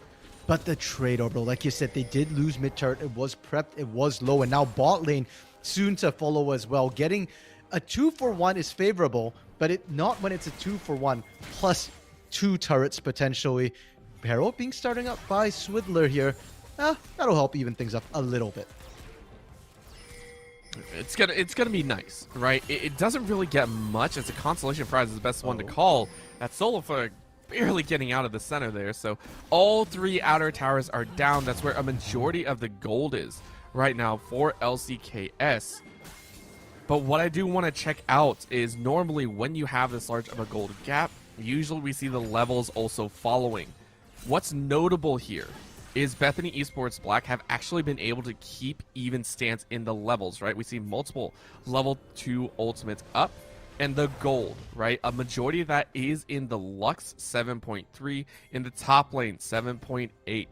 But the trade, Orbital, like you said, they did lose mid turret. It was prepped, it was low, and now bot lane soon to follow as well. Getting a 2-for-1 is favorable, but not when it's a 2-for-1 plus 2 turrets potentially. Herald being starting up by Swidler here. That'll help even things up a little bit. It's gonna be nice, right? It doesn't really get much. It's a consolation prize is the best one to call. That solo for barely getting out of the center there. So all 3 outer towers are down. That's where a majority of the gold is right now for LCKS. But what I do want to check out is normally when you have this large of a gold gap, usually we see the levels also following. What's notable here is Bethany Esports Black have actually been able to keep even stance in the levels, right? We see multiple level 2 ultimates up, and the gold, right? A majority of that is in the Lux, 7.3, in the top lane, 7.8.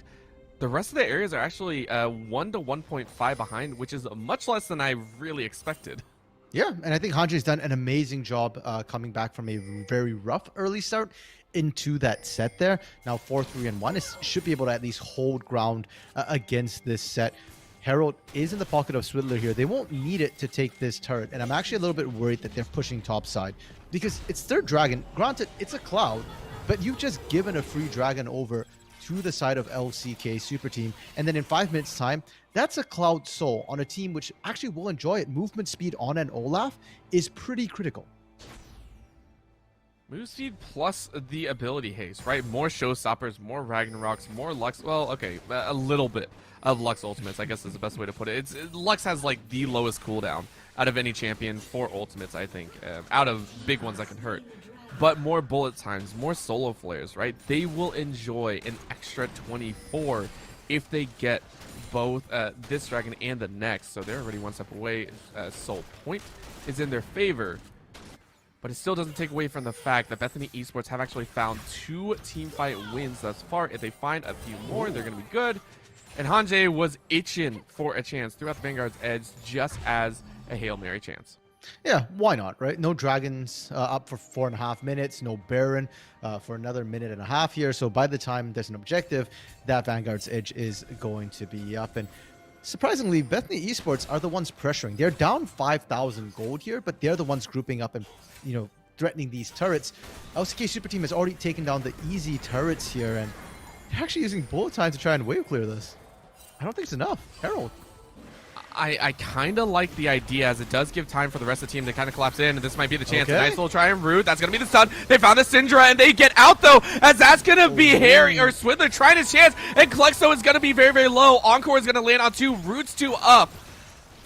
The rest of the areas are actually 1 to 1.5 behind, which is much less than I really expected. Yeah, and I think Hanjay's done an amazing job coming back from a very rough early start into that set there. Now 4-3-1 should be able to at least hold ground against this set. Herald is in the pocket of Swiddler here. They won't need it to take this turret, and I'm actually a little bit worried that they're pushing top side because it's their dragon. Granted, it's a cloud, but you've just given a free dragon over to the side of LCK Super Team, and then in 5 minutes time, that's a cloud soul on a team which actually will enjoy it. Movement speed on an Olaf is pretty critical. Move speed plus the ability haste, right? More showstoppers, more Ragnaroks, more Lux. Well, okay, a little bit of Lux ultimates, I guess is the best way to put it. Lux has like the lowest cooldown out of any champion for ultimates, I think, out of big ones that can hurt. But more bullet times, more solo flares, right? They will enjoy an extra 24 if they get both this dragon and the next. So they're already one step away. Soul point is in their favor. But it still doesn't take away from the fact that Bethany Esports have actually found 2 teamfight wins thus far. If they find a few more, they're going to be good. And Hanjay was itching for a chance throughout the Vanguard's edge just as a Hail Mary chance. Yeah, why not, right? No dragons up for 4.5 minutes, no Baron for another 1.5 minutes here. So by the time there's an objective, that Vanguard's edge is going to be up. And surprisingly, Bethany Esports are the ones pressuring. They're down 5,000 gold here, but they're the ones grouping up and, you know, threatening these turrets. LCK Super Team has already taken down the easy turrets here, and they're actually using bullet time to try and wave clear this. I don't think it's enough. Herald. I kind of like the idea, as it does give time for the rest of the team to kind of collapse in, and this might be the chance. Okay. A nice little try and root. That's going to be the stun. They found the Syndra, and they get out, though, as that's going to be Harry or Swiddler trying his chance, and Klexo is going to be very, very low. Encore is going to land on 2, Roots 2 up.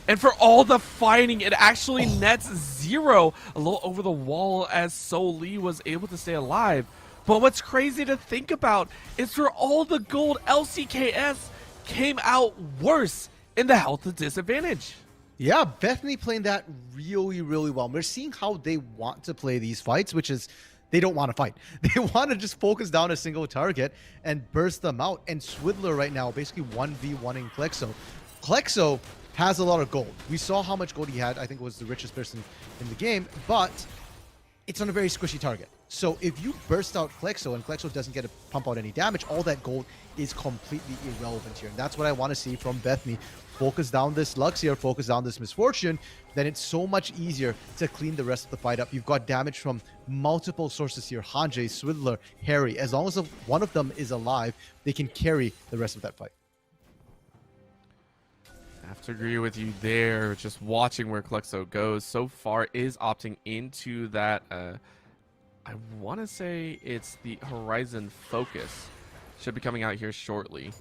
And for all the fighting, it actually nets 0 a little over the wall as Sol Lee was able to stay alive. But what's crazy to think about is for all the gold, LCKS came out worse in the health disadvantage. Yeah, Bethany playing that really, really well. We're seeing how they want to play these fights, which is they don't want to fight. They want to just focus down a single target and burst them out. And Swiddler right now basically 1v1ing Klexo. Klexo has a lot of gold. We saw how much gold he had. I think it was the richest person in the game, but it's on a very squishy target. So if you burst out Klexo and Klexo doesn't get to pump out any damage, all that gold is completely irrelevant here. And that's what I want to see from Bethany. Focus down this Lux here, focus down this Misfortune, then it's so much easier to clean the rest of the fight up. You've got damage from multiple sources here. Hanjay, Swiddler, Harry. As long as one of them is alive, they can carry the rest of that fight. I have to agree with you there. Just watching where Klexo goes so far is opting into that. I want to say it's the Horizon Focus. Should be coming out here shortly.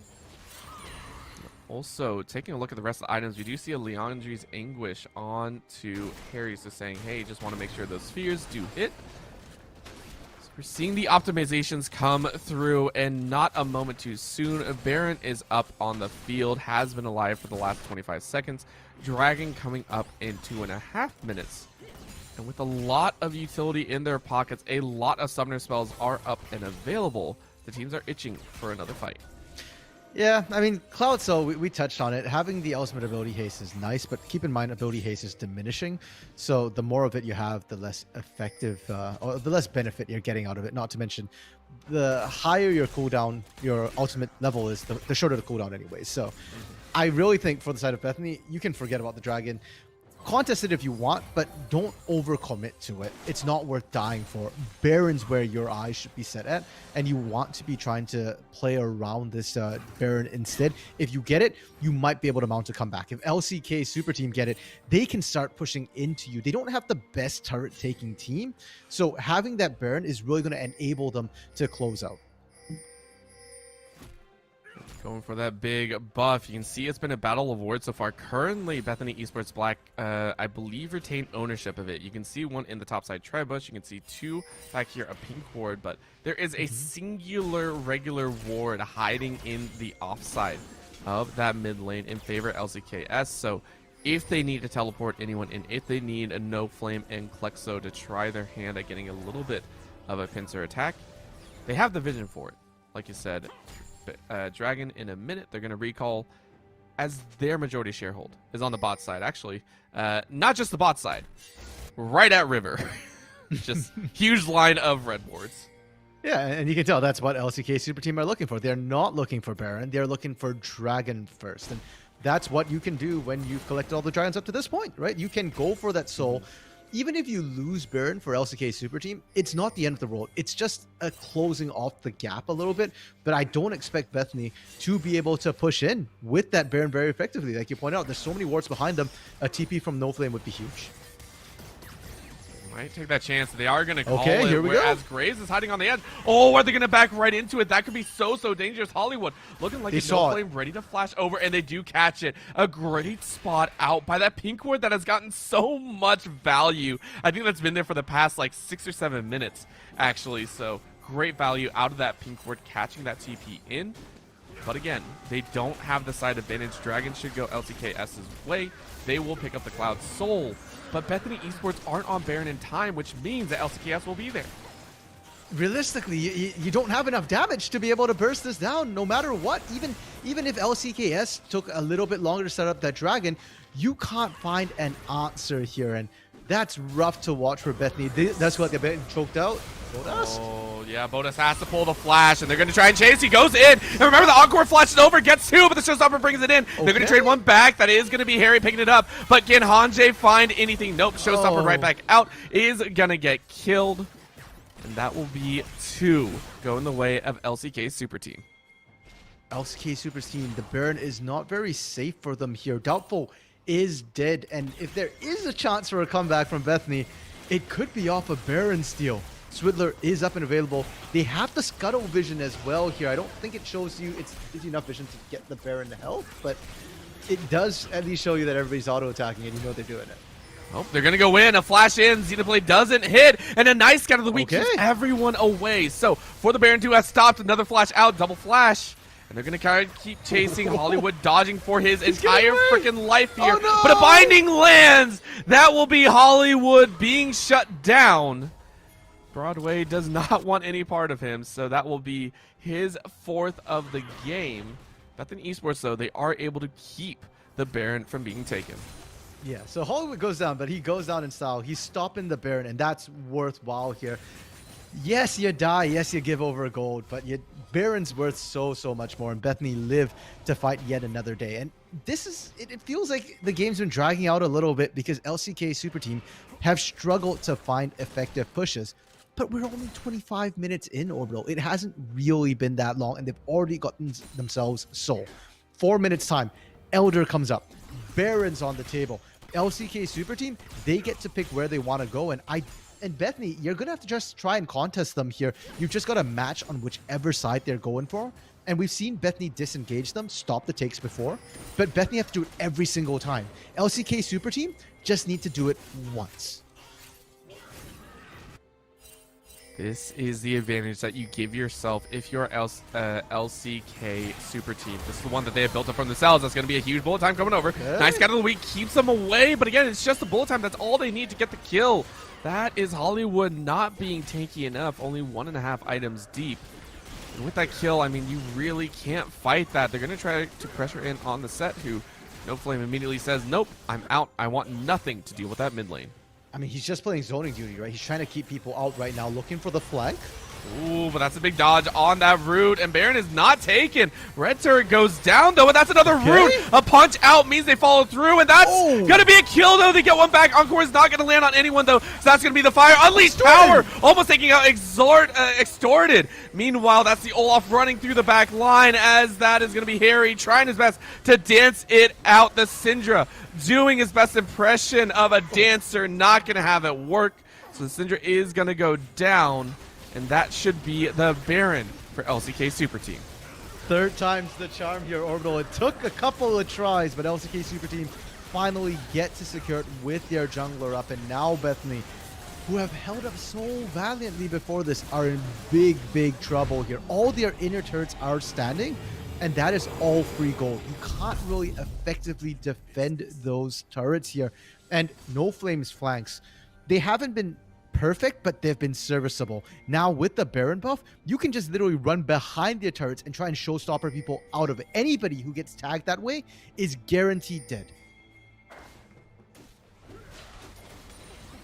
Also, taking a look at the rest of the items, we do see a Leandri's Anguish on to Harry's, just saying, hey, just want to make sure those spheres do hit. So we're seeing the optimizations come through, and not a moment too soon. Baron is up on the field, has been alive for the last 25 seconds. Dragon coming up in 2.5 minutes. And with a lot of utility in their pockets, a lot of summoner spells are up and available. The teams are itching for another fight. Yeah, I mean, Cloud Soul, we touched on it. Having the ultimate ability haste is nice, but keep in mind ability haste is diminishing. So the more of it you have, the less effective, or the less benefit you're getting out of it. Not to mention, the higher your cooldown, your ultimate level is, the shorter the cooldown anyway. So I really think for the side of Bethany, you can forget about the dragon. Contest it if you want, but don't overcommit to it. It's not worth dying for. Baron's where your eyes should be set at, and you want to be trying to play around this Baron instead. If you get it, you might be able to mount a comeback. If LCK Super Team get it, they can start pushing into you. They don't have the best turret taking team, so having that Baron is really going to enable them to close out. Going for that big buff. You can see it's been a battle of wards so far. Currently, Bethany Esports Black, I believe, retain ownership of it. You can see one in the top side Tribush. You can see 2 back here, a pink ward. But there is a singular regular ward hiding in the offside of that mid lane in favor of LCKS. So if they need to teleport anyone in, if they need a No Flame and Klexo to try their hand at getting a little bit of a pincer attack, they have the vision for it. Like you said, Dragon in a minute, they're going to recall as their majority sharehold is on the bot side. Actually, not just the bot side, right at river. Just huge line of red wards. Yeah, and you can tell that's what LCK Superteam are looking for. They're not looking for Baron. They're looking for Dragon first. And that's what you can do when you've collected all the Dragons up to this point, right? You can go for that soul. Even if you lose Baron for LCK Superteam, it's not the end of the road. It's just a closing off the gap a little bit. But I don't expect Bethany to be able to push in with that Baron very effectively. Like you point out, there's so many wards behind them. A TP from NoFlame would be huge. Might take that chance. They are going to call Okay, it, here we go. whereas Graves is hiding on the edge. Oh, are they going to back right into it? That could be so dangerous. Hollywood looking like They a saw it. flame ready to flash over, and they do catch it. A great spot out by that pink ward that has gotten so much value. I think that's been there for the past like 6 or 7 minutes, actually. So great value out of that pink ward, catching that TP in. But again, they don't have the side advantage. Dragon should go LCKS's way. They will pick up the Cloud Soul. But Bethany Esports aren't on Baron in time, which means that LCKS will be there. Realistically, you don't have enough damage to be able to burst this down no matter what. Even if LCKS took a little bit longer to set up that Dragon, you can't find an answer here. And that's rough to watch for Bethany. That's what they're getting choked out. Bodas? Oh, yeah, Bodas has to pull the flash, and they're going to try and chase. He goes in. And remember, the Encore flashes over, gets 2, but the Showstopper brings it in. They're going to trade one back. That is going to be Harry picking it up. But can Hanjay find anything? Nope. Showstopper right back out is going to get killed. And that will be 2 going the way of LCK Super Team. LCK Super Team, the Baron is not very safe for them here. Doubtful is dead. And if there is a chance for a comeback from Bethany, it could be off a Baron steal. Swidler is up and available. They have the Scuttle vision as well here. I don't think it shows you, it gives you enough vision to get the Baron to health, but it does at least show you that everybody's auto-attacking and you know they're doing it. Oh, they're going to go in. A flash in. Xenoblade doesn't hit. And a nice scout of the week keeps everyone away. So for the Baron 2 has stopped. Another flash out. Double flash. And they're going to keep chasing Hollywood, dodging for his entire freaking life here. Oh, no! But a binding lands. That will be Hollywood being shut down. Broadway does not want any part of him, so that will be his 4th of the game. Bethany Esports, though, they are able to keep the Baron from being taken. Yeah, so Hollywood goes down, but he goes down in style. He's stopping the Baron, and that's worthwhile here. Yes, you die. Yes, you give over a gold, but Baron's worth so much more, and Bethany live to fight yet another day. And this is, it feels like the game's been dragging out a little bit because LCK Super Team have struggled to find effective pushes. But we're only 25 minutes in, Orbital. It hasn't really been that long, and they've already gotten themselves soul. 4 minutes time, Elder comes up. Baron's on the table. LCK Super Team, they get to pick where they want to go, and Bethany, you're going to have to just try and contest them here. You've just got to match on whichever side they're going for. And we've seen Bethany disengage them, stop the takes before, but Bethany have to do it every single time. LCK Super Team just need to do it once. This is the advantage that you give yourself if you're LCK Super Team. This is the one that they have built up from themselves. That's going to be a huge bullet time coming over. Okay. Nice scout of the week keeps them away, but again, it's just the bullet time. That's all they need to get the kill. That is Hollywood not being tanky enough, only 1.5 items deep. And with that kill, I mean, you really can't fight that. They're going to try to pressure in on the set, who NoFlame immediately says, nope, I'm out. I want nothing to deal with that mid lane. I mean, he's just playing zoning duty, right? He's trying to keep people out right now, looking for the flank. Ooh, but that's a big dodge on that root, and Baron is not taken. Red turret goes down, though, and that's another root. A punch out means they follow through, and that's going to be a kill, though. They get one back. Encore is not going to land on anyone, though, so that's going to be the fire. Unleashed power, almost taking out Extorted. Meanwhile, that's the Olaf running through the back line, as that is going to be Harry trying his best to dance it out. The Syndra doing his best impression of a dancer, not going to have it work. So the Syndra is going to go down. And that should be the Baron for LCK Super Team. 3rd time's the charm here, Orbital. It took a couple of tries, but LCK Super Team finally get to secure it with their jungler up. And now Bethany, who have held up so valiantly before this, are in big trouble here. All their inner turrets are standing, and that is all free gold. You can't really effectively defend those turrets here. And NoFlame's flanks, they haven't been perfect, but they've been serviceable. Now with the Baron buff, you can just literally run behind their turrets and try and showstopper people out of it. Anybody who gets tagged that way is guaranteed dead.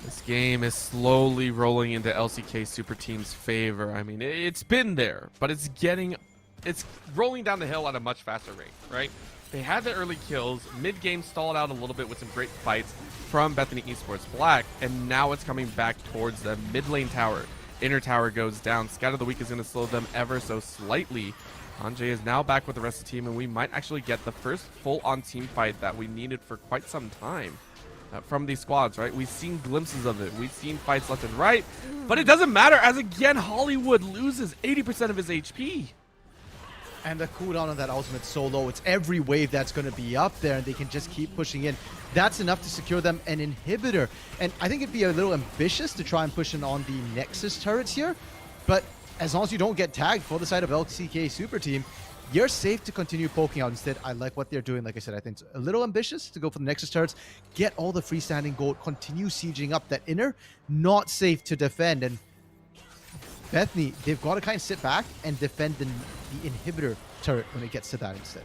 This This game is slowly rolling into LCK Super Team's favor. I mean, it's been there, but it's rolling down the hill at a much faster rate, right? They had the early kills, mid-game stalled out a little bit with some great fights from Bethany Esports Black, and now it's coming back towards the mid lane tower. Inner tower goes down. Scout of the Week is going to slow them ever so slightly. Anjay is now back with the rest of the team, and we might actually get the first full-on team fight that we needed for quite some time from these squads, right? We've seen glimpses of it. We've seen fights left and right, but it doesn't matter as, again, Hollywood loses 80% of his HP. And the cooldown on that ultimate's so low. It's every wave that's going to be up there, and they can just keep pushing in. That's enough to secure them an inhibitor. And I think it'd be a little ambitious to try and push in on the Nexus turrets here. But as long as you don't get tagged for the side of LCK Super Team, you're safe to continue poking out. Instead, I like what they're doing. Like I said, I think it's a little ambitious to go for the Nexus turrets, get all the freestanding gold, continue sieging up that inner. Not safe to defend. And Bethany, they've got to kind of sit back and defend the inhibitor turret when it gets to that instead.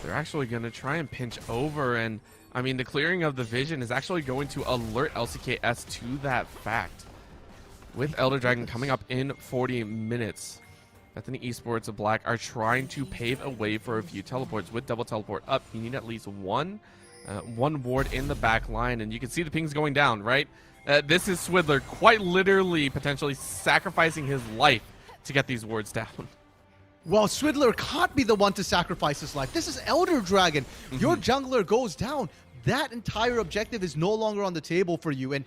They're actually going to try and pinch over, and I mean, the clearing of the vision is actually going to alert LCKS to that fact. With Elder Dragon coming up in 40 minutes, Bethany Esports of Black are trying to pave a way for a few teleports. With double teleport up, you need at least one ward in the back line, and you can see the pings going down, right? This is Swidler quite literally potentially sacrificing his life to get these wards down. Well, Swidler can't be the one to sacrifice his life. This is Elder Dragon. Your jungler goes down. That entire objective is no longer on the table for you. And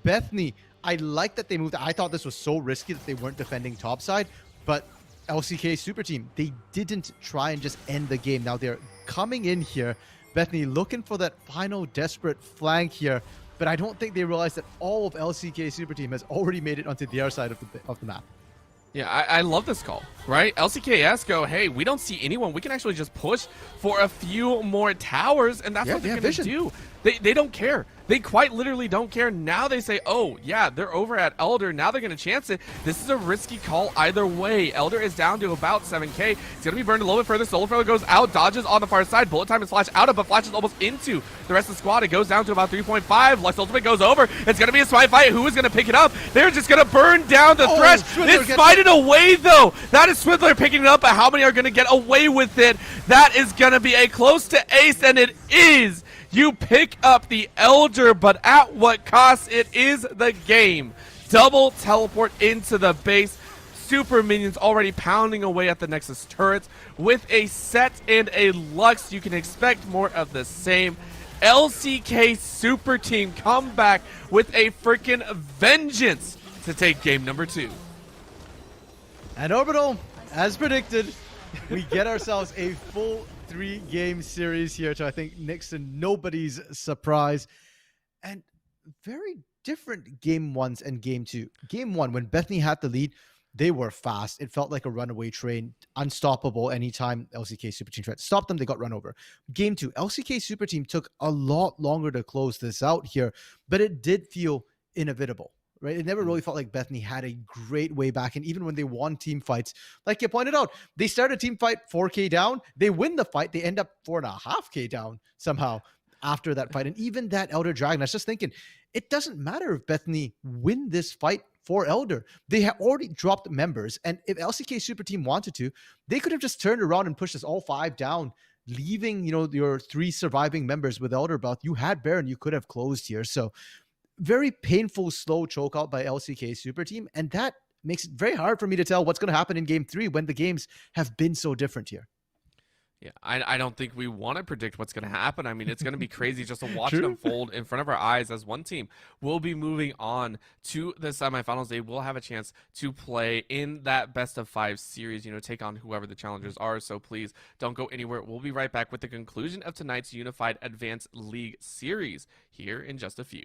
Bethany, I like that they moved. I thought this was so risky that they weren't defending topside, but LCK Super Team, they didn't try and just end the game. Now they're coming in here. Bethany looking for that final desperate flank here, but I don't think they realize that all of LCK Super Team has already made it onto their side of the map. Yeah, I love this call, right? LCKS go, hey, we don't see anyone. We can actually just push for a few more towers, and that's what they're going to do. They don't care. They quite literally don't care. Now they say, oh, yeah, they're over at Elder. Now they're going to chance it. This is a risky call either way. Elder is down to about 7k. It's going to be burned a little bit further. Solarfella goes out, dodges on the far side. Bullet time is flash out of, but flashes almost into the rest of the squad. It goes down to about 3.5. Lux ultimate goes over. It's going to be a smite fight. Who is going to pick it up? They're just going to burn down the thresh. It's smited away, though. That is Swidler picking it up, but how many are going to get away with it? That is going to be a close to ace, and it is. You pick up the Elder, but at what cost? It is the game. Double teleport into the base. Super minions already pounding away at the Nexus turrets. With a set and a Lux, you can expect more of the same. LCK Super Team come back with a freaking vengeance to take game number 2. And Orbital, as predicted, we get ourselves a full 3-game series here to, I think, Nixon, nobody's surprise. And very different game 1s and game 2. Game 1, when Bethany had the lead, they were fast. It felt like a runaway train, unstoppable anytime LCK Super Team tried to stop them, they got run over. Game 2, LCK Super Team took a lot longer to close this out here, but it did feel inevitable. Right? It never really felt like Bethany had a great way back. And even when they won team fights, like you pointed out, they start a team fight 4k down. They win the fight. They end up 4.5k down somehow after that fight. And even that Elder Dragon, I was just thinking, it doesn't matter if Bethany win this fight for Elder. They have already dropped members. And if LCK Super Team wanted to, they could have just turned around and pushed us all 5 down, leaving, your 3 surviving members with Elder Belt. You had Baron, you could have closed here. So very painful, slow choke out by LCK Super Team. And that makes it very hard for me to tell what's going to happen in game 3 when the games have been so different here. Yeah, I don't think we want to predict what's going to happen. I mean, it's going to be crazy just to watch it unfold in front of our eyes as one team will be moving on to the semifinals. They will have a chance to play in that best of 5 series, take on whoever the challengers are. So please don't go anywhere. We'll be right back with the conclusion of tonight's Unified Advanced League series here in just a few.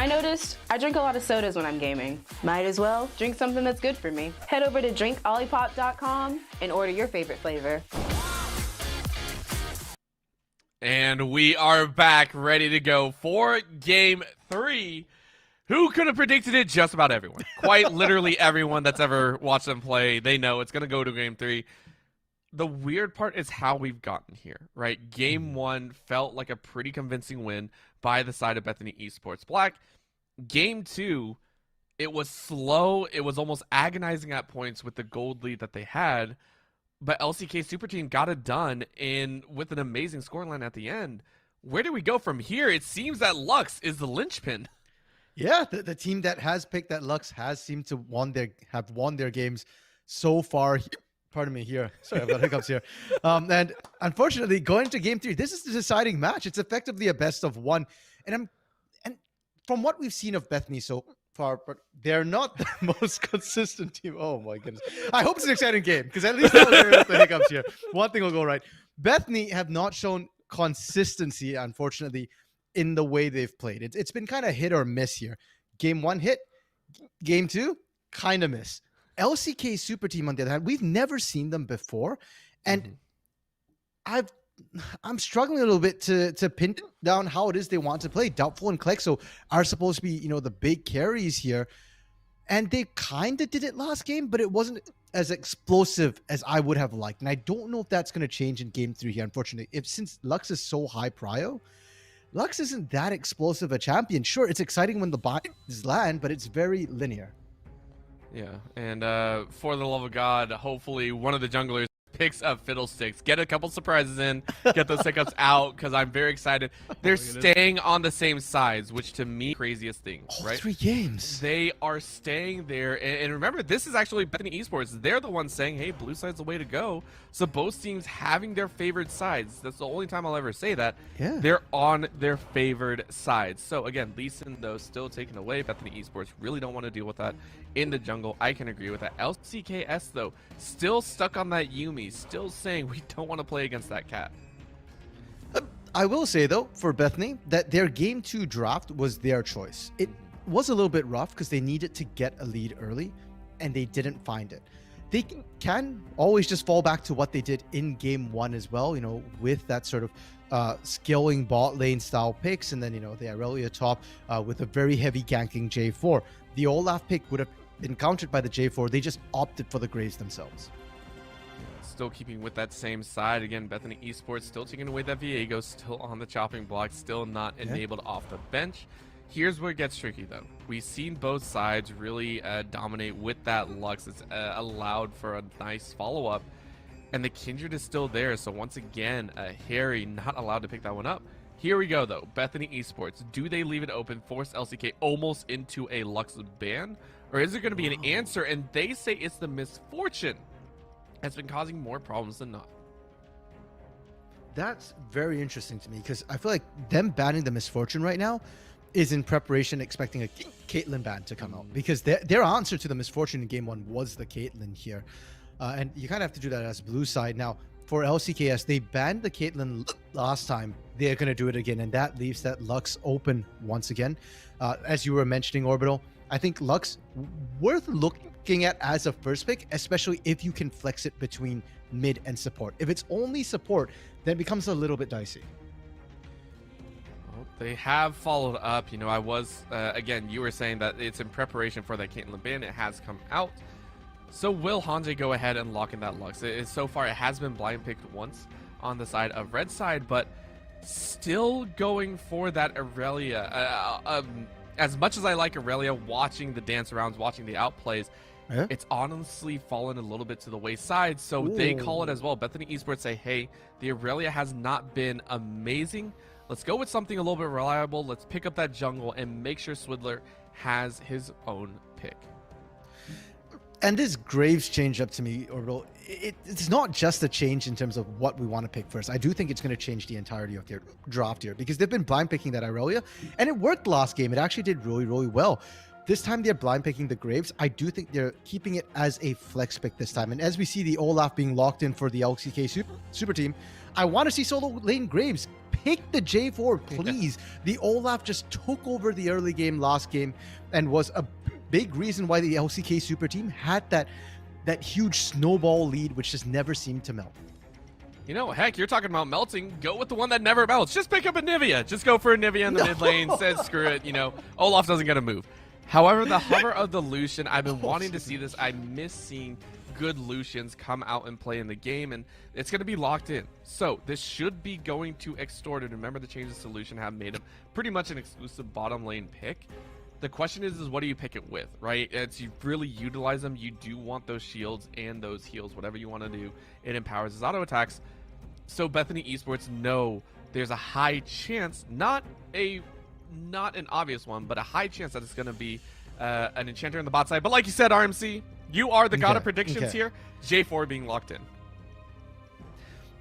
I noticed I drink a lot of sodas when I'm gaming. Might as well drink something that's good for me. Head over to drinkolipop.com and order your favorite flavor. And we are back, ready to go for Game 3. Who could have predicted it? Just about everyone. Quite literally everyone that's ever watched them play. They know it's going to go to Game 3. The weird part is how we've gotten here, right? Game 1 felt like a pretty convincing win by the side of Bethany Esports Black. Game 2, it was slow. It was almost agonizing at points with the gold lead that they had. But LCK Superteam got it done with an amazing scoreline at the end. Where do we go from here? It seems that Lux is the linchpin. Yeah, the team that has picked that Lux has seemed to have won their games so far. Pardon me here. Sorry, I've got hiccups here. And unfortunately, going to Game 3, this is the deciding match. It's effectively a best of one. And from what we've seen of Bethany so far, but they're not the most consistent team. Oh my goodness. I hope it's an exciting game, because at least I'll get rid of the hiccups here. One thing will go right. Bethany have not shown consistency, unfortunately, in the way they've played. It's been kind of hit or miss here. Game 1 hit, Game 2 kind of miss. LCK Superteam, on the other hand, we've never seen them before, and I'm struggling a little bit to pin down how it is they want to play. Doubtful and Klexo are supposed to be, the big carries here, and they kind of did it last game, but it wasn't as explosive as I would have liked. And I don't know if that's going to change in Game 3 here, unfortunately. Since Lux is so high prio, Lux isn't that explosive a champion. Sure, it's exciting when the buys land, but it's very linear. Yeah, and for the love of God, hopefully one of the junglers picks up Fiddlesticks. Get a couple surprises in, get those hiccups out, because I'm very excited. They're staying on the same sides, which to me, craziest thing, right? 3 games. They are staying there. And remember, this is actually Bethany Esports. They're the ones saying, hey, blue side's the way to go. So both teams having their favored sides. That's the only time I'll ever say that. Yeah. They're on their favored sides. So again, Lee Sin, though, still taken away. Bethany Esports really don't want to deal with that in the jungle. I can agree with that. LCKS, though, still stuck on that Yumi. Still saying we don't want to play against that cat. I will say, though, for Bethany, that their Game 2 draft was their choice. It was a little bit rough because they needed to get a lead early, and they didn't find it. They can always just fall back to what they did in Game 1 as well, with that sort of skilling bot lane style picks, and then, the Aurelia top with a very heavy ganking J4. The Olaf pick would have been countered by the J4. They just opted for the Graves themselves. Still keeping with that same side. Again, Bethany Esports still taking away that Viego, still on the chopping block, still not enabled off the bench. Here's where it gets tricky, though. We've seen both sides really dominate with that Lux. It's allowed for a nice follow-up, and the Kindred is still there. So once again, Harry not allowed to pick that one up. Here we go, though. Bethany Esports, do they leave it open, force LCK almost into a Lux ban? Or is there going to be an answer? And they say it's the misfortune that's been causing more problems than not. That's very interesting to me, because I feel like them banning the misfortune right now is in preparation, expecting a Caitlyn ban to come out, because their answer to the misfortune in Game 1 was the Caitlyn here. And you kind of have to do that as blue side. Now, for LCKS, they banned the Caitlyn last time. They're going to do it again, and that leaves that Lux open once again. As you were mentioning, Orbital, I think Lux worth looking at as a first pick, especially if you can flex it between mid and support. If it's only support, then it becomes a little bit dicey. Well, they have followed up. I was, again, you were saying that it's in preparation for that Caitlyn ban. It has come out. So will Hanji go ahead and lock in that Lux? So far, it has been blind picked once on the side of red side, but still going for that Aurelia. As much as I like Aurelia, watching the dance arounds, watching the outplays, it's honestly fallen a little bit to the wayside. So they call it as well. Bethany Esports say, hey, the Aurelia has not been amazing. Let's go with something a little bit reliable. Let's pick up that jungle and make sure Swidler has his own pick. And this Graves change up to me, Orbital, it's not just a change in terms of what we want to pick first. I do think it's going to change the entirety of their draft here, because they've been blind picking that Aurelia, and it worked last game. It actually did really, really well. This time they're blind picking the Graves. I do think they're keeping it as a flex pick this time. And as we see the Olaf being locked in for the LCK Super Team, I want to see solo lane Graves pick the J4, please. The Olaf just took over the early game last game and was a big reason why the LCK super team had that huge snowball lead, which just never seemed to melt. You know, heck, you're talking about melting. Go with the one that never melts. Just pick up a Nivea. Just go for a Nivea in the mid lane. Said screw it. You know, Olaf doesn't get a move. However, the hover of the Lucian, I've been wanting to see this. I miss seeing good Lucians come out and play in the game, and it's going to be locked in. So this should be going to Extorted. Remember, the changes to Lucian have made him pretty much an exclusive bottom lane pick. The question is what do you pick it with, right? It's you really utilize them. You do want those shields and those heals, whatever you want to do. It empowers his auto attacks. So Bethany Esports know there's a high chance, not an obvious one, but a high chance that it's going to be an enchanter in the bot side. But like you said, RMC, you are the god of predictions here. J4 being locked in.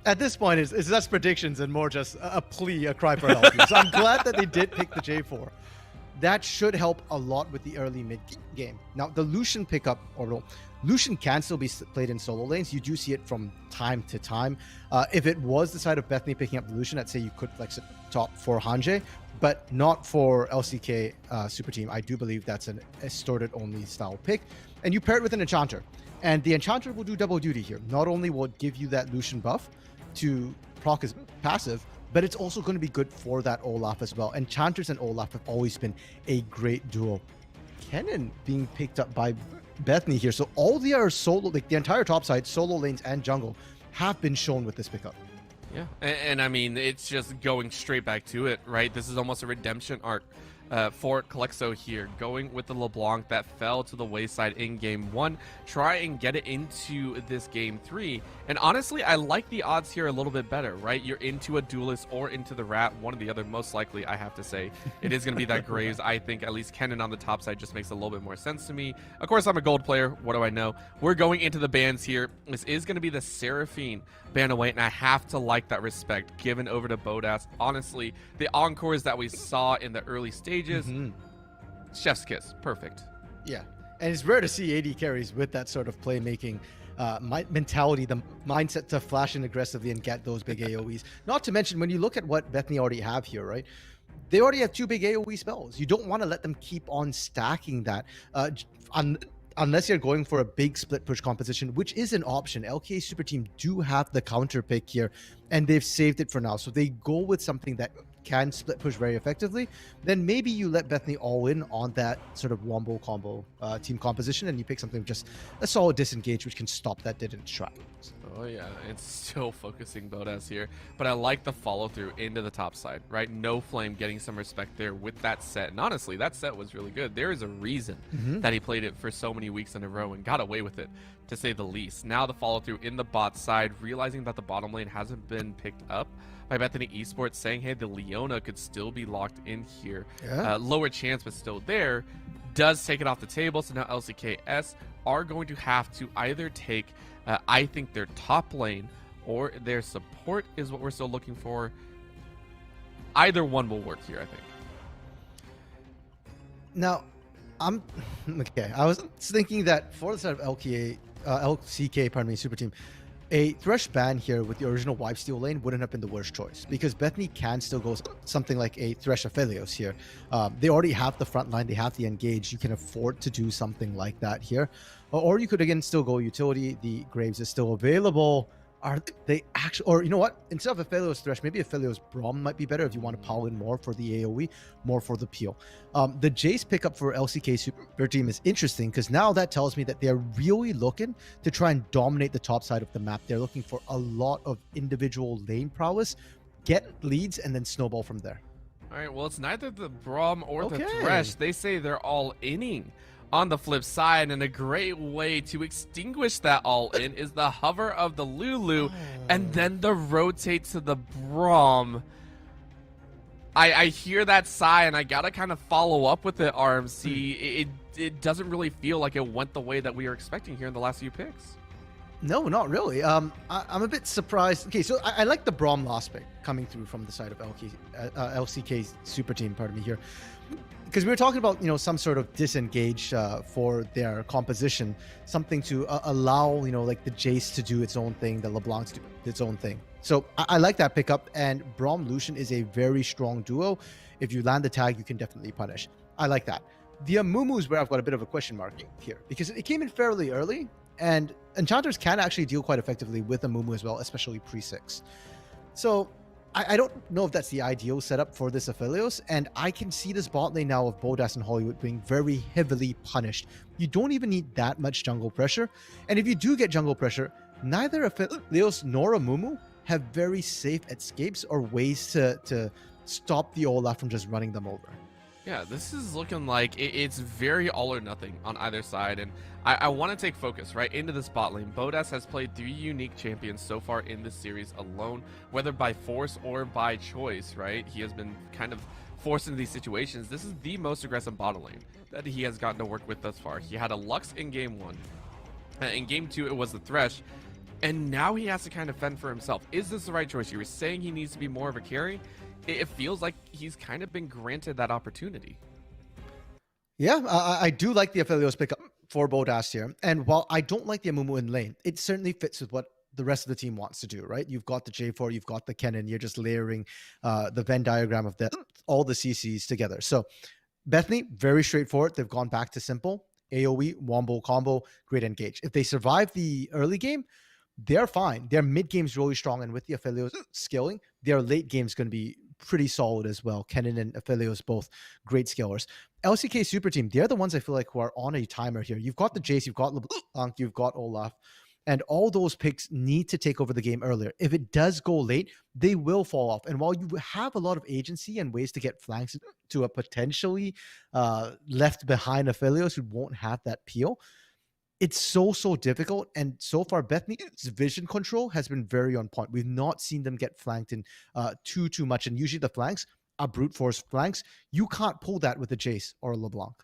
At this point, it's less predictions and more just a plea, a cry for help. So I'm glad that they did pick the J4. That should help a lot with the early mid game. Now, the Lucian pickup, Lucian can still be played in solo lanes. You do see it from time to time. If it was the side of Bethany picking up the Lucian, I'd say you could flex it top for Hanje, but not for LCK Super Team. I do believe that's an Extorted only style pick. And you pair it with an Enchanter. And the Enchanter will do double duty here. Not only will it give you that Lucian buff to proc his passive, but it's also going to be good for that Olaf as well. Enchanters and Olaf have always been a great duo. Kennen being picked up by Bethany here. So all the other solo, like the entire top side, solo lanes and jungle, have been shown with this pickup. Yeah, and I mean, it's just going straight back to it, right? This is almost a redemption arc for Calexo here, going with the LeBlanc that fell to the wayside in game 1, try and get it into this game 3. And honestly, I like the odds here a little bit better, right? You're into a duelist or into the rat, one or the other, most likely, I have to say. It is going to be that Graves. I think at least Kennen on the top side just makes a little bit more sense to me. Of course, I'm a gold player. What do I know? We're going into the bans here. This is going to be the Seraphine ban away, and I have to like that respect given over to Bodas. Honestly, the encores that we saw in the early stages, chef's kiss, perfect. Yeah, and it's rare to see AD carries with that sort of playmaking mentality, the mindset to flash in aggressively and get those big AoEs. Not to mention, when you look at what Bethany already have here, right? They already have 2 big AoE spells. You don't want to let them keep on stacking that. Unless you're going for a big split push composition, which is an option. LCK Super Team do have the counter pick here, and they've saved it for now. So they go with something that can split push very effectively. Then maybe you let Bethany all in on that sort of wombo combo team composition, and you pick something with just a solid disengage, which can stop that didn't trap. Oh yeah, it's still focusing Bodas here, but I like the follow through into the top side, right? No Flame getting some respect there with that set, and honestly, that set was really good. There is a reason that he played it for so many weeks in a row and got away with it, to say the least. Now the follow through in the bot side, realizing that the bottom lane hasn't been picked up by Bethany Esports, saying, hey, the Leona could still be locked in here. Yeah. Lower chance, but still there. Does take it off the table, so now LCKS are going to have to either take I think their top lane or their support is what we're still looking for. Either one will work here, I think. Now, I'm okay. I was thinking that for the side of LCK, Super Team, a Thresh ban here with the original wipe steal lane wouldn't have been the worst choice, because Bethany can still go something like a Thresh Aphelios here. They already have the front line, they have the engage. You can afford to do something like that here. Or you could, again, still go utility. The Graves is still available. Are they actually, or you know what? Instead of Aphelios Thresh, maybe Aphelios Braum might be better if you want to pile in more for the AoE, more for the peel. The Jace pickup for LCK Super Team is interesting, because now that tells me that they're really looking to try and dominate the top side of the map. They're looking for a lot of individual lane prowess, get leads, and then snowball from there. All right, well, it's neither the Braum or the Thresh. They say they're all inning. On the flip side, and a great way to extinguish that all-in is the hover of the Lulu, and then the rotate to the Braum. I hear that sigh, and I gotta kind of follow up with it, RMC. It doesn't really feel like it went the way that we were expecting here in the last few picks. No, not really. I'm a bit surprised. Okay, so I like the Braum last pick coming through from the side of LCK Super Team, pardon me here. Because we were talking about, some sort of disengage for their composition, something to allow, like the Jace to do its own thing, the LeBlanc to do its own thing. So I like that pickup, and Braum Lucian is a very strong duo. If you land the tag, you can definitely punish. I like that. The Amumu is where I've got a bit of a question mark here, because it came in fairly early, and enchanters can actually deal quite effectively with Amumu as well, especially pre-6. So I don't know if that's the ideal setup for this Aphelios, and I can see this bot lane now of Bodas and Hollywood being very heavily punished. You don't even need that much jungle pressure, and if you do get jungle pressure, neither Aphelios nor Amumu have very safe escapes or ways to stop the Olaf from just running them over. Yeah, this is looking like it's very all or nothing on either side, and I want to take focus right into this bot lane. Bodas has played 3 unique champions so far in this series alone, whether by force or by choice, right? He has been kind of forced into these situations. This is the most aggressive bot lane that he has gotten to work with thus far. He had a Lux in game 1. In game 2, it was the Thresh, and now he has to kind of fend for himself. Is this the right choice? You were saying he needs to be more of a carry. It feels like he's kind of been granted that opportunity. Yeah, I do like the Aphelios pickup for Bodas here. And while I don't like the Amumu in lane, it certainly fits with what the rest of the team wants to do, right? You've got the J4, you've got the Kennen, you're just layering the Venn diagram of all the CCs together. So Bethany, very straightforward. They've gone back to simple. AoE, wombo combo, great engage. If they survive the early game, they're fine. Their mid game's really strong, and with the Aphelios skilling, their late game's going to be pretty solid as well. Kennen and Aphelios both great skillers. LCK Super Team, they're the ones I feel like who are on a timer here. You've got the Jace, you've got LeBlanc, you've got Olaf, and all those picks need to take over the game earlier. If it does go late, they will fall off. And while you have a lot of agency and ways to get flanks to a potentially left behind Aphelios who won't have that peel, it's so difficult, and so far Bethany's vision control has been very on point. We've not seen them get flanked in too much, and usually the flanks are brute force flanks. You can't pull that with a Jace or a LeBlanc.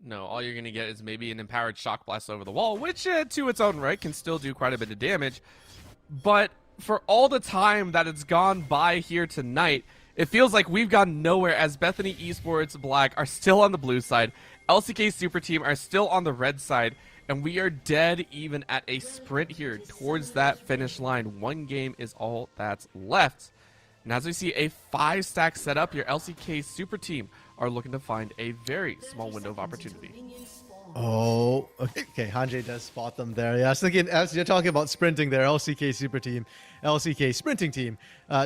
No, all you're going to get is maybe an empowered shock blast over the wall, which to its own right can still do quite a bit of damage. But for all the time that it's gone by here tonight, it feels like we've gone nowhere, as Bethany Esports Black are still on the blue side, LCK Super Team are still on the red side, and we are dead even at a sprint here towards that finish line. 1 game is all that's left. And as we see a 5-stack setup here, LCK Super Team are looking to find a very small window of opportunity. Oh, okay. Hanjay does spot them there. Yeah, I was thinking, as you're talking about sprinting there, LCK Super Team, LCK sprinting team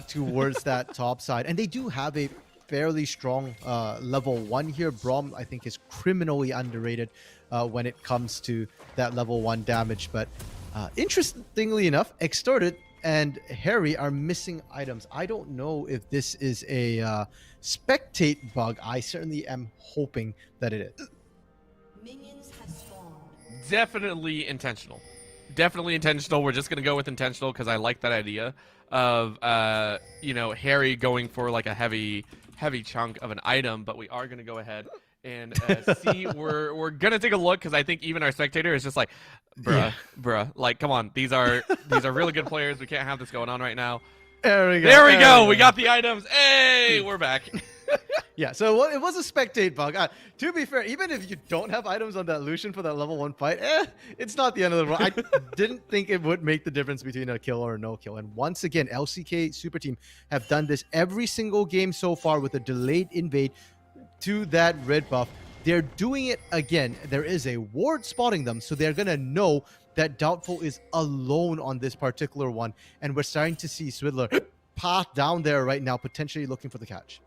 towards that top side. And they do have a fairly strong level 1 here. Braum, I think, is criminally underrated when it comes to that level 1 damage. But interestingly enough, Extorted and Harry are missing items. I don't know if this is a spectate bug. I certainly am hoping that it is. Definitely intentional. Definitely intentional. We're just going to go with intentional because I like that idea of, Harry going for like a heavy chunk of an item, but we are going to go ahead and see. We're going to take a look because I think even our spectator is just like, bruh, like, come on. These are really good players. We can't have this going on right now. There we go. There we go. We got the items. Hey, we're back. Yeah, so it was a spectate bug. To be fair, even if you don't have items on that Lucian for that level 1 fight, it's not the end of the world. I didn't think it would make the difference between a kill or a no kill. And once again, LCK Super Team have done this every single game so far with a delayed invade to that red buff. They're doing it again. There is a ward spotting them, so they're going to know that Doubtful is alone on this particular one. And we're starting to see Swidler path down there right now, potentially looking for the catch.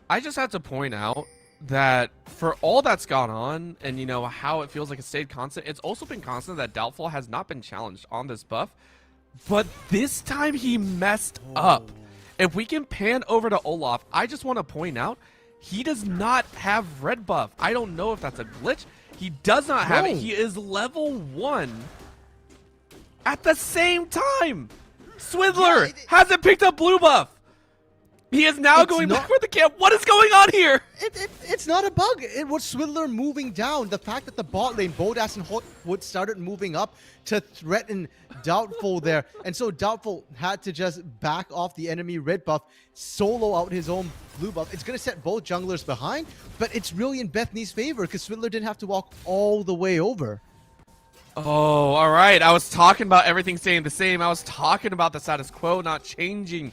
I just have to point out that for all that's gone on and, how it feels like it stayed constant, it's also been constant that Doubtful has not been challenged on this buff. But this time he messed up. If we can pan over to Olaf, I just want to point out he does not have red buff. I don't know if that's a glitch. He does not have it. He is level 1 at the same time. Swidler hasn't picked up blue buff. He is now going back for the camp. What is going on here? It's not a bug. It was Swidler moving down. The fact that the bot lane, Bodas and Hotwood, started moving up to threaten Doubtful there. And so Doubtful had to just back off the enemy red buff, solo out his own blue buff. It's going to set both junglers behind, but it's really in Bethany's favor because Swidler didn't have to walk all the way over. Oh, all right. I was talking about everything staying the same. I was talking about the status quo not changing.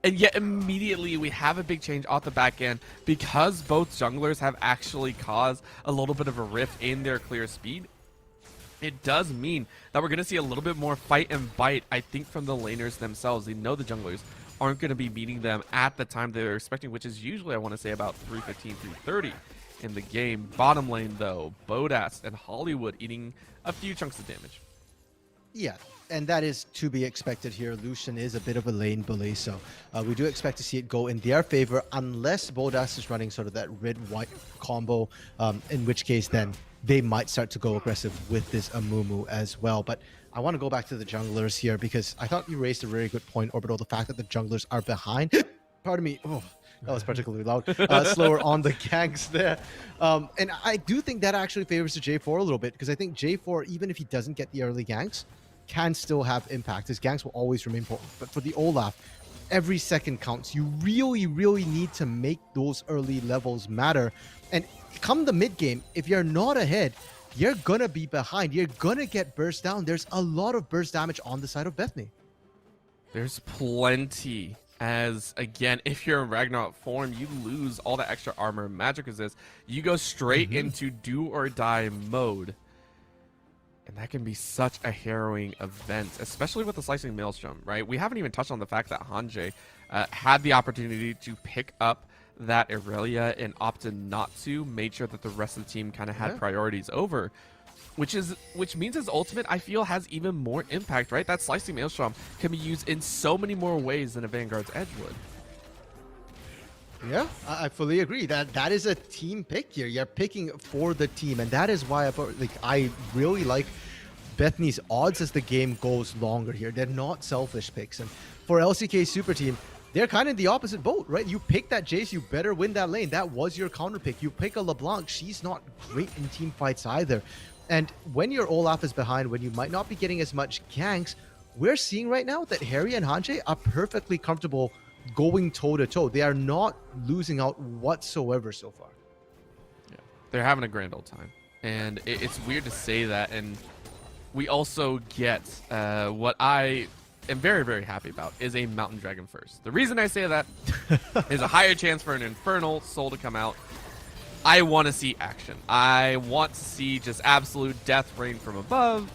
And yet immediately we have a big change off the back end because both junglers have actually caused a little bit of a rift in their clear speed. It does mean that we're going to see a little bit more fight and bite, I think, from the laners themselves. They know the junglers aren't going to be meeting them at the time they're expecting, which is usually, I want to say, about 3:15, 3:30 in the game. Bottom lane, though, Bodas and Hollywood eating a few chunks of damage. Yeah, and that is to be expected here. Lucian is a bit of a lane bully, so we do expect to see it go in their favor unless Bodas is running sort of that red-white combo, in which case then they might start to go aggressive with this Amumu as well. But I want to go back to the junglers here because I thought you raised a very good point, Orbital, the fact that the junglers are behind. Pardon me. Oh, that was particularly loud. Slower on the ganks there. And I do think that actually favors the J4 a little bit because I think J4, even if he doesn't get the early ganks, can still have impact. His ganks will always remain potent. But for the Olaf, every second counts. You really, really need to make those early levels matter. And come the mid game, if you're not ahead, you're gonna be behind. You're gonna get burst down. There's a lot of burst damage on the side of Bethany. There's plenty. As, again, if you're in Ragnarok form, you lose all the extra armor and magic resist. You go straight into do or die mode. And that can be such a harrowing event, especially with the Slicing Maelstrom, right? We haven't even touched on the fact that Hanjay had the opportunity to pick up that Irelia and opted not to, made sure that the rest of the team kind of had priorities over, which means his ultimate, I feel, has even more impact, right? That Slicing Maelstrom can be used in so many more ways than a Vanguard's Edge would. Yeah, I fully agree. That is a team pick here. You're picking for the team, and that is why I really like Bethany's odds as the game goes longer here. They're not selfish picks, and for LCK Superteam, they're kind of in the opposite boat, right? You pick that Jace, you better win that lane. That was your counter pick. You pick a LeBlanc, she's not great in team fights either. And when your Olaf is behind, when you might not be getting as much ganks, we're seeing right now that Harry and Hanjay are perfectly comfortable going toe-to-toe. They are not losing out whatsoever so far. Yeah, they're having a grand old time. And it's weird to say that. And we also get what I am very, very happy about is a Mountain Dragon first. The reason I say that is a higher chance for an Infernal Soul to come out. I want to see action. I want to see just absolute death rain from above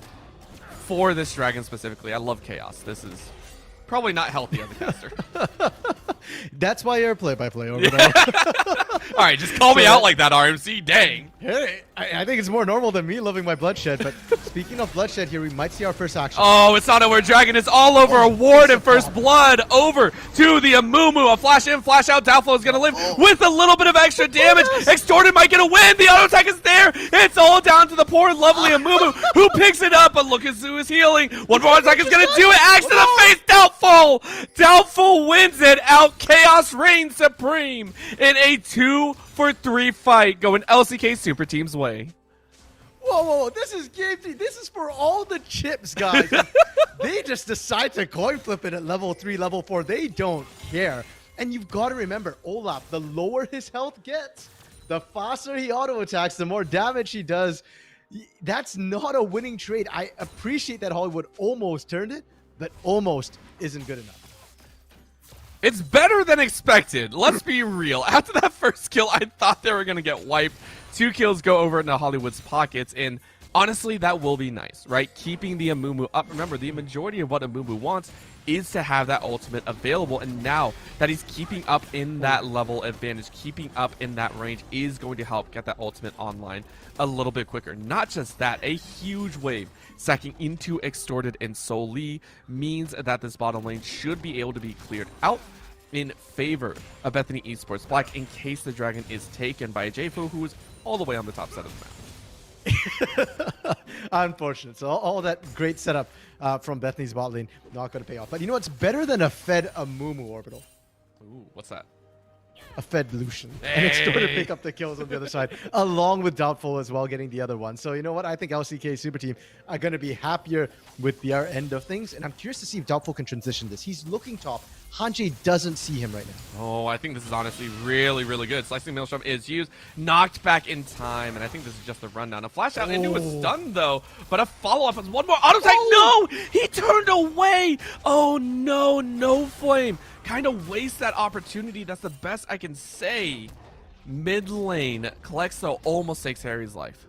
for this dragon specifically. I love chaos. This is probably not healthy as a caster. That's why you're play-by-play over there. All right, just call me out like that, RMC. Dang. Hey, I think it's more normal than me loving my bloodshed. But speaking of bloodshed here, we might see our first action. Oh, it's not a word dragon. It's all over a ward and first blood over to the Amumu. A flash in, flash out. Doubtful is going to live with a little bit of extra damage. Extorted might get a win. The auto attack is there. It's all down to the poor lovely Amumu who picks it up. But look at who is healing. One more attack is going to do it. Axe to the face. Doubtful. Doubtful wins it out. Chaos reigns supreme in a 2-for-3 fight going LCK Super Team's way. Whoa, this is game 3. This is for all the chips, guys. They just decide to coin flip it at level 3, level 4. They don't care. And you've got to remember, Olaf, the lower his health gets, the faster he auto attacks, the more damage he does. That's not a winning trade. I appreciate that Hollywood almost turned it, but almost isn't good enough. It's better than expected. Let's be real. After that first kill, I thought they were going to get wiped. 2 kills go over into Hollywood's pockets, and honestly, that will be nice, right? Keeping the Amumu up. Remember, the majority of what Amumu wants is to have that ultimate available, and now that he's keeping up in that level advantage, keeping up in that range is going to help get that ultimate online a little bit quicker. Not just that, a huge wave stacking into Extorted and Soul Lee means that this bottom lane should be able to be cleared out in favor of Bethany Esports Black in case the dragon is taken by a J4 who is all the way on the top side of the map. Unfortunate. So all that great setup from Bethany's bot lane not going to pay off. But you know what's better than a fed Amumu, Orbital? Ooh, what's that? a Fed Lucian. And it's going to pick up the kills on the other side, along with Doubtful as well, getting the other one. So you know what? I think LCK Superteam are going to be happier with their end of things. And I'm curious to see if Doubtful can transition this. He's looking top. Hanji doesn't see him right now. Oh, I think this is honestly really, really good. Slicing Maelstrom is used, knocked back in time, and I think this is just a rundown. A flash out into a stun, though, but a follow-up is one more auto attack. No! He turned away! Oh, no, no flame. Kind of waste that opportunity. That's the best I can say. Mid lane, Kalexo almost takes Harry's life.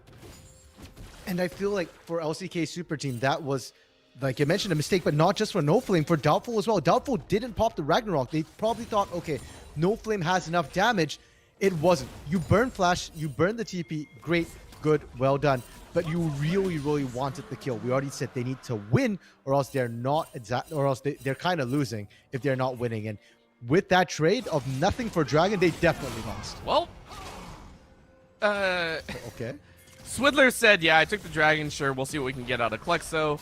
And I feel like for LCK Superteam, that was, like I mentioned, a mistake, but not just for No Flame, for Doubtful as well. Doubtful didn't pop the Ragnarok. They probably thought, okay, No Flame has enough damage. It wasn't. You burn Flash, you burn the TP, great, good, well done. But you really, really wanted the kill. We already said they need to win, or else they're not or else they're kind of losing if they're not winning. And with that trade of nothing for Dragon, they definitely lost. Well, Okay. Swidler said, yeah, I took the Dragon, sure, we'll see what we can get out of Kalexo.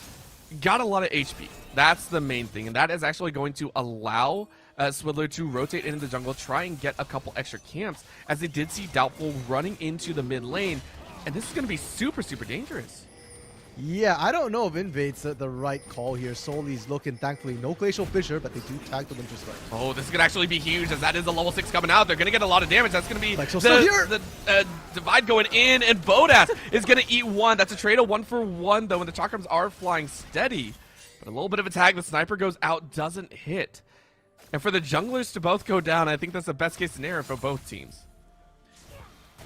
Got a lot of HP. That's the main thing, and that is actually going to allow Swidler to rotate into the jungle, try and get a couple extra camps, as they did see Doubtful running into the mid lane, and this is going to be super, super dangerous. Yeah, I don't know if Invade's the right call here. Soli's looking, thankfully, no Glacial Fissure, but they do tag the Winter Strike. Oh, this is going to actually be huge, as that is a level 6 coming out. They're going to get a lot of damage. That's going to be the divide going in, and Bodas is going to eat one. That's a trade of 1-for-1, though, and the chakrams are flying steady. But a little bit of a tag. The sniper goes out, doesn't hit. And for the junglers to both go down, I think that's the best case scenario for both teams.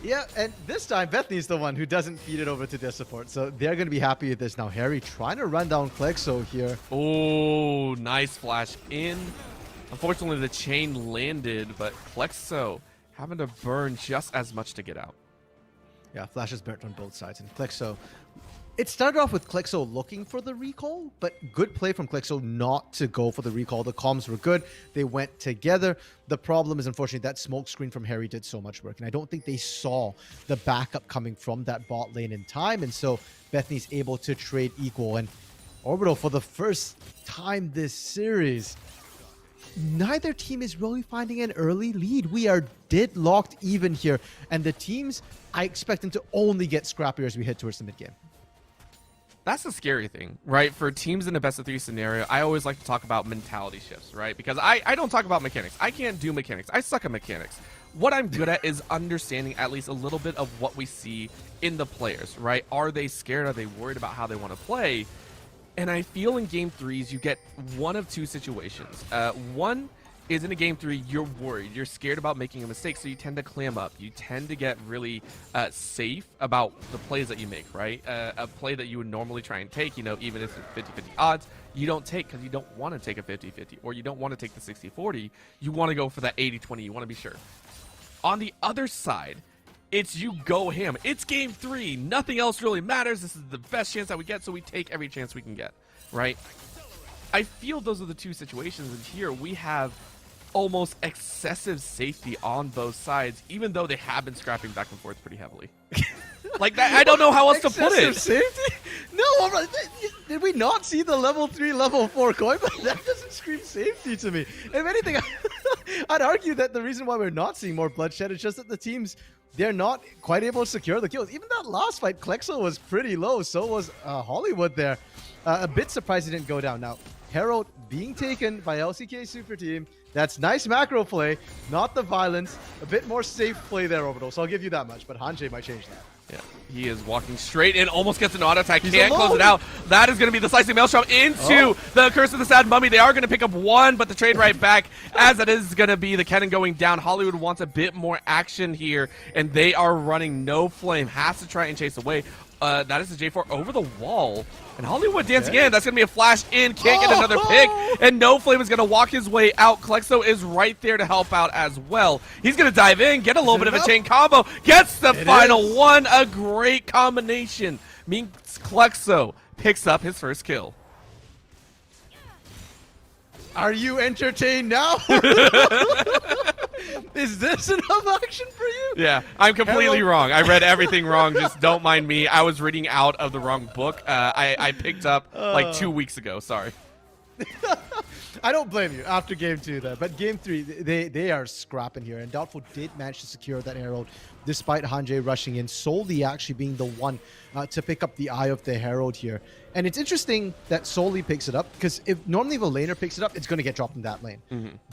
Yeah, and this time, Bethany's the one who doesn't feed it over to their support, so they're going to be happy with this. Now, Harry trying to run down Kalexo here. Oh, nice flash in. Unfortunately, the chain landed, but Kalexo having to burn just as much to get out. Yeah, Flash is burnt on both sides, and Kalexo... It started off with Kalexo looking for the recall, but good play from Kalexo not to go for the recall. The comms were good. They went together. The problem is, unfortunately, that smoke screen from Harry did so much work, and I don't think they saw the backup coming from that bot lane in time, and so Bethany's able to trade equal. And Orbital, for the first time this series, neither team is really finding an early lead. We are deadlocked even here, and the teams, I expect them to only get scrappier as we head towards the mid-game. That's the scary thing, right? For teams in a best-of-3 scenario, I always like to talk about mentality shifts, right? Because I don't talk about mechanics. I can't do mechanics. I suck at mechanics. What I'm good at is understanding at least a little bit of what we see in the players, right? Are they scared? Are they worried about how they want to play? And I feel in Game 3s, you get one of two situations. One is in a Game 3, you're worried. You're scared about making a mistake, so you tend to clam up. You tend to get really safe about the plays that you make, right? A play that you would normally try and take, you know, even if it's 50-50 odds, you don't take because you don't want to take a 50-50, or you don't want to take the 60-40. You want to go for that 80-20. You want to be sure. On the other side, it's you go ham. It's Game 3. Nothing else really matters. This is the best chance that we get, so we take every chance we can get, right? I feel those are the two situations, and here we have almost excessive safety on both sides, even though they have been scrapping back and forth pretty heavily. Like that, I don't know how else to put it. Safety? No, did we not see the level 3, level 4 coin? But that doesn't scream safety to me. If anything, I'd argue that the reason why we're not seeing more bloodshed is just that the teams, they're not quite able to secure the kills. Even that last fight, Kalexo was pretty low. So was Hollywood there. A bit surprised he didn't go down. Now, Herald being taken by LCK Superteam. That's nice macro play, not the violence. A bit more safe play there, Orbital, so I'll give you that much, but Hanji might change that. Yeah, he is walking straight in, almost gets an auto attack, can't close it out. That is going to be the Slicing Maelstrom into the Curse of the Sad Mummy. They are going to pick up one, but the trade right back, as that is going to be the cannon going down. Hollywood wants a bit more action here, and they are running No Flame, has to try and chase away. That is the J4 over the wall. And Hollywood dancing in. That's going to be a flash in. Can't get another pick. And No Flame is going to walk his way out. Kalexo is right there to help out as well. He's going to dive in, get a little bit of a chain combo. Gets the final one. A great combination. Means Kalexo picks up his first kill. Are you entertained now? Is this enough action for you? Yeah, I'm completely wrong. I read everything wrong. Just don't mind me. I was reading out of the wrong book. I picked up like 2 weeks ago. Sorry. I don't blame you after game 2 there, but game 3 they are scrapping here, and Doubtful did manage to secure that Herald despite Hanjay rushing in, solely actually being the one to pick up the Eye of the Herald here. And it's interesting that Solely picks it up, because if normally if a laner picks it up, it's going to get dropped in that lane.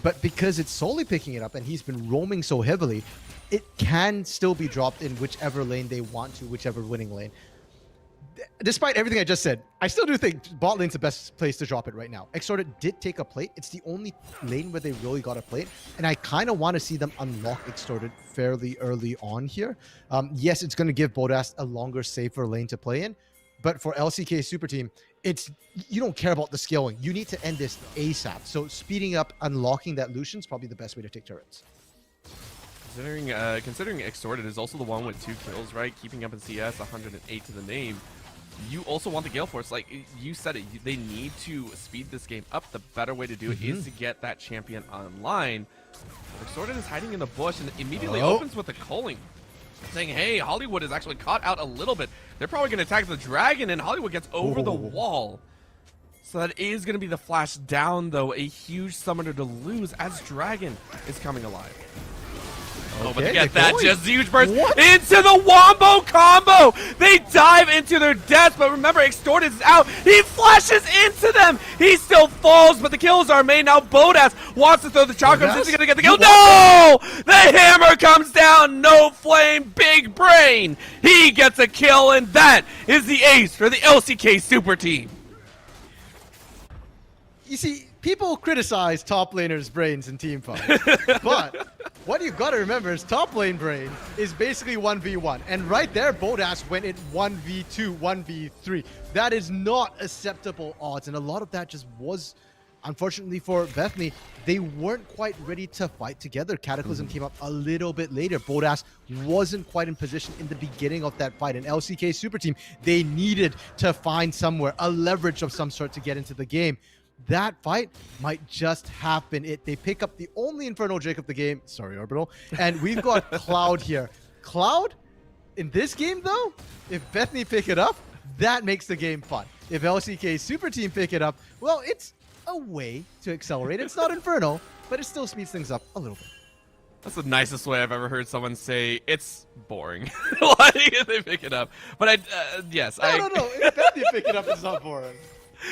But because it's Solely picking it up and he's been roaming so heavily, it can still be dropped in whichever lane they want to, whichever winning lane. Despite everything I just said, I still do think bot lane's the best place to drop it right now. Extorted did take a plate. It's the only lane where they really got a plate, and I kind of want to see them unlock Extorted fairly early on here. Yes, it's going to give Bodas a longer, safer lane to play in, but for LCK Superteam, you don't care about the scaling. You need to end this ASAP. So speeding up, unlocking that Lucian is probably the best way to take turrets. Considering Extorted is also the one with 2 kills, right? Keeping up in CS, 108 to the name. You also want the Gale Force. Like you said it, they need to speed this game up. The better way to do it is to get that champion online. Extorted is hiding in the bush and immediately opens with a culling, saying, hey, Hollywood is actually caught out a little bit. They're probably going to attack the dragon, and Hollywood gets over the wall. So that is going to be the flash down, though. A huge summoner to lose as Dragon is coming alive. Oh, but they get that just huge burst into the Wombo combo. They dive into their deaths, but remember, Extorted is out. He flashes into them. He still falls, but the kills are made. Now Bodas wants to throw the chakras. Is he going to get the kill? No! The hammer comes down. No flame. Big brain. He gets a kill, and that is the ace for the LCK Super Team. You see, people criticize top laners' brains in teamfights, but what you've got to remember is top lane brain is basically 1v1, and right there, Bodas went in 1v2, 1v3. That is not acceptable odds, and a lot of that just was, unfortunately for Bethany, they weren't quite ready to fight together. Cataclysm came up a little bit later. Bodas wasn't quite in position in the beginning of that fight, and LCK Super Team, they needed to find somewhere, a leverage of some sort to get into the game. That fight might just have been it. They pick up the only Infernal Drake of the game. Sorry, Orbital. And we've got Cloud here. Cloud, in this game, though, if Bethany pick it up, that makes the game fun. If LCK Super Team pick it up, well, it's a way to accelerate. It's not Inferno, but it still speeds things up a little bit. That's the nicest way I've ever heard someone say it's boring. Like, if they pick it up. But yes. No. If Bethany pick it up, it's not boring.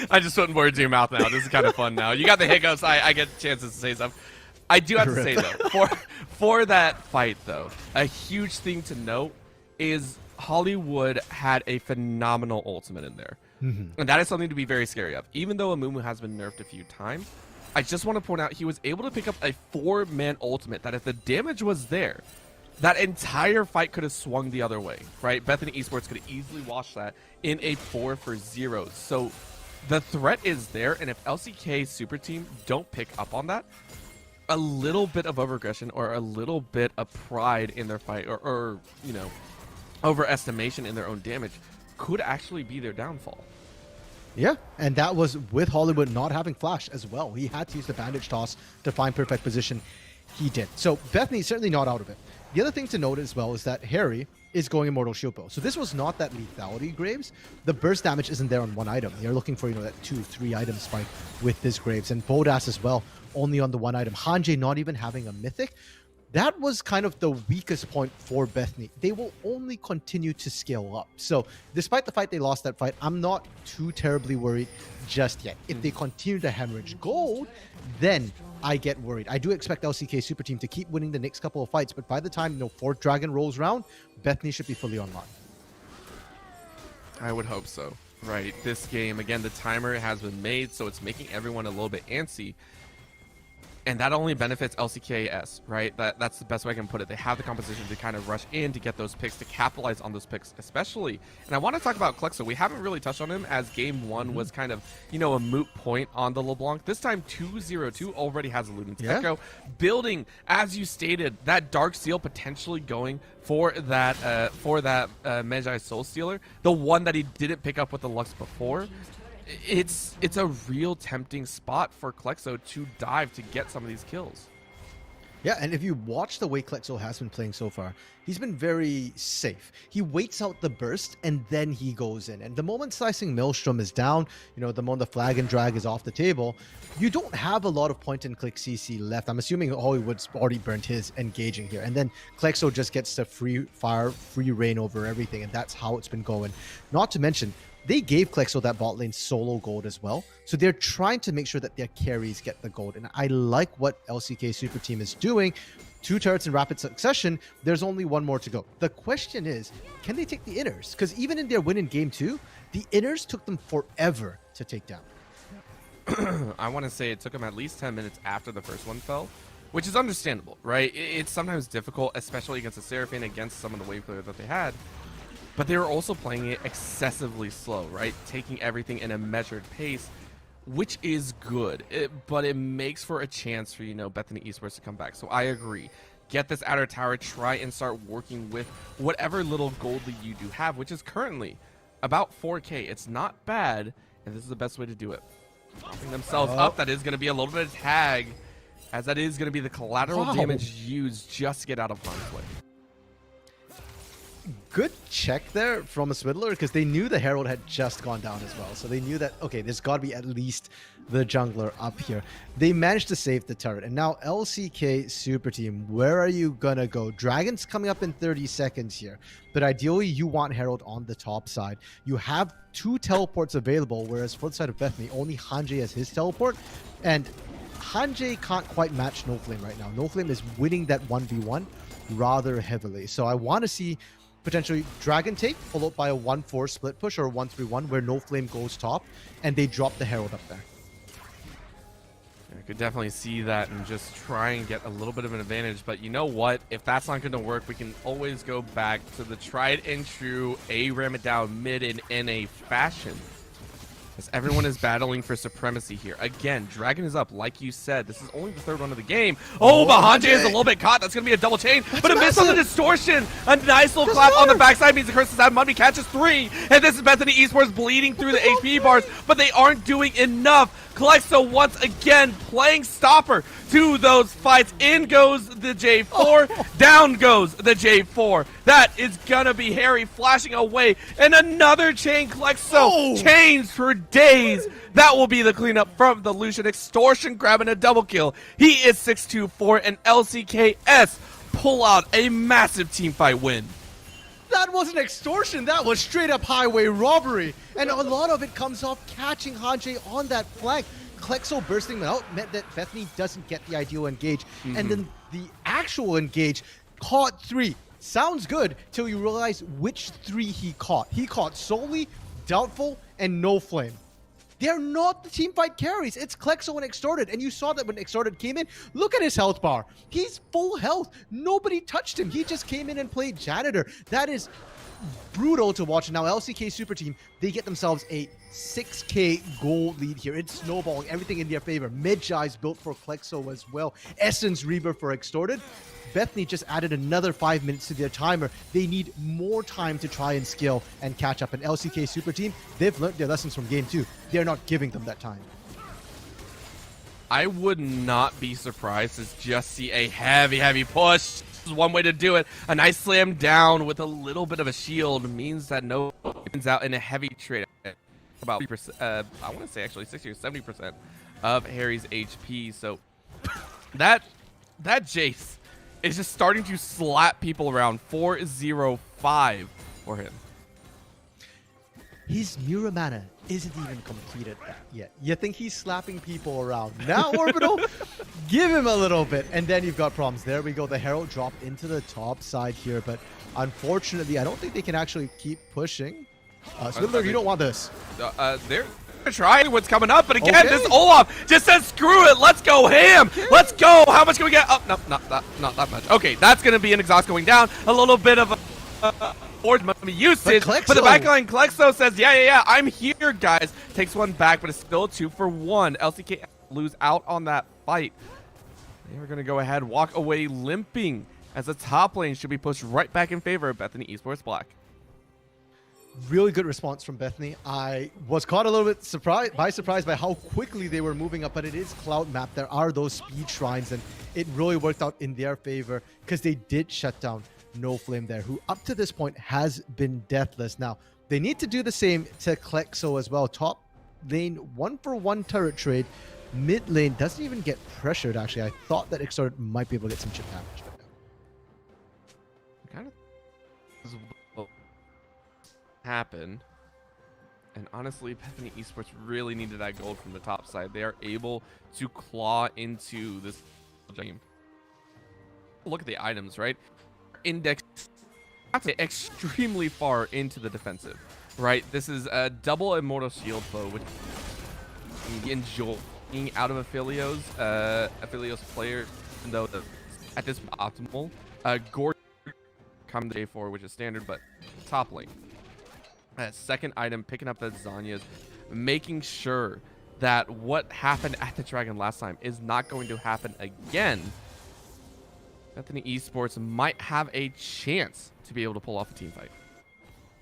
I just put words in your mouth now. This is kind of fun now. You got the hiccups. I get chances to say stuff. I do have to say, though, for that fight, though, a huge thing to note is Hollywood had a phenomenal ultimate in there. And that is something to be very scary of. Even though Amumu has been nerfed a few times, I just want to point out he was able to pick up a 4-man ultimate that if the damage was there, that entire fight could have swung the other way, right? Bethany Esports could have easily washed that in a 4-for-0. So the threat is there, and if LCK Super Team don't pick up on that, a little bit of overaggression or a little bit of pride in their fight or you know, overestimation in their own damage could actually be their downfall. Yeah, and that was with Hollywood not having flash as well. He had to use the bandage toss to find perfect position. He did. So Bethany's certainly not out of it. The other thing to note as well is that Harry is going Immortal Shield Bow. So this was not that lethality Graves. The burst damage isn't there on one item. You're looking for, you know, that 2-3 item spike with this Graves. And Bodas as well, only on the one item. Hanjay not even having a mythic. That was kind of the weakest point for Bethany. They will only continue to scale up. So despite the fact they lost that fight, I'm not too terribly worried just yet. If they continue to hemorrhage gold, then I get worried. I do expect LCK Super Team to keep winning the next couple of fights, but by the time, you know, 4th Dragon rolls around, Bethany should be fully online. I would hope so. Right, this game, again, the timer has been made, so it's making everyone a little bit antsy. And that only benefits LCKS, right? That's the best way I can put it. They have the composition to kind of rush in to get those picks, to capitalize on those picks, especially. And I want to talk about Klexo. We haven't really touched on him as game 1 was kind of, you know, a moot point on the LeBlanc. This time, 2-0-2 already has a Luden's Echo. Building, as you stated, that Dark Seal potentially going for that Magi Soul Stealer, the one that he didn't pick up with the Lux before. It's a real tempting spot for Klexo to dive to get some of these kills. Yeah, and if you watch the way Klexo has been playing so far, he's been very safe. He waits out the burst and then he goes in. And the moment Slicing Maelstrom is down, the moment the flag and drag is off the table, you don't have a lot of point and click CC left. I'm assuming Hollywood's already burnt his engaging here. And then Klexo just gets the free fire, free reign over everything. And that's how it's been going. Not to mention, they gave Klexo that bot lane solo gold as well. So they're trying to make sure that their carries get the gold. And I like what LCK Super Team is doing. 2 turrets in rapid succession. There's only 1 more to go. The question is, can they take the inners? Because even in their win in game 2, the inners took them forever to take down. I want to say it took them at least 10 minutes after the first one fell, which is understandable, right? It's sometimes difficult, especially against a Seraphine, against some of the wave clear that they had. But they were also playing it excessively slow, right? Taking everything in a measured pace, which is good. But it makes for a chance for, Bethany Esports to come back. So I agree. Get this outer tower, try and start working with whatever little gold lead you do have, which is currently about 4K. It's not bad, and this is the best way to do it. Bring themselves up. That is going to be a little bit of tag, as that is going to be the collateral damage used just to get out of harm's way. Good check there from a Swiddler, because they knew the Herald had just gone down as well. So they knew that, okay, there's got to be at least the jungler up here. They managed to save the turret. And now LCK Super Team, where are you going to go? Dragon's coming up in 30 seconds here. But ideally, you want Herald on the top side. You have 2 teleports available, whereas for the side of Bethany, only Hanjay has his teleport. And Hanjay can't quite match NoFlame right now. NoFlame is winning that 1v1 rather heavily. So I want to see potentially Dragon take, followed by a 1-4 split push or a 1-3-1 where NoFlame goes top, and they drop the Herald up there. I could definitely see that and just try and get a little bit of an advantage. But you know what? If that's not going to work, we can always go back to the tried and true ram it down mid in NA fashion. As everyone is battling for supremacy here. Again, Dragon is up, like you said. This is only the 3rd run of the game. Oh, but Hanjay is a little bit caught. That's going to be a double chain. But a miss on the distortion. A nice little clap on the backside means the curse is out. Mudby catches 3. And this is Bethany Esports bleeding through the HP bars. But they aren't doing enough. Klexo once again playing stopper to those fights. In goes the J4. Down goes the J4. That is going to be Harry flashing away. And another chain. Klexo chains for days. That will be the cleanup from the Lucian. Extortion grabbing a double kill. He is 6-2-4 and LCKS pull out a massive team fight win. That wasn't extortion, that was straight up highway robbery. And a lot of it comes off catching Hanjay on that flank. Klexo bursting them out meant that Bethany doesn't get the ideal engage. And then the actual engage caught 3. Sounds good till you realize which 3 he caught. He caught Solely, Doubtful, and NoFlame. They're not the teamfight carries. It's Klexo and Extorted. And you saw that when Extorted came in. Look at his health bar. He's full health. Nobody touched him. He just came in and played Janitor. That is brutal to watch. And now LCK Super Team, they get themselves a 6K gold lead here. It's snowballing everything in their favor. Mid-Jai's built for Klexo as well. Essence Reaver for Extorted. Bethany just added another 5 minutes to their timer. They need more time to try and scale and catch up. And LCK Super Team, they've learned their lessons from game 2. They're not giving them that time. I would not be surprised to just see a heavy push. This is one way to do it. A nice slam down with a little bit of a shield means that no wins out in a heavy trade. About 3%, I want to say actually 60 or 70% of Harry's HP. So that Jace is just starting to slap people around. 4-0-5 for him. His Muramana isn't even completed yet. You think he's slapping people around. Now, Orbital, give him a little bit. And then you've got problems. There we go. The Herald dropped into the top side here. But unfortunately, I don't think they can actually keep pushing. Swiddler, you don't want this. They're trying what's coming up, but again, this Olaf just says, screw it, let's go ham. Let's go. How much can we get? Oh, no, not that much. Okay, that's going to be an exhaust going down. A little bit of board money usage, but the backline Klexo says, yeah, I'm here, guys. Takes one back, but it's still a 2-for-1. LCK lose out on that fight. They were going to go ahead, walk away limping, as the top lane should be pushed right back in favor of Bethany Esports Black. Really good response from Bethany. I was caught a little bit surprised by how quickly they were moving up, but it is Cloud Map. There are those speed shrines, and it really worked out in their favor because they did shut down No Flame there, who up to this point has been deathless. Now, they need to do the same to Klexo as well. Top lane, 1-for-1 turret trade. Mid lane doesn't even get pressured, actually. I thought that Ixor might be able to get some chip damage. Kind of happen. And honestly, Bethany Esports really needed that gold from the top side. They are able to claw into this game. Look at the items, right? Index extremely far into the defensive, right? This is a double immortal shield flow, which enjoying out of Aphelios player, even though at this optimal. Gore come to A4, which is standard, but top lane. Second item, picking up the Zanya's, making sure that what happened at the Dragon last time is not going to happen again. Bethany Esports might have a chance to be able to pull off a team fight.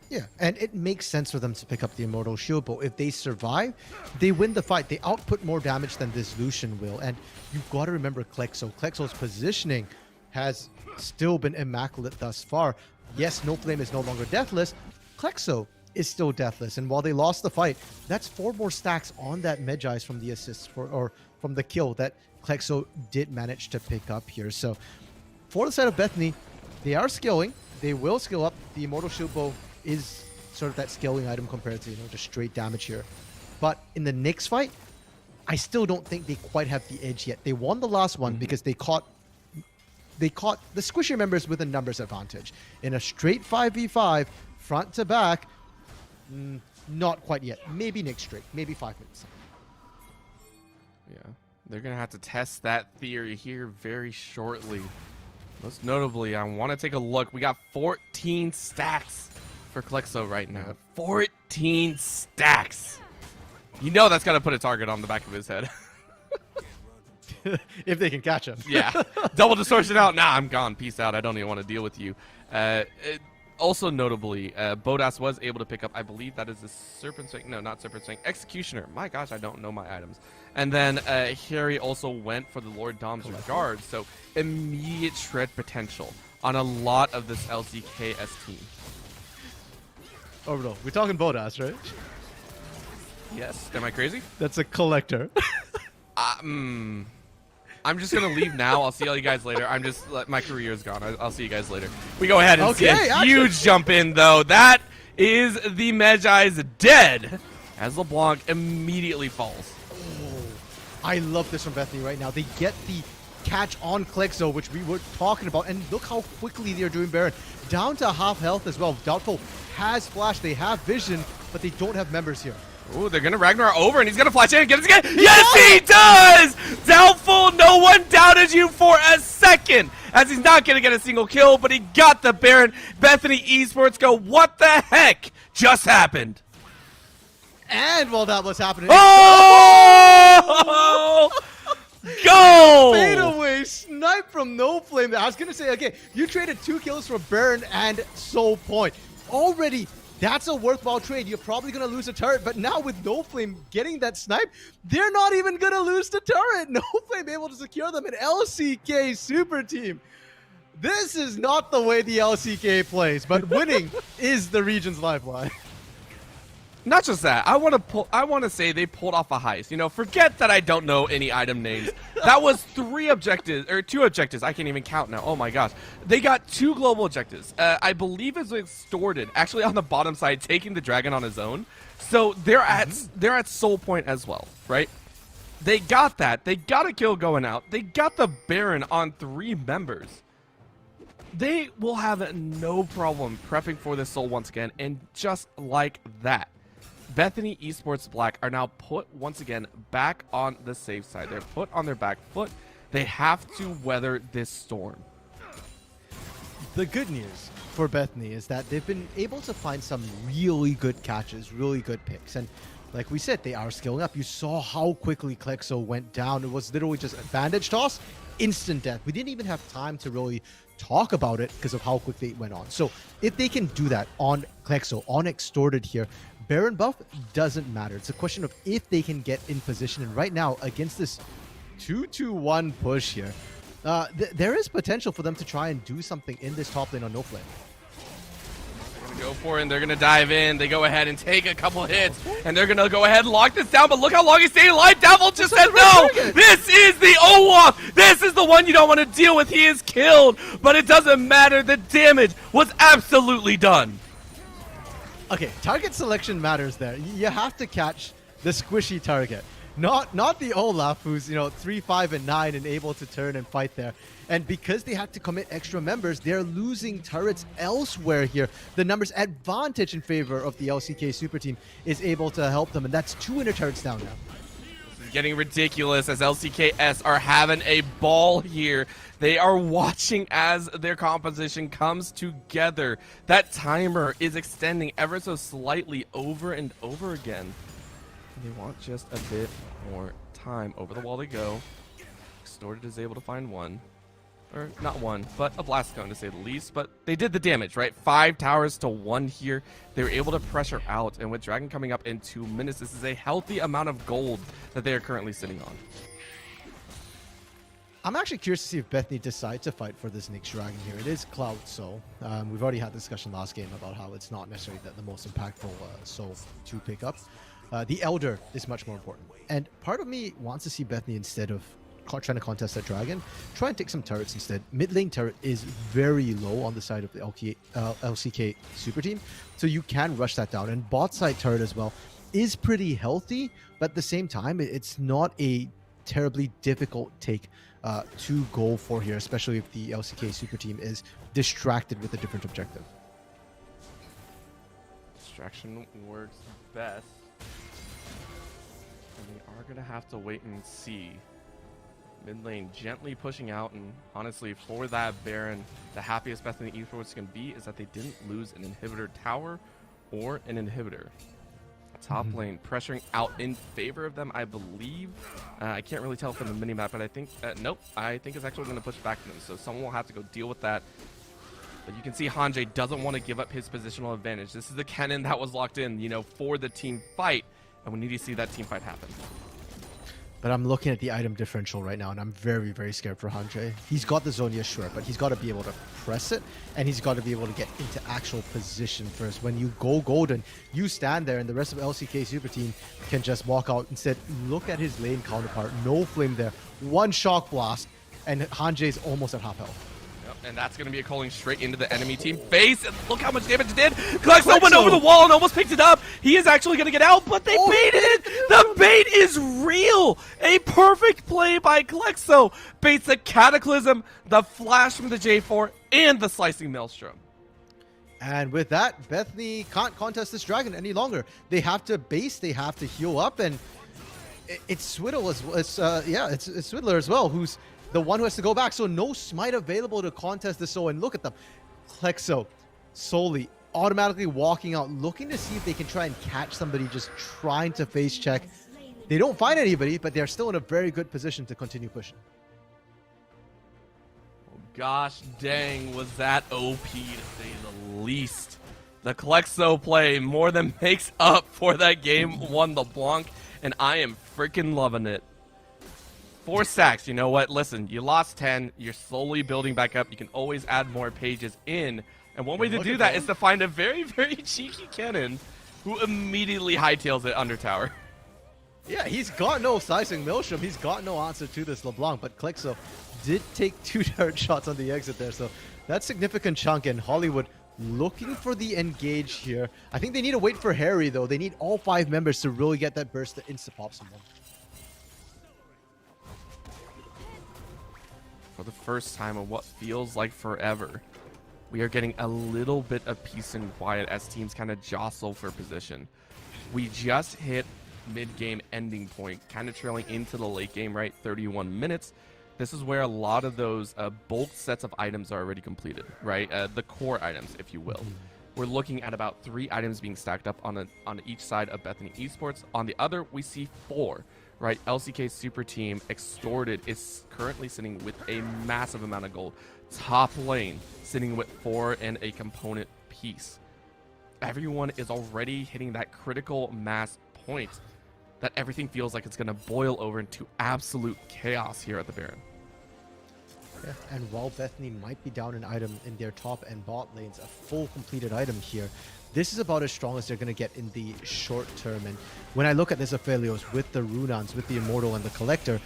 Yeah, and it makes sense for them to pick up the Immortal Shield Bow. If they survive, they win the fight. They output more damage than this Lucian will. And you've got to remember Klexo. Klexo's positioning has still been immaculate thus far. Yes, No Flame is no longer deathless. Klexo is still deathless. And while they lost the fight, that's 4 more stacks on that Medjai's from the assists or from the kill that Klexo did manage to pick up here. So for the side of Bethany, they are scaling. They will scale up. The Immortal Shield Bow is sort of that scaling item compared to, just straight damage here. But in the next fight, I still don't think they quite have the edge yet. They won the last one because they caught the squishier members with a numbers advantage. In a straight 5v5, front to back, not quite yet. Maybe next straight, maybe 5 minutes. Yeah, they're going to have to test that theory here very shortly. Most notably, I want to take a look. We got 14 stacks for Klexo right now. 14 stacks. You know that's got to put a target on the back of his head. If they can catch him. Yeah. Double distortion out. Nah, I'm gone. Peace out. I don't even want to deal with you. Also notably, Bodas was able to pick up, I believe that is the Serpent Swing. No, not Serpent Swing. Executioner. My gosh, I don't know my items. And then Harry also went for the Lord Dom's Regard. So immediate shred potential on a lot of this LCKS team. Orbital, we're talking Bodas, right? Yes. Am I crazy? That's a collector. I'm just going to leave now. I'll see all you guys later. My career is gone. I'll see you guys later. We go ahead and see a huge jump in, though. That is the Medjai's dead as LeBlanc immediately falls. Oh, I love this from Bethany right now. They get the catch on Klexo, which we were talking about, and look how quickly they're doing Baron. Down to half health as well. Doubtful has flash. They have vision, but they don't have members here. Ooh, they're going to Ragnar over, and he's going to flash in and get his again. Yes, he does! Doubtful, no one doubted you for a second, as he's not going to get a single kill, but he got the Baron. Bethany Esports go, what the heck just happened? And while that was happening... Oh! Go! Fade away snipe from No Flame. I was going to say, okay, you traded 2 kills for Baron and Soul Point. Already... that's a worthwhile trade. You're probably going to lose a turret, but now with No Flame getting that snipe, they're not even going to lose the turret. No Flame able to secure them in LCK Super Team. This is not the way the LCK plays, but winning is the region's lifeline. Not just that, I want to say they pulled off a heist. Forget that I don't know any item names. That was 2 objectives. I can't even count now. Oh my gosh. They got 2 global objectives. I believe it's Distorted, actually on the bottom side, taking the dragon on his own. So they're at Soul Point as well, right? They got that. They got a kill going out. They got the Baron on 3 members. They will have no problem prepping for this Soul once again, and just like that, Bethany Esports Black are now put once again back on the safe side. They're put on their back foot. They have to weather this storm. The good news for Bethany is that they've been able to find some really good catches, really good picks. And like we said, they are scaling up. You saw how quickly Klexo went down. It was literally just a bandage toss, instant death. We didn't even have time to really talk about it because of how quickly it went on. So if they can do that on Klexo, on Extorted here, Baron buff doesn't matter. It's a question of if they can get in position. And right now, against this 2-2-1 push here, there is potential for them to try and do something in this top lane on No Flame. Go for it, and they're going to dive in. They go ahead and take a couple hits, and they're going to go ahead and lock this down, but look how long he's staying alive. Devil just said no! This is the Owak! This is the one you don't want to deal with. He is killed, but it doesn't matter. The damage was absolutely done. Okay, target selection matters there. You have to catch the squishy target. Not the Olaf, who's 3, 5, and 9 and able to turn and fight there. And because they had to commit extra members, they're losing turrets elsewhere here. The numbers advantage in favor of the LCK Super Team is able to help them, and that's 2 inner turrets down now. This is getting ridiculous as LCKS are having a ball here. They are watching as their composition comes together. That timer is extending ever so slightly over and over again. They want just a bit more time. Over the wall they go. Extorted is able to find one. Or not one, but a blast cone to say the least. But they did the damage, right? 5 towers to 1 here. They were able to pressure out. And with Dragon coming up in 2 minutes, this is a healthy amount of gold that they are currently sitting on. I'm actually curious to see if Bethany decide to fight for this next Dragon here. It is Cloud Soul. We've already had a discussion last game about how it's not necessarily the most impactful Soul to pick up. The Elder is much more important. And part of me wants to see Bethany, instead of trying to contest that Dragon, try and take some turrets instead. Mid lane turret is very low on the side of the LCK Super Team, so you can rush that down. And bot side turret as well is pretty healthy, but at the same time, it's not a terribly difficult take to go for here, especially if the LCK Super Team is distracted with a different objective. Distraction works best. And we are going to have to wait and see. Mid lane gently pushing out, and honestly, for that Baron, the happiest Bethany Esports can be is that they didn't lose an inhibitor tower or an inhibitor. Top lane pressuring out in favor of them, I believe. I can't really tell from the minimap, but I think, nope, I think it's actually going to push back to them, so someone will have to go deal with that. But you can see Hanjay doesn't want to give up his positional advantage. This is the cannon that was locked in, for the team fight, and we need to see that team fight happen. But I'm looking at the item differential right now, and I'm very, very scared for Hanjay. He's got the Zonia, sure, but he's got to be able to press it, and he's got to be able to get into actual position first. When you go golden, you stand there, and the rest of LCK Super Team can just walk out. Instead, look at his lane counterpart. No flame there. 1 shock blast, and Hanjay's almost at half health. And that's going to be a calling straight into the enemy team face. And look how much damage it did. Klexo went over the wall and almost picked it up. He is actually going to get out, but they baited it. The bait is real. A perfect play by Klexo. Baits the Cataclysm, the flash from the J4, and the Slicing Maelstrom. And with that, Bethany can't contest this Dragon any longer. They have to base, they have to heal up, and it's Swiddle it's Swiddler as well, who's the one who has to go back. So no smite available to contest this. So, and look at them. Klexo solely automatically walking out, looking to see if they can try and catch somebody, just trying to face check. They don't find anybody, but they're still in a very good position to continue pushing. Gosh dang, was that OP to say the least. The Klexo play more than makes up for that game 1 LeBlanc, and I am freaking loving it. 4 stacks, you know what? Listen, you lost 10. You're slowly building back up. You can always add more pages in. And one way to do that is to find a very, very cheeky cannon who immediately hightails it under tower. Yeah, he's got no Slicing Maelstrom. He's got no answer to this LeBlanc, but Klexo did take 2 turret shots on the exit there. So that's significant chunk, and Hollywood looking for the engage here. I think they need to wait for Harry, though. They need all 5 members to really get that burst to insta-pop someone. For the first time in what feels like forever, we are getting a little bit of peace and quiet as teams kind of jostle for position. We just hit mid-game ending point, kind of trailing into the late game, right? 31 minutes. This is where a lot of those bulk sets of items are already completed, right? The core items, if you will. We're looking at about 3 items being stacked up on each side of Bethany Esports. On the other, we see 4. right? LCK Super Team Extorted is currently sitting with a massive amount of gold. Top lane sitting with 4 and a component piece. Everyone is already hitting that critical mass point that everything feels like it's going to boil over into absolute chaos here at the Baron. Yeah, and while Bethany might be down an item in their top and bot lanes, a full completed item here, this is about as strong as they're going to get in the short term. And when I look at this Aphelios with the Runans, with the Immortal and the Collector,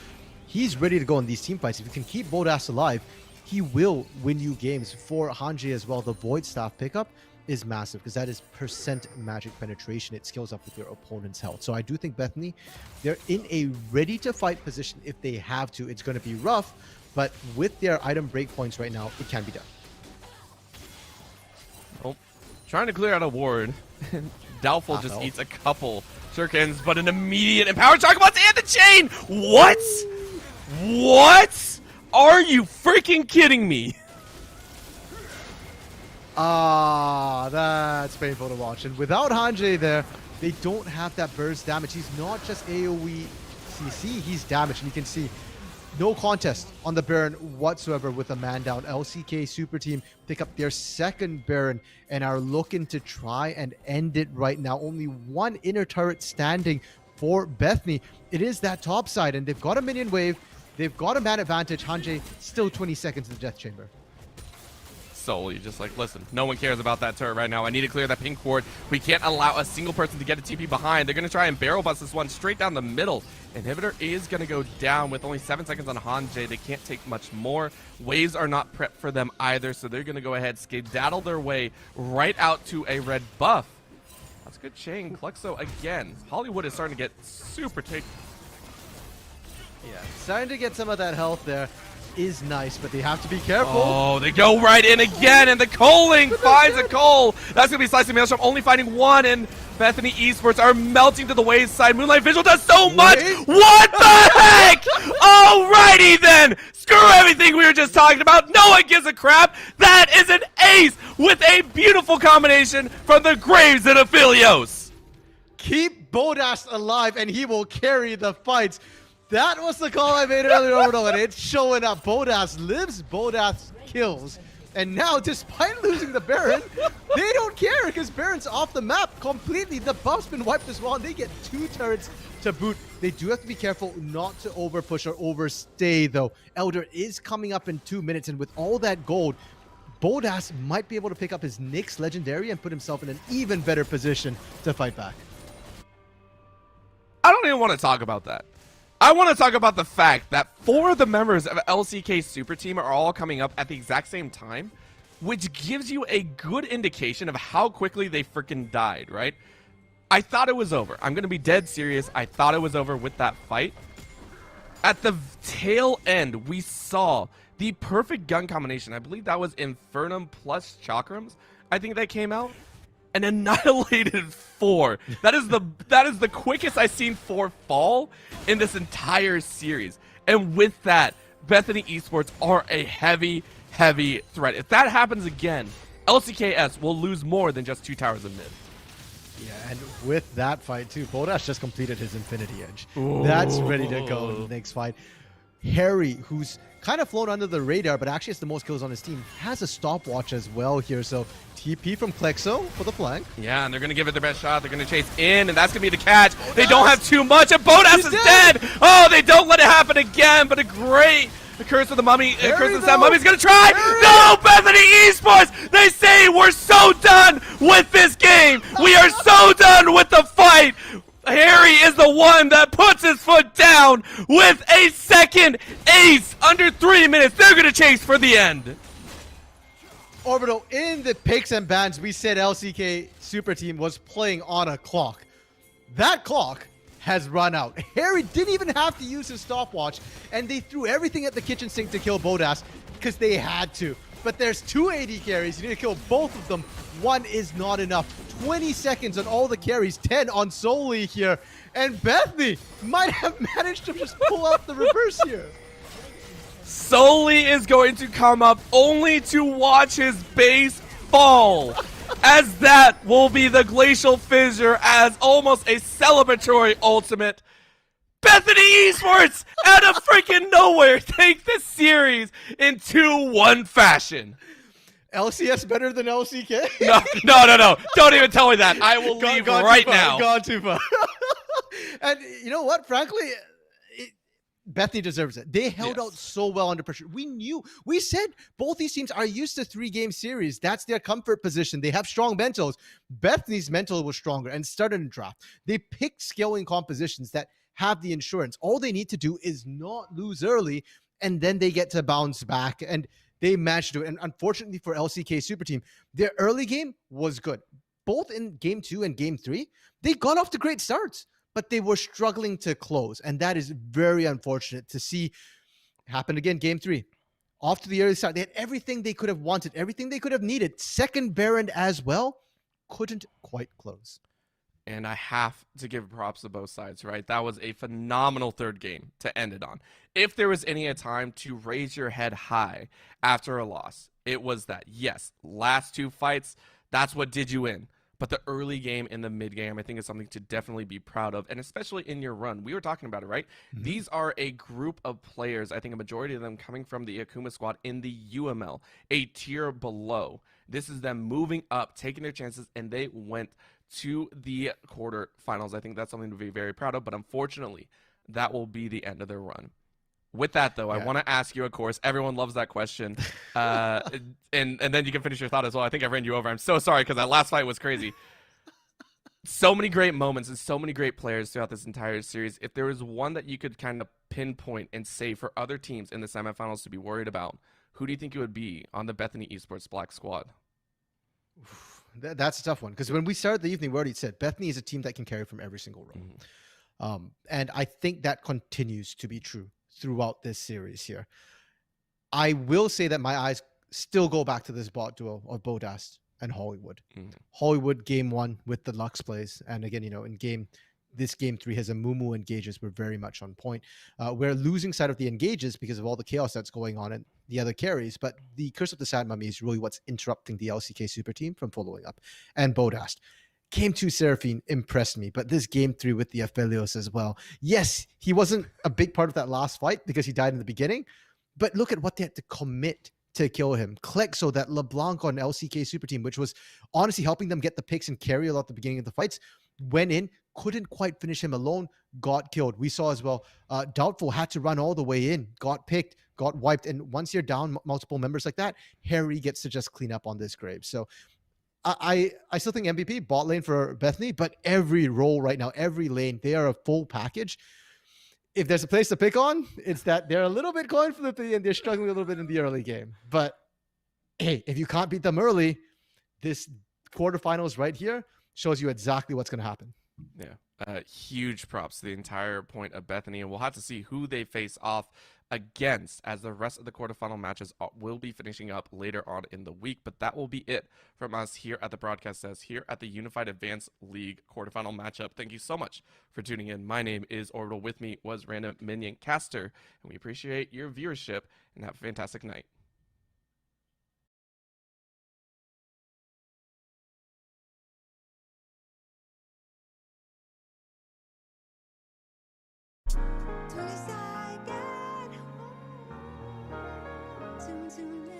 he's ready to go in these team fights. If you can keep Bodas alive, he will win you games. For Hanji as well, the Void Staff pickup is massive because that is percent magic penetration. It scales up with your opponent's health. So I do think Bethany, they're in a ready to fight position if they have to. It's going to be rough, but with their item breakpoints right now, it can be done. Oh, trying to clear out a ward. Doubtful just eats a couple shurikens, but an immediate empowered chocobots and the chain! What? What? Are you freaking kidding me? Ah, that's painful to watch. And without Hanji there, they don't have that burst damage. He's not just AoE CC, he's damaged. And you can see no contest on the Baron whatsoever with a man down. LCK Super Team pick up their second Baron and are looking to try and end it right now. Only one inner turret standing for Bethany. It is that top side, and they've got a minion wave. They've got a man advantage. Hanji still 20 seconds in the death chamber. Solely just like, listen, no one cares about that turret right now. I need to clear that pink ward. We can't allow a single person to get a TP behind. They're going to try and barrel bust this one straight down the middle. Inhibitor is going to go down with only 7 seconds on Hanji. They can't take much more. Waves are not prepped for them either, so they're going to go ahead, skedaddle their way right out to a red buff. That's a good chain. Cluxo again. Hollywood is starting to get super take. Yeah, starting to get some of that health there is nice, but they have to be careful. Oh, they go right in again, and the Coling finds a Cole. That's going to be Slicing Maelstrom, only finding one, and Bethany Esports are melting to the wayside. Moonlight Visual does so much. What the heck? Alrighty then. Screw everything we were just talking about. No one gives a crap. That is an ace with a beautiful combination from the Graves and Aphelios. Keep Bodas alive, and he will carry the fights. That was the call I made earlier, and it's showing up. Bodas lives, Bodas kills. And now, despite losing the Baron, they don't care because Baron's off the map completely. The buff's been wiped as well, and they get 2 turrets to boot. They do have to be careful not to overpush or overstay, though. Elder is coming up in 2 minutes, and with all that gold, Bodas might be able to pick up his Nyx Legendary and put himself in an even better position to fight back. I don't even want to talk about that. I want to talk about the fact that 4 of the members of LCK Super Team are all coming up at the exact same time, which gives you a good indication of how quickly they freaking died, right? I thought it was over. I'm going to be dead serious. I thought it was over with that fight. At the tail end, we saw the perfect gun combination. I believe that was Infernum plus Chakrams. I think that came out. And annihilated 4. That is the quickest I've seen 4 fall in this entire series. And with that, Bethany Esports are a heavy, heavy threat. If that happens again, LCKS will lose more than just 2 towers of mid. Yeah, and with that fight too, Bodas just completed his Infinity Edge. Ooh. That's ready to go in the next fight. Harry, who's kind of flown under the radar, but actually has the most kills on his team, has a stopwatch as well here. So TP from Klexo for the flank. Yeah, and they're going to give it their best shot. They're going to chase in, and that's going to be the catch. Bodas. They don't have too much, and Bodas is dead. Oh, they don't let it happen again, but a great Curse of the Mummy. Curse of the Sad Mummy's going to try. No, Bethany Esports. They say we're so done with this game. We are so done with the fight. Harry is the one that puts his foot down with a second ace under 3 minutes. They're going to chase for the end. Orbital, in the picks and bans, we said LCK Super Team was playing on a clock. That clock has run out. Harry didn't even have to use his stopwatch, and they threw everything at the kitchen sink to kill Bodas because they had to. But there's 2 AD carries. You need to kill both of them. One is not enough. 20 seconds on all the carries, 10 on Soli here. And Bethany might have managed to just pull out the reverse here. Soli is going to come up only to watch his base fall. As that will be the Glacial Fissure as almost a celebratory ultimate. Bethany Esports out of freaking nowhere take this series in 2-1 fashion. LCS better than LCK? No. Don't even tell me that. I will leave right now. Gone too far. And you know what? Frankly, Bethany deserves it. They held out so well under pressure. We said both these teams are used to 3-game series. That's their comfort position. They have strong mentals. Bethany's mental was stronger and started in draft. They picked scaling compositions that have the insurance. All they need to do is not lose early, and then they get to bounce back. And they managed to do it. And unfortunately for LCK Superteam, their early game was good. Both in game 2 and game 3, they got off to great starts, but they were struggling to close. And that is very unfortunate to see happen again. Game 3, off to the early start. They had everything they could have wanted, everything they could have needed. Second Baron as well, couldn't quite close. And I have to give props to both sides, right? That was a phenomenal third game to end it on. If there was any time to raise your head high after a loss, it was that. Yes, last 2 fights, that's what did you in. But the early game and the mid game, I think, is something to definitely be proud of. And especially in your run. We were talking about it, right? Mm-hmm. These are a group of players, I think a majority of them coming from the Akuma squad in the UML, a tier below. This is them moving up, taking their chances, and they went to the quarterfinals. I think that's something to be very proud of, but unfortunately, that will be the end of their run. With that, though, I want to ask you, of course, everyone loves that question, and then you can finish your thought as well. I think I ran you over. I'm so sorry because that last fight was crazy. So many great moments and so many great players throughout this entire series. If there was one that you could kind of pinpoint and say for other teams in the semifinals to be worried about, who do you think it would be on the Bethany Esports Black squad? That's a tough one, because when we started the evening, we already said Bethany is a team that can carry from every single row. Mm-hmm. And I think that continues to be true throughout this series here. I will say that my eyes still go back to this bot duo of Bodast and Hollywood. Mm-hmm. Hollywood game 1 with the Lux plays. And again, in game 3, his Amumu engages were very much on point. We're losing sight of the engages because of all the chaos that's going on and the other carries, but the Curse of the Sand Mummy is really what's interrupting the LCK Super Team from following up. And Bodast. Game 2 Seraphine impressed me, but this game 3 with the Aphelios as well. Yes, he wasn't a big part of that last fight because he died in the beginning, but look at what they had to commit to kill him. Klexo, that LeBlanc on LCK Super Team, which was honestly helping them get the picks and carry a lot at the beginning of the fights, went in, couldn't quite finish him alone, got killed. We saw as well, Doubtful had to run all the way in, got picked, got wiped. And once you're down multiple members like that, Harry gets to just clean up on this grave. So I still think MVP, bot lane for Bethany, but every role right now, every lane, they are a full package. If there's a place to pick on, it's that they're a little bit coin flippy and they're struggling a little bit in the early game. But hey, if you can't beat them early, this quarterfinals right here shows you exactly what's going to happen. Yeah, huge props to the entire point of Bethany, and we'll have to see who they face off against as the rest of the quarterfinal matches will be finishing up later on in the week. But that will be it from us here at the Broadcast Says, here at the Unified Advanced League quarterfinal matchup. Thank you so much for tuning in. My name is Orbital. With me was Random Minion Caster, and we appreciate your viewership and have a fantastic night. Twice I got home, soon